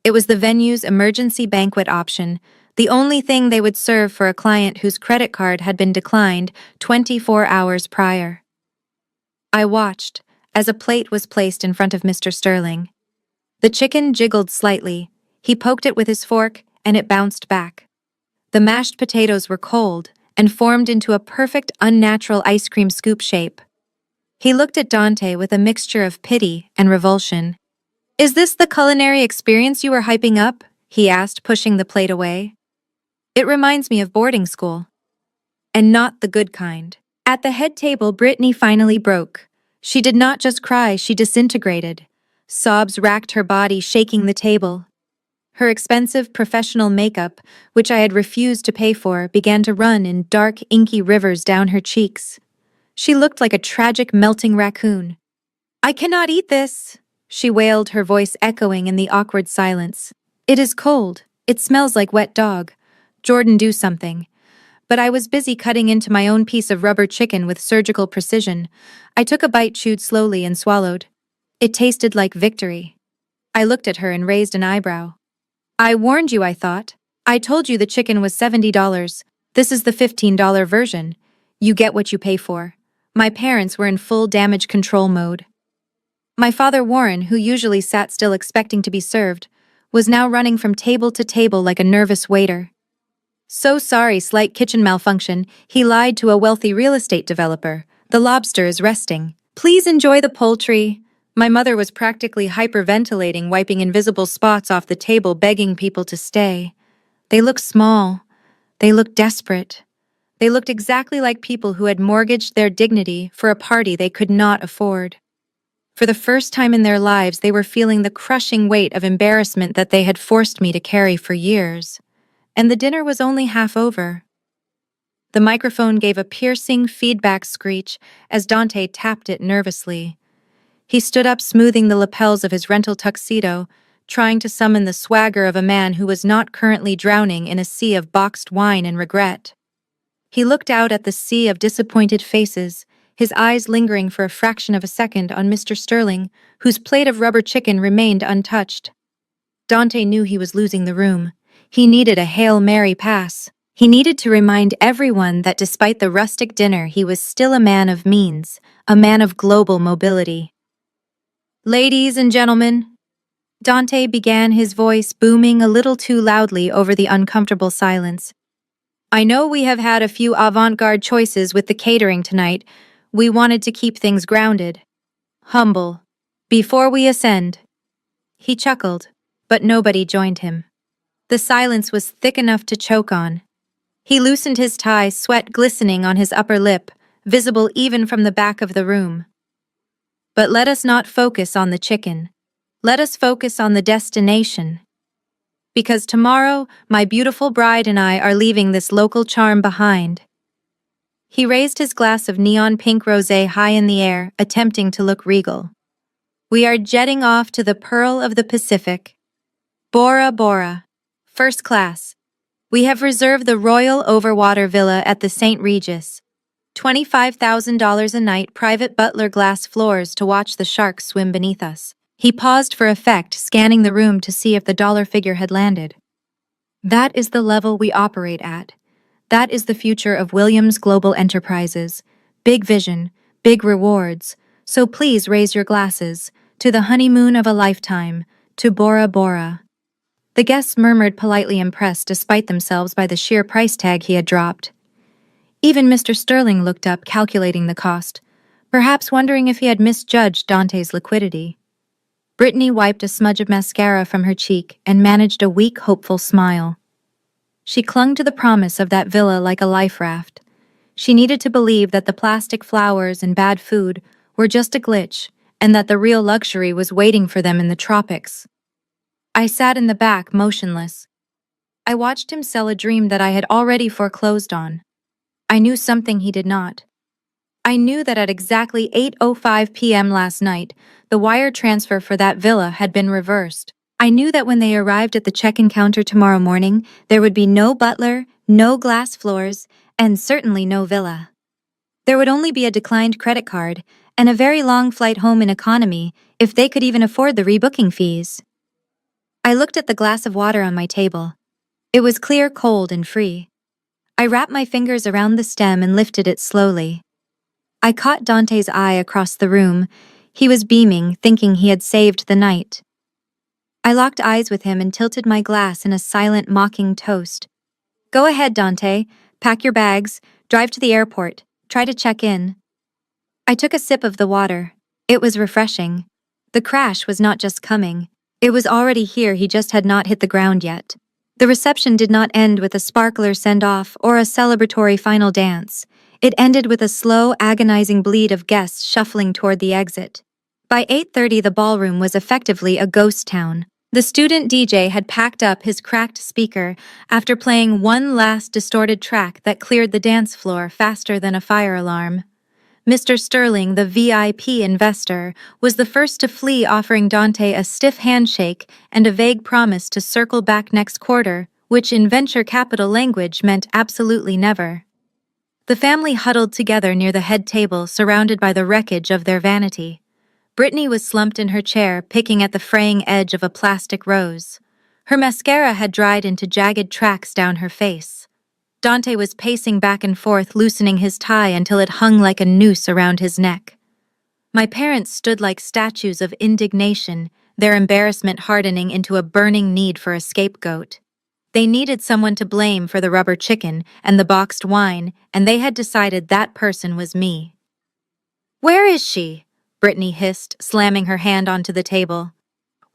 Speaker 1: It was the venue's emergency banquet option, the only thing they would serve for a client whose credit card had been declined 24 hours prior. I watched as a plate was placed in front of Mr. Sterling. The chicken jiggled slightly. He poked it with his fork, and it bounced back. The mashed potatoes were cold and formed into a perfect, unnatural ice cream scoop shape. He looked at Dante with a mixture of pity and revulsion. "Is this the culinary experience you were hyping up?" he asked, pushing the plate away. "It reminds me of boarding school. And not the good kind." At the head table, Brittany finally broke. She did not just cry, she disintegrated. Sobs racked her body, shaking the table. Her expensive professional makeup, which I had refused to pay for, began to run in dark, inky rivers down her cheeks. She looked like a tragic melting raccoon. "I cannot eat this," she wailed, her voice echoing in the awkward silence. "It is cold. It smells like wet dog. Jordan, do something." But I was busy cutting into my own piece of rubber chicken with surgical precision. I took a bite, chewed slowly, and swallowed. It tasted like victory. I looked at her and raised an eyebrow. "I warned you, I thought. I told you the chicken was $70. This is the $15 version. You get what you pay for." My parents were in full damage control mode. My father, Warren, who usually sat still expecting to be served, was now running from table to table like a nervous waiter. "So sorry, slight kitchen malfunction," he lied to a wealthy real estate developer. "The lobster is resting. Please enjoy the poultry." My mother was practically hyperventilating, wiping invisible spots off the table, begging people to stay. They looked small. They looked desperate. They looked exactly like people who had mortgaged their dignity for a party they could not afford. For the first time in their lives, they were feeling the crushing weight of embarrassment that they had forced me to carry for years. And the dinner was only half over. The microphone gave a piercing feedback screech as Dante tapped it nervously. He stood up, smoothing the lapels of his rental tuxedo, trying to summon the swagger of a man who was not currently drowning in a sea of boxed wine and regret. He looked out at the sea of disappointed faces, his eyes lingering for a fraction of a second on Mr. Sterling, whose plate of rubber chicken remained untouched. Dante knew he was losing the room. He needed a Hail Mary pass. He needed to remind everyone that despite the rustic dinner, he was still a man of means, a man of global mobility. "Ladies and gentlemen," Dante began, his voice booming a little too loudly over the uncomfortable silence. "I know we have had a few avant-garde choices with the catering tonight. We wanted to keep things grounded, humble, before we ascend." He chuckled, but nobody joined him. The silence was thick enough to choke on. He loosened his tie, sweat glistening on his upper lip, visible even from the back of the room. "But let us not focus on the chicken. Let us focus on the destination. Because tomorrow, my beautiful bride and I are leaving this local charm behind." He raised his glass of neon pink rosé high in the air, attempting to look regal. "We are jetting off to the Pearl of the Pacific. Bora Bora. First class. We have reserved the Royal Overwater Villa at the St. Regis. $25,000 a night, private butler, glass floors to watch the sharks swim beneath us." He paused for effect, scanning the room to see if the dollar figure had landed. "That is the level we operate at. That is the future of Williams Global Enterprises. Big vision, big rewards. So please raise your glasses to the honeymoon of a lifetime, to Bora Bora." The guests murmured, politely impressed despite themselves by the sheer price tag he had dropped. Even Mr. Sterling looked up, calculating the cost, perhaps wondering if he had misjudged Dante's liquidity. Brittany wiped a smudge of mascara from her cheek and managed a weak, hopeful smile. She clung to the promise of that villa like a life raft. She needed to believe that the plastic flowers and bad food were just a glitch, and that the real luxury was waiting for them in the tropics. I sat in the back, motionless. I watched him sell a dream that I had already foreclosed on. I knew something he did not. I knew that at exactly 8:05 p.m. last night, the wire transfer for that villa had been reversed. I knew that when they arrived at the check-in counter tomorrow morning, there would be no butler, no glass floors, and certainly no villa. There would only be a declined credit card and a very long flight home in economy, if they could even afford the rebooking fees. I looked at the glass of water on my table. It was clear, cold, and free. I wrapped my fingers around the stem and lifted it slowly. I caught Dante's eye across the room. He was beaming, thinking he had saved the night. I locked eyes with him and tilted my glass in a silent, mocking toast. "Go ahead, Dante. Pack your bags, drive to the airport, try to check in." I took a sip of the water. It was refreshing. The crash was not just coming. It was already here, he just had not hit the ground yet. The reception did not end with a sparkler send-off or a celebratory final dance. It ended with a slow, agonizing bleed of guests shuffling toward the exit. By 8:30, the ballroom was effectively a ghost town. The student DJ had packed up his cracked speaker after playing one last distorted track that cleared the dance floor faster than a fire alarm. Mr. Sterling, the VIP investor, was the first to flee, offering Dante a stiff handshake and a vague promise to circle back next quarter, which in venture capital language meant absolutely never. The family huddled together near the head table, surrounded by the wreckage of their vanity. Brittany was slumped in her chair, picking at the fraying edge of a plastic rose. Her mascara had dried into jagged tracks down her face. Dante was pacing back and forth, loosening his tie until it hung like a noose around his neck. My parents stood like statues of indignation, their embarrassment hardening into a burning need for a scapegoat. They needed someone to blame for the rubber chicken and the boxed wine, and they had decided that person was me. "Where is she?" Brittany hissed, slamming her hand onto the table.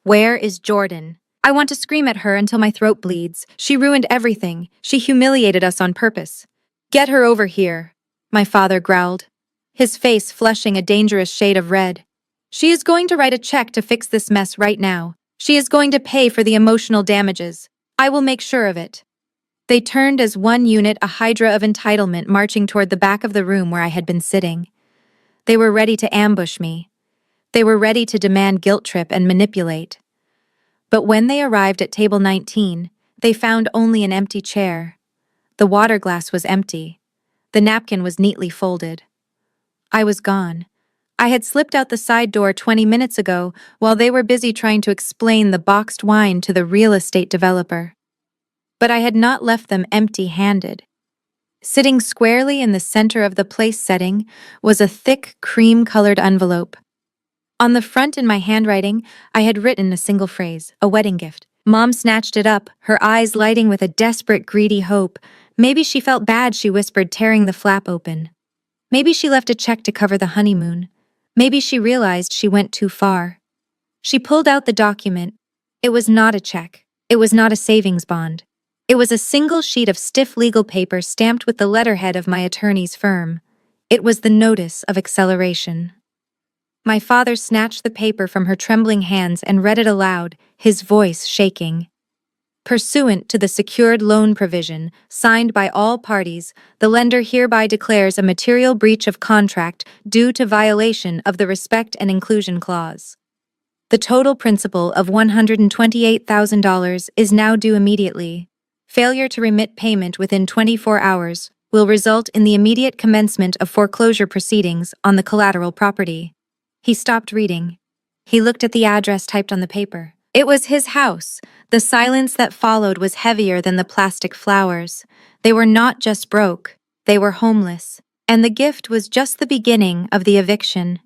Speaker 1: "Where is Jordan? I want to scream at her until my throat bleeds. She ruined everything. She humiliated us on purpose. Get her over here," my father growled, his face flushing a dangerous shade of red. "She is going to write a check to fix this mess right now. She is going to pay for the emotional damages. I will make sure of it." They turned as one unit, a hydra of entitlement marching toward the back of the room where I had been sitting. They were ready to ambush me. They were ready to demand guilt trip and manipulate. But when they arrived at table 19, they found only an empty chair. The water glass was empty. The napkin was neatly folded. I was gone. I had slipped out the side door 20 minutes ago while they were busy trying to explain the boxed wine to the real estate developer. But I had not left them empty-handed. Sitting squarely in the center of the place setting was a thick, cream-colored envelope. On the front, in my handwriting, I had written a single phrase, "a wedding gift." Mom snatched it up, her eyes lighting with a desperate, greedy hope. Maybe she felt bad, she whispered, tearing the flap open. Maybe she left a check to cover the honeymoon. Maybe she realized she went too far. She pulled out the document. It was not a check. It was not a savings bond. It was a single sheet of stiff legal paper stamped with the letterhead of my attorney's firm. It was the notice of acceleration. My father snatched the paper from her trembling hands and read it aloud, his voice shaking. "Pursuant to the secured loan provision, signed by all parties, the lender hereby declares a material breach of contract due to violation of the Respect and Inclusion Clause. The total principal of $128,000 is now due immediately. Failure to remit payment within 24 hours will result in the immediate commencement of foreclosure proceedings on the collateral property." He stopped reading. He looked at the address typed on the paper. It was his house. The silence that followed was heavier than the plastic flowers. They were not just broke, they were homeless. And the gift was just the beginning of the eviction.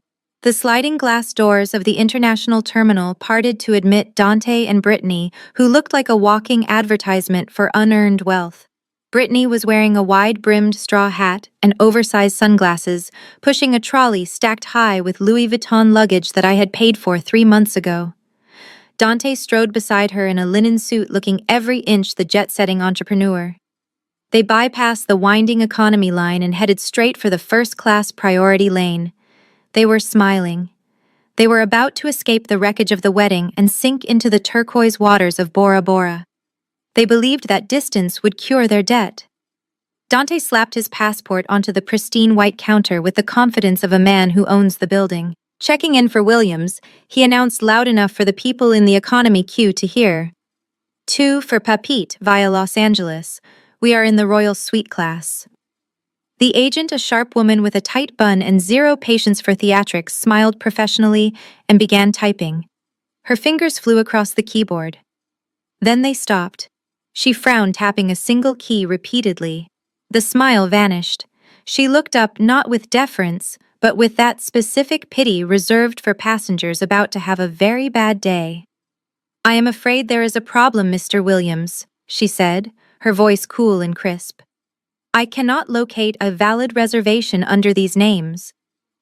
Speaker 1: The sliding glass doors of the international terminal parted to admit Dante and Brittany, who looked like a walking advertisement for unearned wealth. Brittany was wearing a wide-brimmed straw hat and oversized sunglasses, pushing a trolley stacked high with Louis Vuitton luggage that I had paid for 3 months ago. Dante strode beside her in a linen suit, looking every inch the jet-setting entrepreneur. They bypassed the winding economy line and headed straight for the first-class priority lane. They were smiling. They were about to escape the wreckage of the wedding and sink into the turquoise waters of Bora Bora. They believed that distance would cure their debt. Dante slapped his passport onto the pristine white counter with the confidence of a man who owns the building. Checking in for Williams, he announced loud enough for the people in the economy queue to hear. 2 for Papit via Los Angeles. We are in the Royal Suite class. The agent, a sharp woman with a tight bun and zero patience for theatrics, smiled professionally and began typing. Her fingers flew across the keyboard. Then they stopped. She frowned, tapping a single key repeatedly. The smile vanished. She looked up, not with deference, but with that specific pity reserved for passengers about to have a very bad day. "I am afraid there is a problem, Mr. Williams," she said, her voice cool and crisp. "I cannot locate a valid reservation under these names."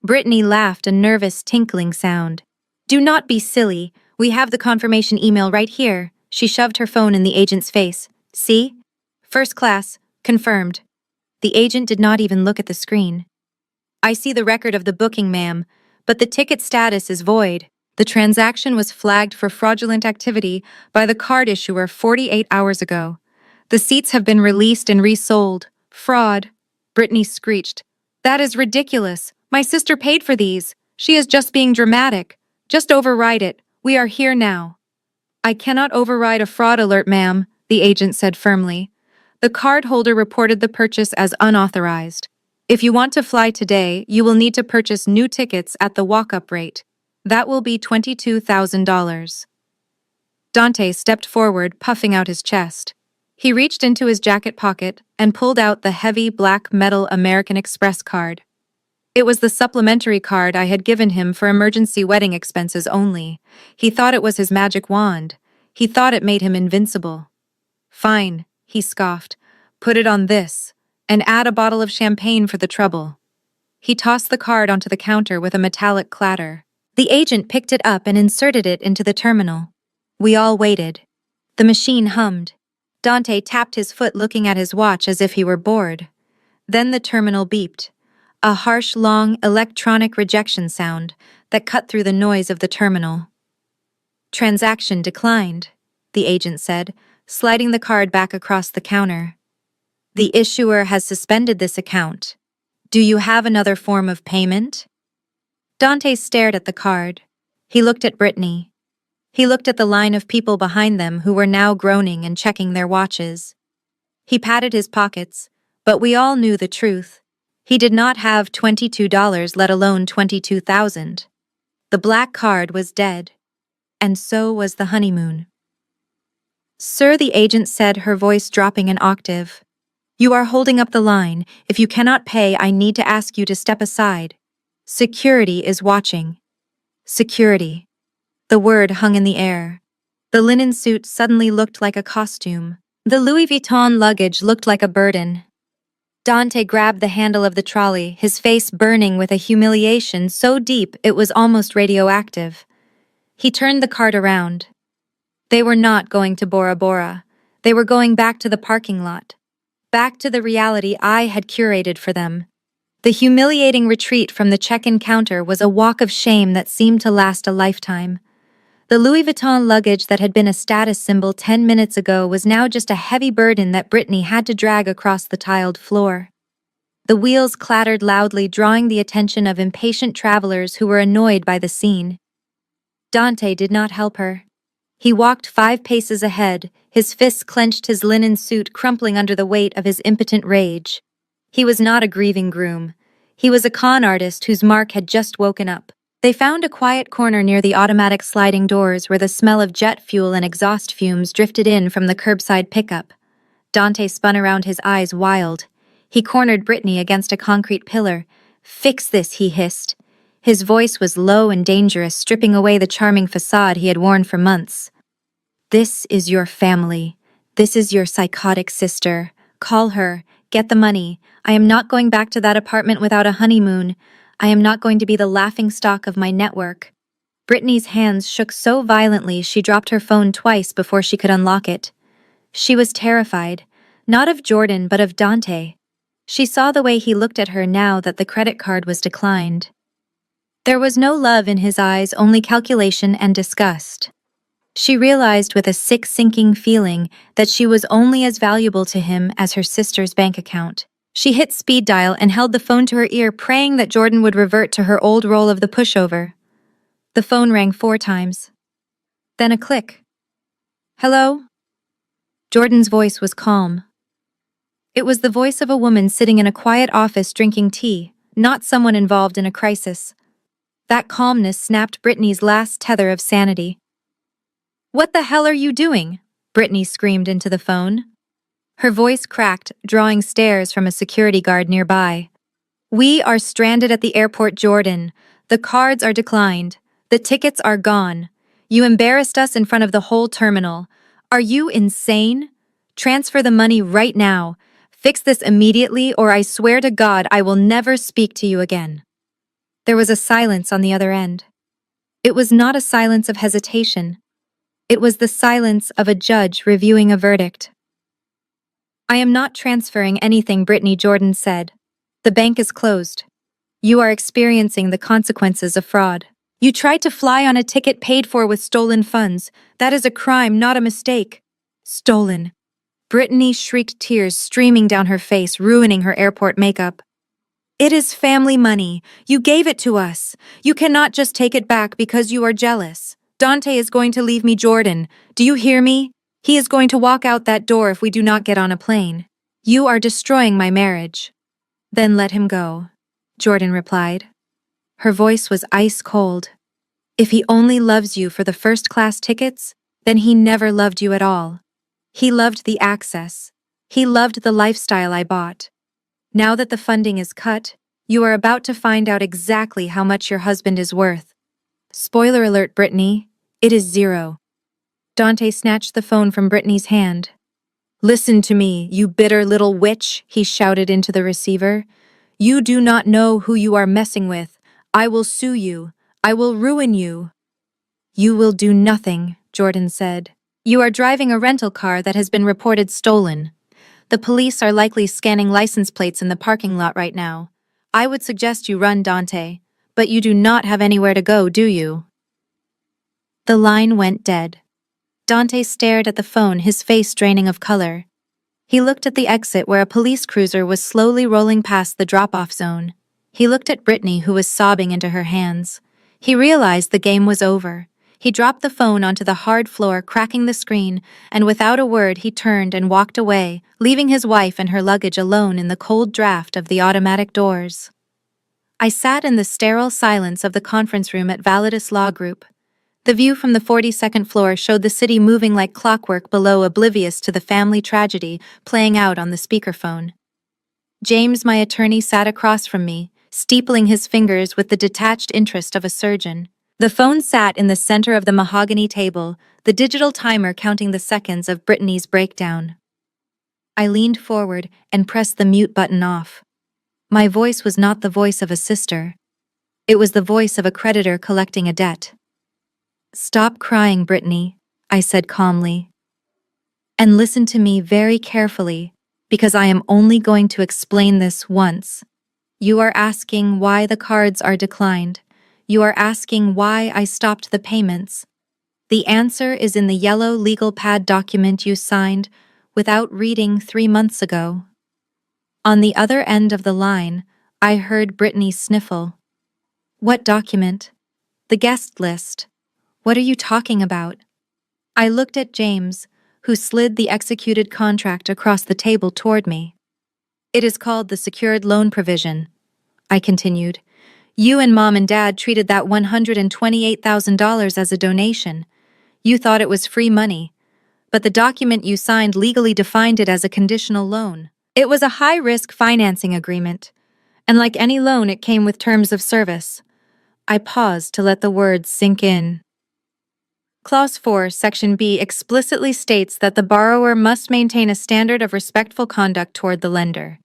Speaker 1: Brittany laughed, a nervous tinkling sound. "Do not be silly. We have the confirmation email right here." She shoved her phone in the agent's face. "See? First class, confirmed." The agent did not even look at the screen. "I see the record of the booking, ma'am, but the ticket status is void. The transaction was flagged for fraudulent activity by the card issuer 48 hours ago. The seats have been released and resold. Fraud. Brittany screeched. That is ridiculous. My sister paid for these. She is just being dramatic. Just override it. We are here now. I cannot override a fraud alert, ma'am, the agent said firmly. The card holder reported the purchase as unauthorized. If you want to fly today, you will need to purchase new tickets at the walk-up rate. That will be $22,000. Dante stepped forward, puffing out his chest. He reached into his jacket pocket and pulled out the heavy black metal American Express card. It was the supplementary card I had given him for emergency wedding expenses only. He thought it was his magic wand. He thought it made him invincible. Fine, he scoffed. Put it on this, and add a bottle of champagne for the trouble. He tossed the card onto the counter with a metallic clatter. The agent picked it up and inserted it into the terminal. We all waited. The machine hummed. Dante tapped his foot, looking at his watch as if he were bored. Then the terminal beeped. A harsh, long, electronic rejection sound that cut through the noise of the terminal. Transaction declined, the agent said, sliding the card back across the counter. The issuer has suspended this account. Do you have another form of payment? Dante stared at the card. He looked at Brittany. He looked at the line of people behind them who were now groaning and checking their watches. He patted his pockets, but we all knew the truth. He did not have $22, let alone $22,000. The black card was dead, and so was the honeymoon. Sir, the agent said, her voice dropping an octave. You are holding up the line. If you cannot pay, I need to ask you to step aside. Security is watching. Security. The word hung in the air. The linen suit suddenly looked like a costume. The Louis Vuitton luggage looked like a burden. Dante grabbed the handle of the trolley, his face burning with a humiliation so deep it was almost radioactive. He turned the cart around. They were not going to Bora Bora. They were going back to the parking lot. Back to the reality I had curated for them. The humiliating retreat from the check-in counter was a walk of shame that seemed to last a lifetime. The Louis Vuitton luggage that had been a status symbol 10 minutes ago was now just a heavy burden that Brittany had to drag across the tiled floor. The wheels clattered loudly, drawing the attention of impatient travelers who were annoyed by the scene. Dante did not help her. He walked 5 paces ahead, his fists clenched, his linen suit crumpling under the weight of his impotent rage. He was not a grieving groom. He was a con artist whose mark had just woken up. They found a quiet corner near the automatic sliding doors where the smell of jet fuel and exhaust fumes drifted in from the curbside pickup. Dante spun around, his eyes wild. He cornered Brittany against a concrete pillar. Fix this, he hissed. His voice was low and dangerous, stripping away the charming facade he had worn for months. This is your family. This is your psychotic sister. Call her. Get the money. I am not going back to that apartment without a honeymoon. I am not going to be the laughingstock of my network. Brittany's hands shook so violently she dropped her phone twice before she could unlock it. She was terrified, not of Jordan but of Dante. She saw the way he looked at her now that the credit card was declined. There was no love in his eyes, only calculation and disgust. She realized with a sick, sinking feeling that she was only as valuable to him as her sister's bank account. She hit speed dial and held the phone to her ear, praying that Jordan would revert to her old role of the pushover. The phone rang 4 times. Then a click. Hello? Jordan's voice was calm. It was the voice of a woman sitting in a quiet office drinking tea, not someone involved in a crisis. That calmness snapped Brittany's last tether of sanity. What the hell are you doing? Brittany screamed into the phone. Her voice cracked, drawing stares from a security guard nearby. We are stranded at the airport, Jordan. The cards are declined. The tickets are gone. You embarrassed us in front of the whole terminal. Are you insane? Transfer the money right now. Fix this immediately, or I swear to God I will never speak to you again. There was a silence on the other end. It was not a silence of hesitation. It was the silence of a judge reviewing a verdict. I am not transferring anything, Brittany, Jordan said. The bank is closed. You are experiencing the consequences of fraud. You tried to fly on a ticket paid for with stolen funds. That is a crime, not a mistake. Stolen. Brittany shrieked, tears streaming down her face, ruining her airport makeup. It is family money. You gave it to us. You cannot just take it back because you are jealous. Dante is going to leave me Jordan. Do you hear me? He is going to walk out that door if we do not get on a plane. You are destroying my marriage. Then let him go, Jordan replied. Her voice was ice cold. If he only loves you for the first-class tickets, then he never loved you at all. He loved the access. He loved the lifestyle I bought. Now that the funding is cut, you are about to find out exactly how much your husband is worth. Spoiler alert, Brittany, it is 0. Dante snatched the phone from Brittany's hand. Listen to me, you bitter little witch, he shouted into the receiver. You do not know who you are messing with. I will sue you. I will ruin you. You will do nothing, Jordan said. You are driving a rental car that has been reported stolen. The police are likely scanning license plates in the parking lot right now. I would suggest you run, Dante, but you do not have anywhere to go, do you? The line went dead. Dante stared at the phone, his face draining of color. He looked at the exit where a police cruiser was slowly rolling past the drop-off zone. He looked at Brittany, who was sobbing into her hands. He realized the game was over. He dropped the phone onto the hard floor, cracking the screen, and without a word he turned and walked away, leaving his wife and her luggage alone in the cold draft of the automatic doors. I sat in the sterile silence of the conference room at Validus Law Group. The view from the 42nd floor showed the city moving like clockwork below, oblivious to the family tragedy playing out on the speakerphone. James, my attorney, sat across from me, steepling his fingers with the detached interest of a surgeon. The phone sat in the center of the mahogany table, the digital timer counting the seconds of Brittany's breakdown. I leaned forward and pressed the mute button off. My voice was not the voice of a sister. It was the voice of a creditor collecting a debt. Stop crying, Brittany, I said calmly. And listen to me very carefully, because I am only going to explain this once. You are asking why the cards are declined. You are asking why I stopped the payments. The answer is in the yellow legal pad document you signed without reading 3 months ago. On the other end of the line, I heard Brittany sniffle. What document? The guest list. What are you talking about? I looked at James, who slid the executed contract across the table toward me. It is called the secured loan provision, I continued. You and Mom and Dad treated that $128,000 as a donation. You thought it was free money, but the document you signed legally defined it as a conditional loan. It was a high-risk financing agreement, and like any loan, it came with terms of service. I paused to let the words sink in. Clause 4, Section B explicitly states that the borrower must maintain a standard of respectful conduct toward the lender.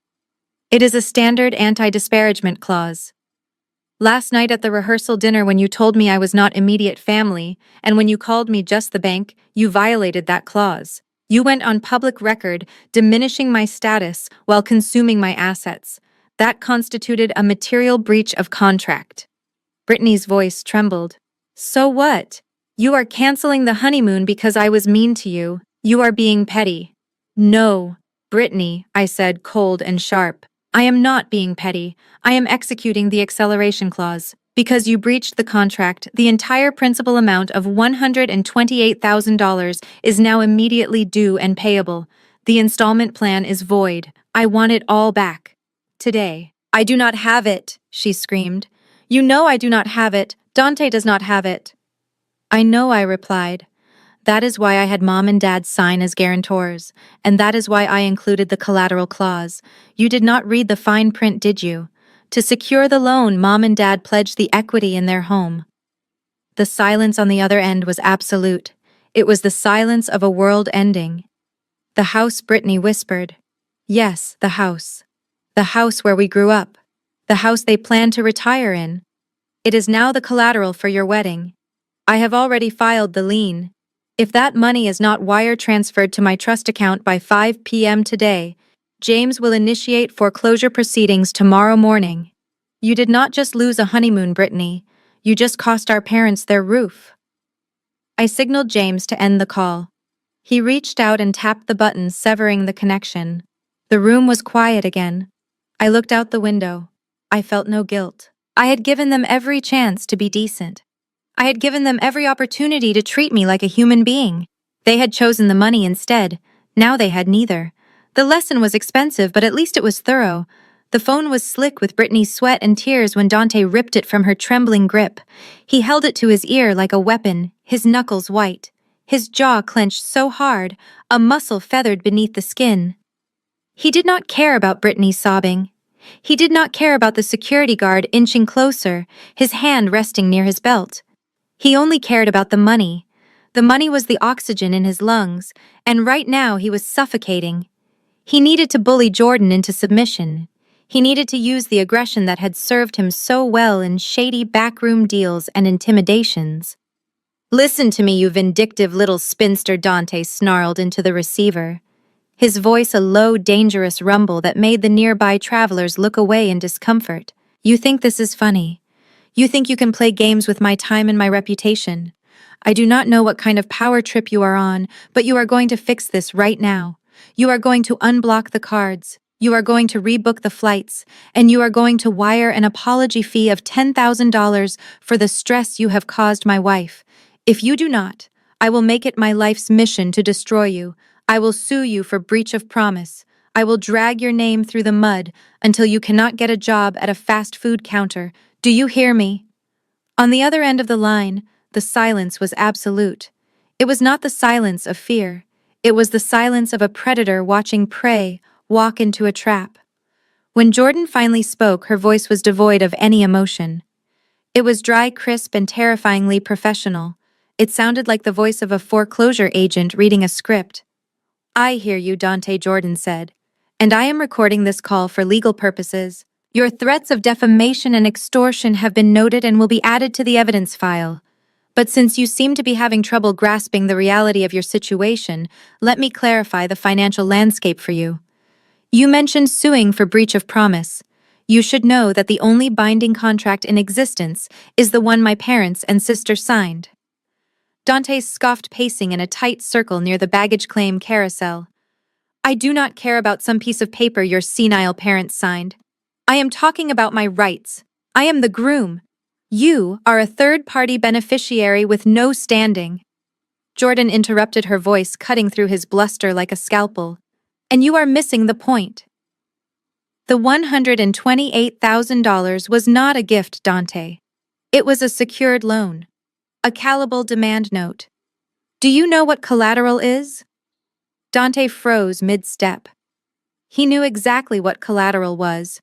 Speaker 1: It is a standard anti-disparagement clause. Last night at the rehearsal dinner, when you told me I was not immediate family, and when you called me just the bank, you violated that clause. You went on public record diminishing my status while consuming my assets. That constituted a material breach of contract. Brittany's voice trembled. So what? You are canceling the honeymoon because I was mean to you. You are being petty. No, Brittany, I said, cold and sharp. I am not being petty. I am executing the acceleration clause. Because you breached the contract, the entire principal amount of $128,000 is now immediately due and payable. The installment plan is void. I want it all back. Today. I do not have it, she screamed. You know I do not have it. Dante does not have it. I know, I replied. That is why I had Mom and Dad sign as guarantors, and that is why I included the collateral clause. You did not read the fine print, did you? To secure the loan, Mom and Dad pledged the equity in their home. The silence on the other end was absolute. It was the silence of a world ending. The house, Brittany whispered. Yes, the house. The house where we grew up. The house they planned to retire in. It is now the collateral for your wedding. I have already filed the lien. If that money is not wire transferred to my trust account by 5 p.m. today, James will initiate foreclosure proceedings tomorrow morning. You did not just lose a honeymoon, Brittany. You just cost our parents their roof." I signaled James to end the call. He reached out and tapped the button, severing the connection. The room was quiet again. I looked out the window. I felt no guilt. I had given them every chance to be decent. I had given them every opportunity to treat me like a human being. They had chosen the money instead. Now they had neither. The lesson was expensive, but at least it was thorough. The phone was slick with Brittany's sweat and tears when Dante ripped it from her trembling grip. He held it to his ear like a weapon, his knuckles white. His jaw clenched so hard, a muscle feathered beneath the skin. He did not care about Brittany sobbing. He did not care about the security guard inching closer, his hand resting near his belt. He only cared about the money. The money was the oxygen in his lungs, and right now he was suffocating. He needed to bully Jordan into submission. He needed to use the aggression that had served him so well in shady backroom deals and intimidations. "Listen to me, you vindictive little spinster," Dante snarled into the receiver. His voice a low, dangerous rumble that made the nearby travelers look away in discomfort. "You think this is funny. You think you can play games with my time and my reputation. I do not know what kind of power trip you are on, but you are going to fix this right now. You are going to unblock the cards. You are going to rebook the flights, and you are going to wire an apology fee of $10,000 for the stress you have caused my wife. If you do not, I will make it my life's mission to destroy you. I will sue you for breach of promise. I will drag your name through the mud until you cannot get a job at a fast food counter. Do you hear me?" On the other end of the line, the silence was absolute. It was not the silence of fear. It was the silence of a predator watching prey walk into a trap. When Jordan finally spoke, her voice was devoid of any emotion. It was dry, crisp, and terrifyingly professional. It sounded like the voice of a foreclosure agent reading a script. "I hear you," Dante Jordan said, "and I am recording this call for legal purposes. Your threats of defamation and extortion have been noted and will be added to the evidence file. But since you seem to be having trouble grasping the reality of your situation, let me clarify the financial landscape for you. You mentioned suing for breach of promise. You should know that the only binding contract in existence is the one my parents and sister signed." Dante scoffed, pacing in a tight circle near the baggage claim carousel. "I do not care about some piece of paper your senile parents signed. I am talking about my rights. I am the groom. You are a third-party beneficiary with no standing." Jordan interrupted, her voice cutting through his bluster like a scalpel. "And you are missing the point. The $128,000 was not a gift, Dante. It was a secured loan. A callable demand note. Do you know what collateral is?" Dante froze mid-step. He knew exactly what collateral was.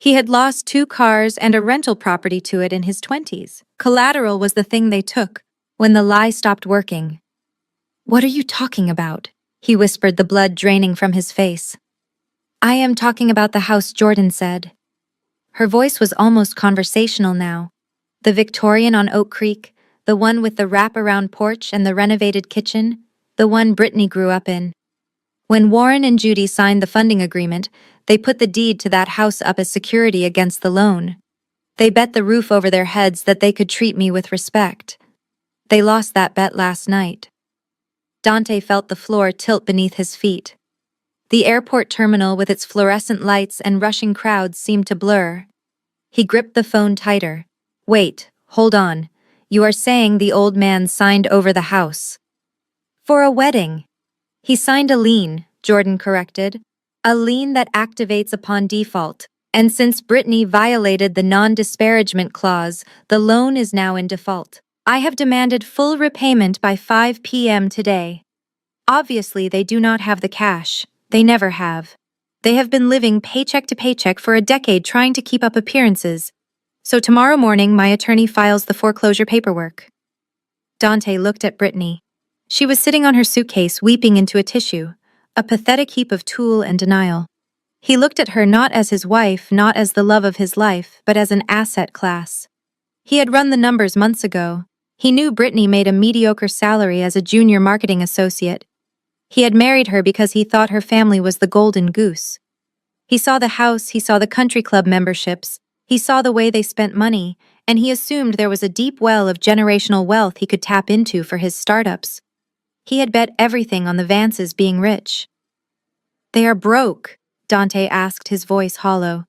Speaker 1: He had lost 2 cars and a rental property to it in his 20s. Collateral was the thing they took when the lie stopped working. "What are you talking about?" he whispered, the blood draining from his face. "I am talking about the house," Jordan said. Her voice was almost conversational now. "The Victorian on Oak Creek, the one with the wrap-around porch and the renovated kitchen, the one Brittany grew up in. When Warren and Judy signed the funding agreement, they put the deed to that house up as security against the loan. They bet the roof over their heads that they could treat me with respect. They lost that bet last night." Dante felt the floor tilt beneath his feet. The airport terminal with its fluorescent lights and rushing crowds seemed to blur. He gripped the phone tighter. "Wait, hold on. You are saying the old man signed over the house?" "For a wedding." "He signed a lien," Jordan corrected. "A lien that activates upon default. And since Brittany violated the non-disparagement clause, the loan is now in default. I have demanded full repayment by 5 p.m. today." Obviously, they do not have the cash. They never have. They have been living paycheck to paycheck for a decade trying to keep up appearances. So tomorrow morning, my attorney files the foreclosure paperwork. Dante looked at Brittany. She was sitting on her suitcase, weeping into a tissue, a pathetic heap of tulle and denial. He looked at her not as his wife, not as the love of his life, but as an asset class. He had run the numbers months ago. He knew Brittany made a mediocre salary as a junior marketing associate. He had married her because he thought her family was the golden goose. He saw the house, he saw the country club memberships, he saw the way they spent money, and he assumed there was a deep well of generational wealth he could tap into for his startups. He had bet everything on the Vances being rich. "They are broke," Dante asked, his voice hollow.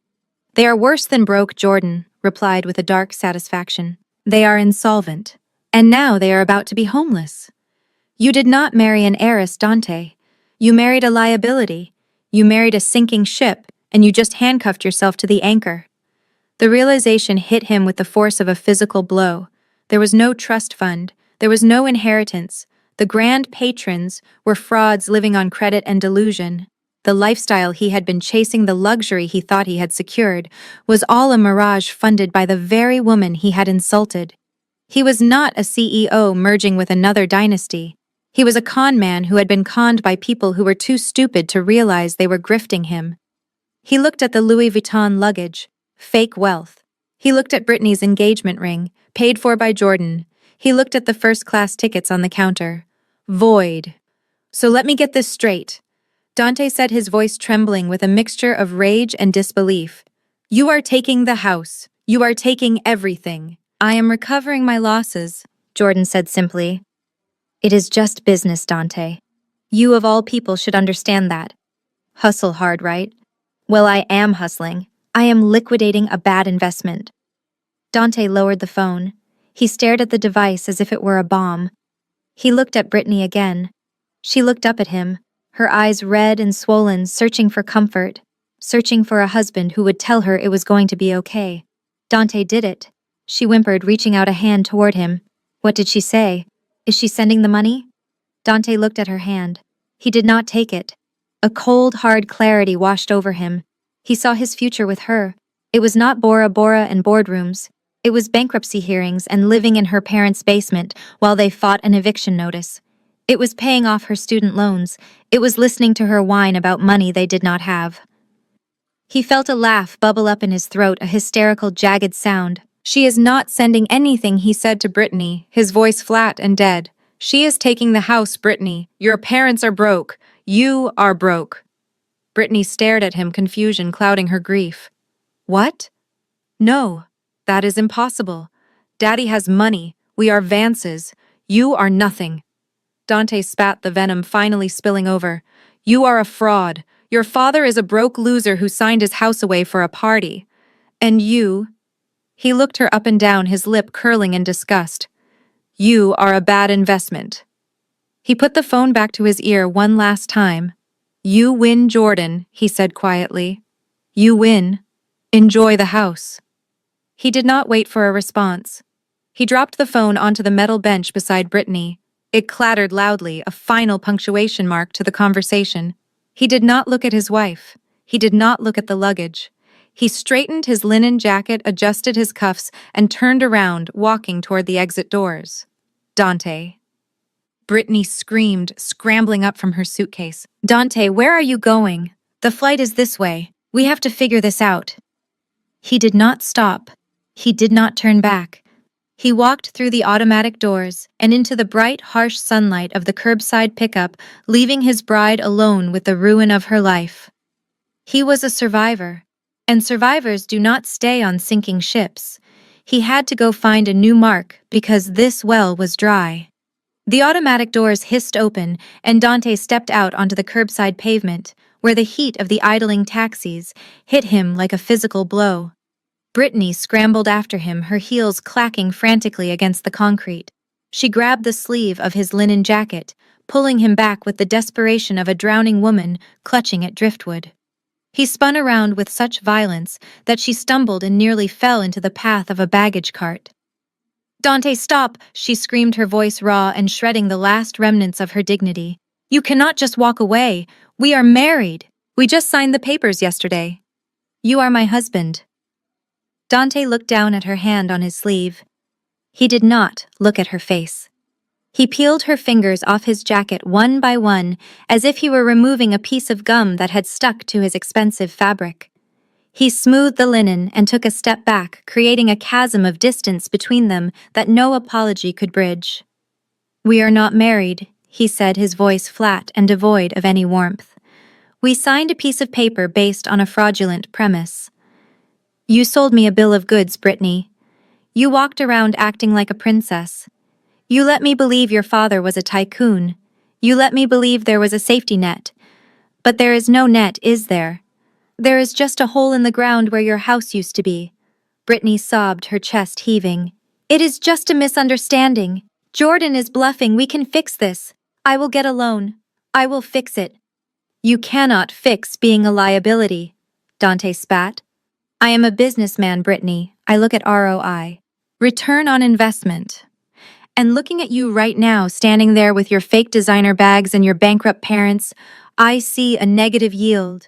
Speaker 1: "They are worse than broke," Jordan replied with a dark satisfaction. "They are insolvent, and now they are about to be homeless. You did not marry an heiress, Dante. You married a liability. You married a sinking ship, and you just handcuffed yourself to the anchor." The realization hit him with the force of a physical blow. There was no trust fund. There was no inheritance. The grand patrons were frauds living on credit and delusion. The lifestyle he had been chasing, the luxury he thought he had secured, was all a mirage funded by the very woman he had insulted. He was not a CEO merging with another dynasty. He was a con man who had been conned by people who were too stupid to realize they were grifting him. He looked at the Louis Vuitton luggage, fake wealth. He looked at Brittany's engagement ring, paid for by Jordan. He looked at the first-class tickets on the counter. Void. "So let me get this straight," Dante said, his voice trembling with a mixture of rage and disbelief. "You are taking the house. You are taking everything." "I am recovering my losses," Jordan said simply. "It is just business, Dante. You of all people should understand that. Hustle hard, right? Well, I am hustling. I am liquidating a bad investment." Dante lowered the phone. He stared at the device as if it were a bomb. He looked at Brittany again. She looked up at him, her eyes red and swollen, searching for comfort, searching for a husband who would tell her it was going to be okay. Dante did it. She whimpered, reaching out a hand toward him. What did she say? Is she sending the money? Dante looked at her hand. He did not take it. A cold, hard clarity washed over him. He saw his future with her. It was not Bora Bora and boardrooms. It was bankruptcy hearings and living in her parents' basement while they fought an eviction notice. It was paying off her student loans. It was listening to her whine about money they did not have. He felt a laugh bubble up in his throat, a hysterical, jagged sound. "She is not sending anything," he said to Brittany, his voice flat and dead. "She is taking the house, Brittany. Your parents are broke. You are broke." Brittany stared at him, confusion clouding her grief. "What? No, that is impossible. Daddy has money. We are Vances. You are nothing." Dante spat, the venom finally spilling over. "You are a fraud. Your father is a broke loser who signed his house away for a party. And you—" He looked her up and down, his lip curling in disgust. "You are a bad investment." He put the phone back to his ear one last time. "You win, Jordan," he said quietly. "You win. Enjoy the house." He did not wait for a response. He dropped the phone onto the metal bench beside Brittany. It clattered loudly, a final punctuation mark to the conversation. He did not look at his wife. He did not look at the luggage. He straightened his linen jacket, adjusted his cuffs, and turned around, walking toward the exit doors. "Dante." Brittany screamed, scrambling up from her suitcase. "Dante, where are you going? The flight is this way. We have to figure this out." He did not stop. He did not turn back. He walked through the automatic doors and into the bright, harsh sunlight of the curbside pickup, leaving his bride alone with the ruin of her life. He was a survivor, and survivors do not stay on sinking ships. He had to go find a new mark because this well was dry. The automatic doors hissed open, and Dante stepped out onto the curbside pavement, where the heat of the idling taxis hit him like a physical blow. Brittany scrambled after him, her heels clacking frantically against the concrete. She grabbed the sleeve of his linen jacket, pulling him back with the desperation of a drowning woman clutching at driftwood. He spun around with such violence that she stumbled and nearly fell into the path of a baggage cart. "Dante, stop!" she screamed, her voice raw and shredding the last remnants of her dignity. "You cannot just walk away. We are married. We just signed the papers yesterday. You are my husband." Dante looked down at her hand on his sleeve. He did not look at her face. He peeled her fingers off his jacket one by one, as if he were removing a piece of gum that had stuck to his expensive fabric. He smoothed the linen and took a step back, creating a chasm of distance between them that no apology could bridge. "We are not married," he said, his voice flat and devoid of any warmth. "We signed a piece of paper based on a fraudulent premise. You sold me a bill of goods, Brittany. You walked around acting like a princess. You let me believe your father was a tycoon. You let me believe there was a safety net. But there is no net, is there? There is just a hole in the ground where your house used to be. Brittany sobbed, her chest heaving. It is just a misunderstanding. Jordan is bluffing. We can fix this. I will get a loan. I will fix it. You cannot fix being a liability, Dante spat. I am a businessman, Brittany. I look at ROI. Return on investment. And looking at you right now, standing there with your fake designer bags and your bankrupt parents, I see a negative yield.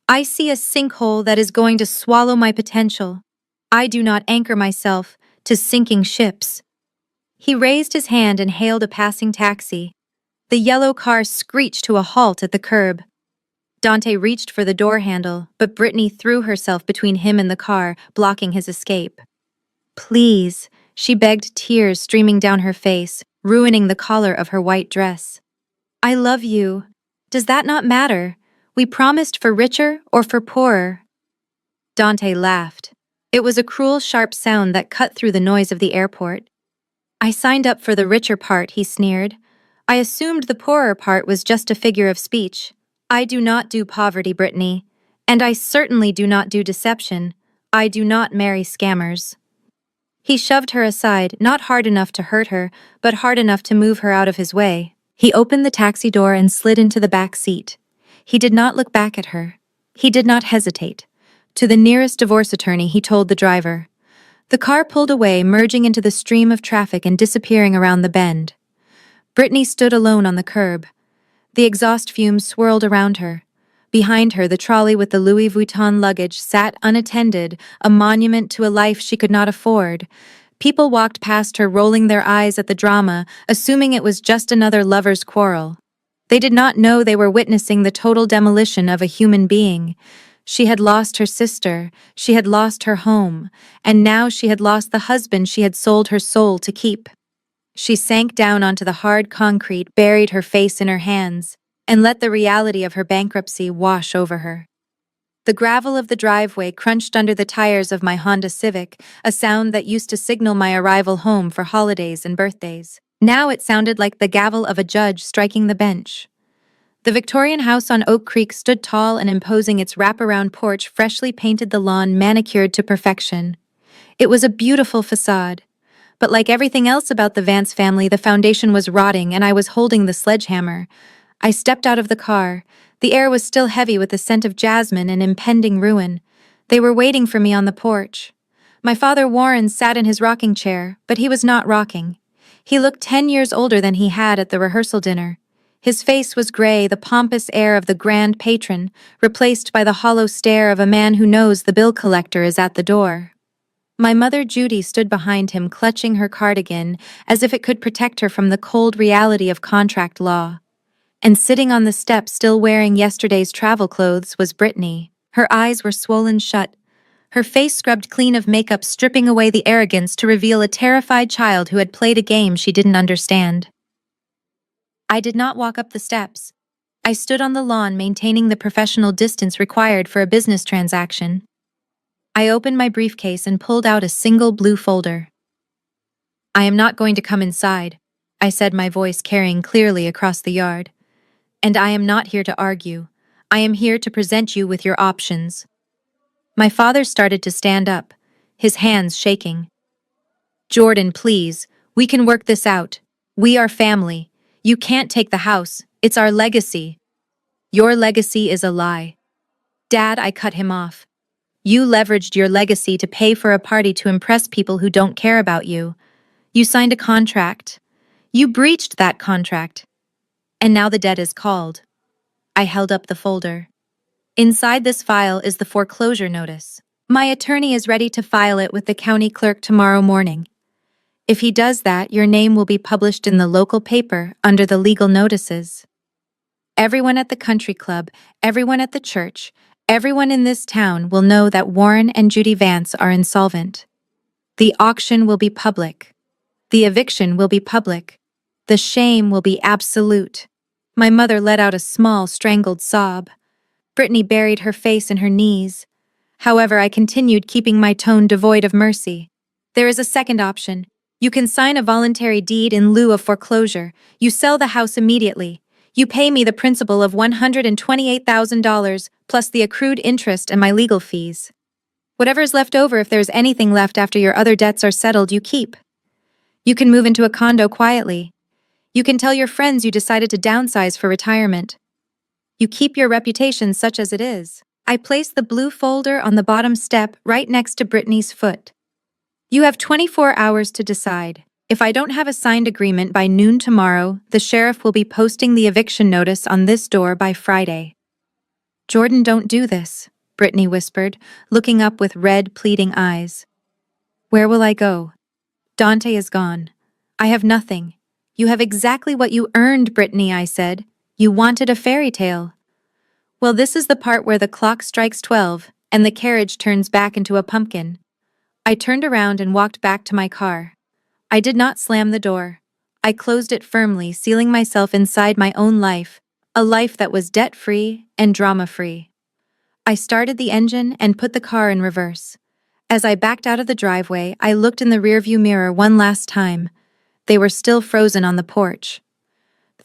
Speaker 1: I see a sinkhole that is going to swallow my potential. I do not anchor myself to sinking ships. He raised his hand and hailed a passing taxi. The yellow car screeched to a halt at the curb. Dante reached for the door handle, but Brittany threw herself between him and the car, blocking his escape. Please, she begged, tears streaming down her face, ruining the collar of her white dress. I love you. Does that not matter? We promised for richer or for poorer. Dante laughed. It was a cruel, sharp sound that cut through the noise of the airport. I signed up for the richer part, he sneered. I assumed the poorer part was just a figure of speech. I do not do poverty, Brittany. And I certainly do not do deception. I do not marry scammers. He shoved her aside, not hard enough to hurt her, but hard enough to move her out of his way. He opened the taxi door and slid into the back seat. He did not look back at her. He did not hesitate. To the nearest divorce attorney, he told the driver. The car pulled away, merging into the stream of traffic and disappearing around the bend. Brittany stood alone on the curb. The exhaust fumes swirled around her. Behind her, the trolley with the Louis Vuitton luggage sat unattended, a monument to a life she could not afford. People walked past her, rolling their eyes at the drama, assuming it was just another lover's quarrel. They did not know they were witnessing the total demolition of a human being. She had lost her sister, she had lost her home, and now she had lost the husband she had sold her soul to keep. She sank down onto the hard concrete, buried her face in her hands, and let the reality of her bankruptcy wash over her. The gravel of the driveway crunched under the tires of my Honda Civic, a sound that used to signal my arrival home for holidays and birthdays. Now it sounded like the gavel of a judge striking the bench. The Victorian house on Oak Creek stood tall and imposing, its wraparound porch freshly painted, the lawn manicured to perfection. It was a beautiful facade. But like everything else about the Vance family, the foundation was rotting, and I was holding the sledgehammer. I stepped out of the car. The air was still heavy with the scent of jasmine and impending ruin. They were waiting for me on the porch. My father Warren sat in his rocking chair, but he was not rocking. He looked 10 years older than he had at the rehearsal dinner. His face was gray, the pompous air of the grand patron, replaced by the hollow stare of a man who knows the bill collector is at the door. My mother Judy stood behind him, clutching her cardigan as if it could protect her from the cold reality of contract law. And sitting on the step, still wearing yesterday's travel clothes, was Brittany. Her eyes were swollen shut, her face scrubbed clean of makeup, stripping away the arrogance to reveal a terrified child who had played a game she didn't understand. I did not walk up the steps. I stood on the lawn, maintaining the professional distance required for a business transaction. I opened my briefcase and pulled out a single blue folder. I am not going to come inside, I said, my voice carrying clearly across the yard. And I am not here to argue. I am here to present you with your options. My father started to stand up, his hands shaking. Jordan, please, we can work this out. We are family. You can't take the house. It's our legacy. Your legacy is a lie. Dad, I cut him off. You leveraged your legacy to pay for a party to impress people who don't care about you. You signed a contract. You breached that contract. And now the debt is called. I held up the folder. Inside this file is the foreclosure notice. My attorney is ready to file it with the county clerk tomorrow morning. If he does that, your name will be published in the local paper under the legal notices. Everyone at the country club, everyone at the church, everyone in this town will know that Warren and Judy Vance are insolvent. The auction will be public. The eviction will be public. The shame will be absolute. My mother let out a small, strangled sob. Brittany buried her face in her knees. However, I continued, keeping my tone devoid of mercy. There is a second option. You can sign a voluntary deed in lieu of foreclosure. You sell the house immediately. You pay me the principal of $128,000 plus the accrued interest and my legal fees. Whatever is left over, if there's anything left after your other debts are settled, you keep. You can move into a condo quietly. You can tell your friends you decided to downsize for retirement. You keep your reputation such as it is. I place the blue folder on the bottom step right next to Brittany's foot. You have 24 hours to decide. If I don't have a signed agreement by noon tomorrow, the sheriff will be posting the eviction notice on this door by Friday. Jordan, don't do this, Brittany whispered, looking up with red, pleading eyes. Where will I go? Dante is gone. I have nothing. You have exactly what you earned, Brittany, I said. You wanted a fairy tale. Well, this is the part where the clock strikes 12 and the carriage turns back into a pumpkin. I turned around and walked back to my car. I did not slam the door. I closed it firmly, sealing myself inside my own life, a life that was debt-free and drama-free. I started the engine and put the car in reverse. As I backed out of the driveway, I looked in the rearview mirror one last time. They were still frozen on the porch.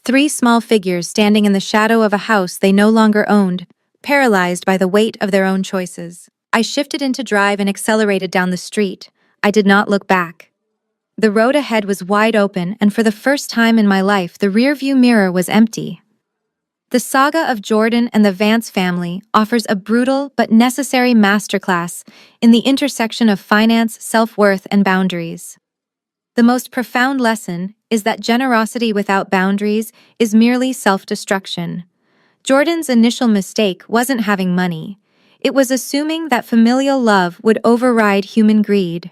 Speaker 1: 3 small figures standing in the shadow of a house they no longer owned, paralyzed by the weight of their own choices. I shifted into drive and accelerated down the street. I did not look back. The road ahead was wide open, and for the first time in my life, the rearview mirror was empty. The saga of Jordan and the Vance family offers a brutal but necessary masterclass in the intersection of finance, self-worth, and boundaries. The most profound lesson is that generosity without boundaries is merely self-destruction. Jordan's initial mistake wasn't having money. It was assuming that familial love would override human greed.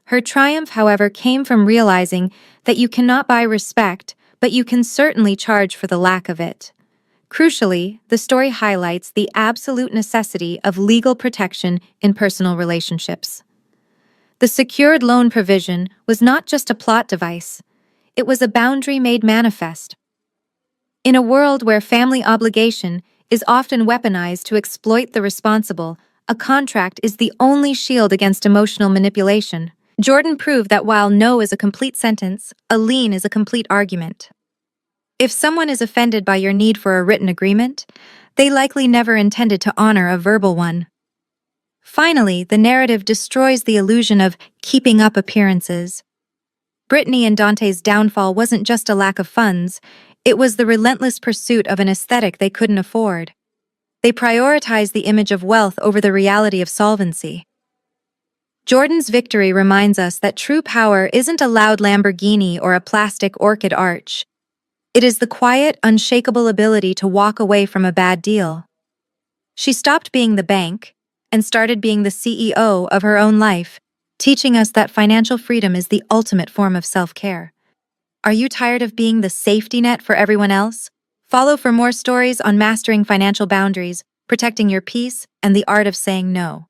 Speaker 1: Her triumph, however, came from realizing that you cannot buy respect, but you can certainly charge for the lack of it. Crucially, the story highlights the absolute necessity of legal protection in personal relationships. The secured loan provision was not just a plot device. It was a boundary made manifest. In a world where family obligation is often weaponized to exploit the responsible, a contract is the only shield against emotional manipulation. Jordan proved that while no is a complete sentence, a lien is a complete argument. If someone is offended by your need for a written agreement, they likely never intended to honor a verbal one. Finally, the narrative destroys the illusion of keeping up appearances. Brittany and Dante's downfall wasn't just a lack of funds, it was the relentless pursuit of an aesthetic they couldn't afford. They prioritized the image of wealth over the reality of solvency. Jordan's victory reminds us that true power isn't a loud Lamborghini or a plastic orchid arch. It is the quiet, unshakable ability to walk away from a bad deal. She stopped being the bank and started being the CEO of her own life, teaching us that financial freedom is the ultimate form of self-care. Are you tired of being the safety net for everyone else? Follow for more stories on mastering financial boundaries, protecting your peace, and the art of saying no.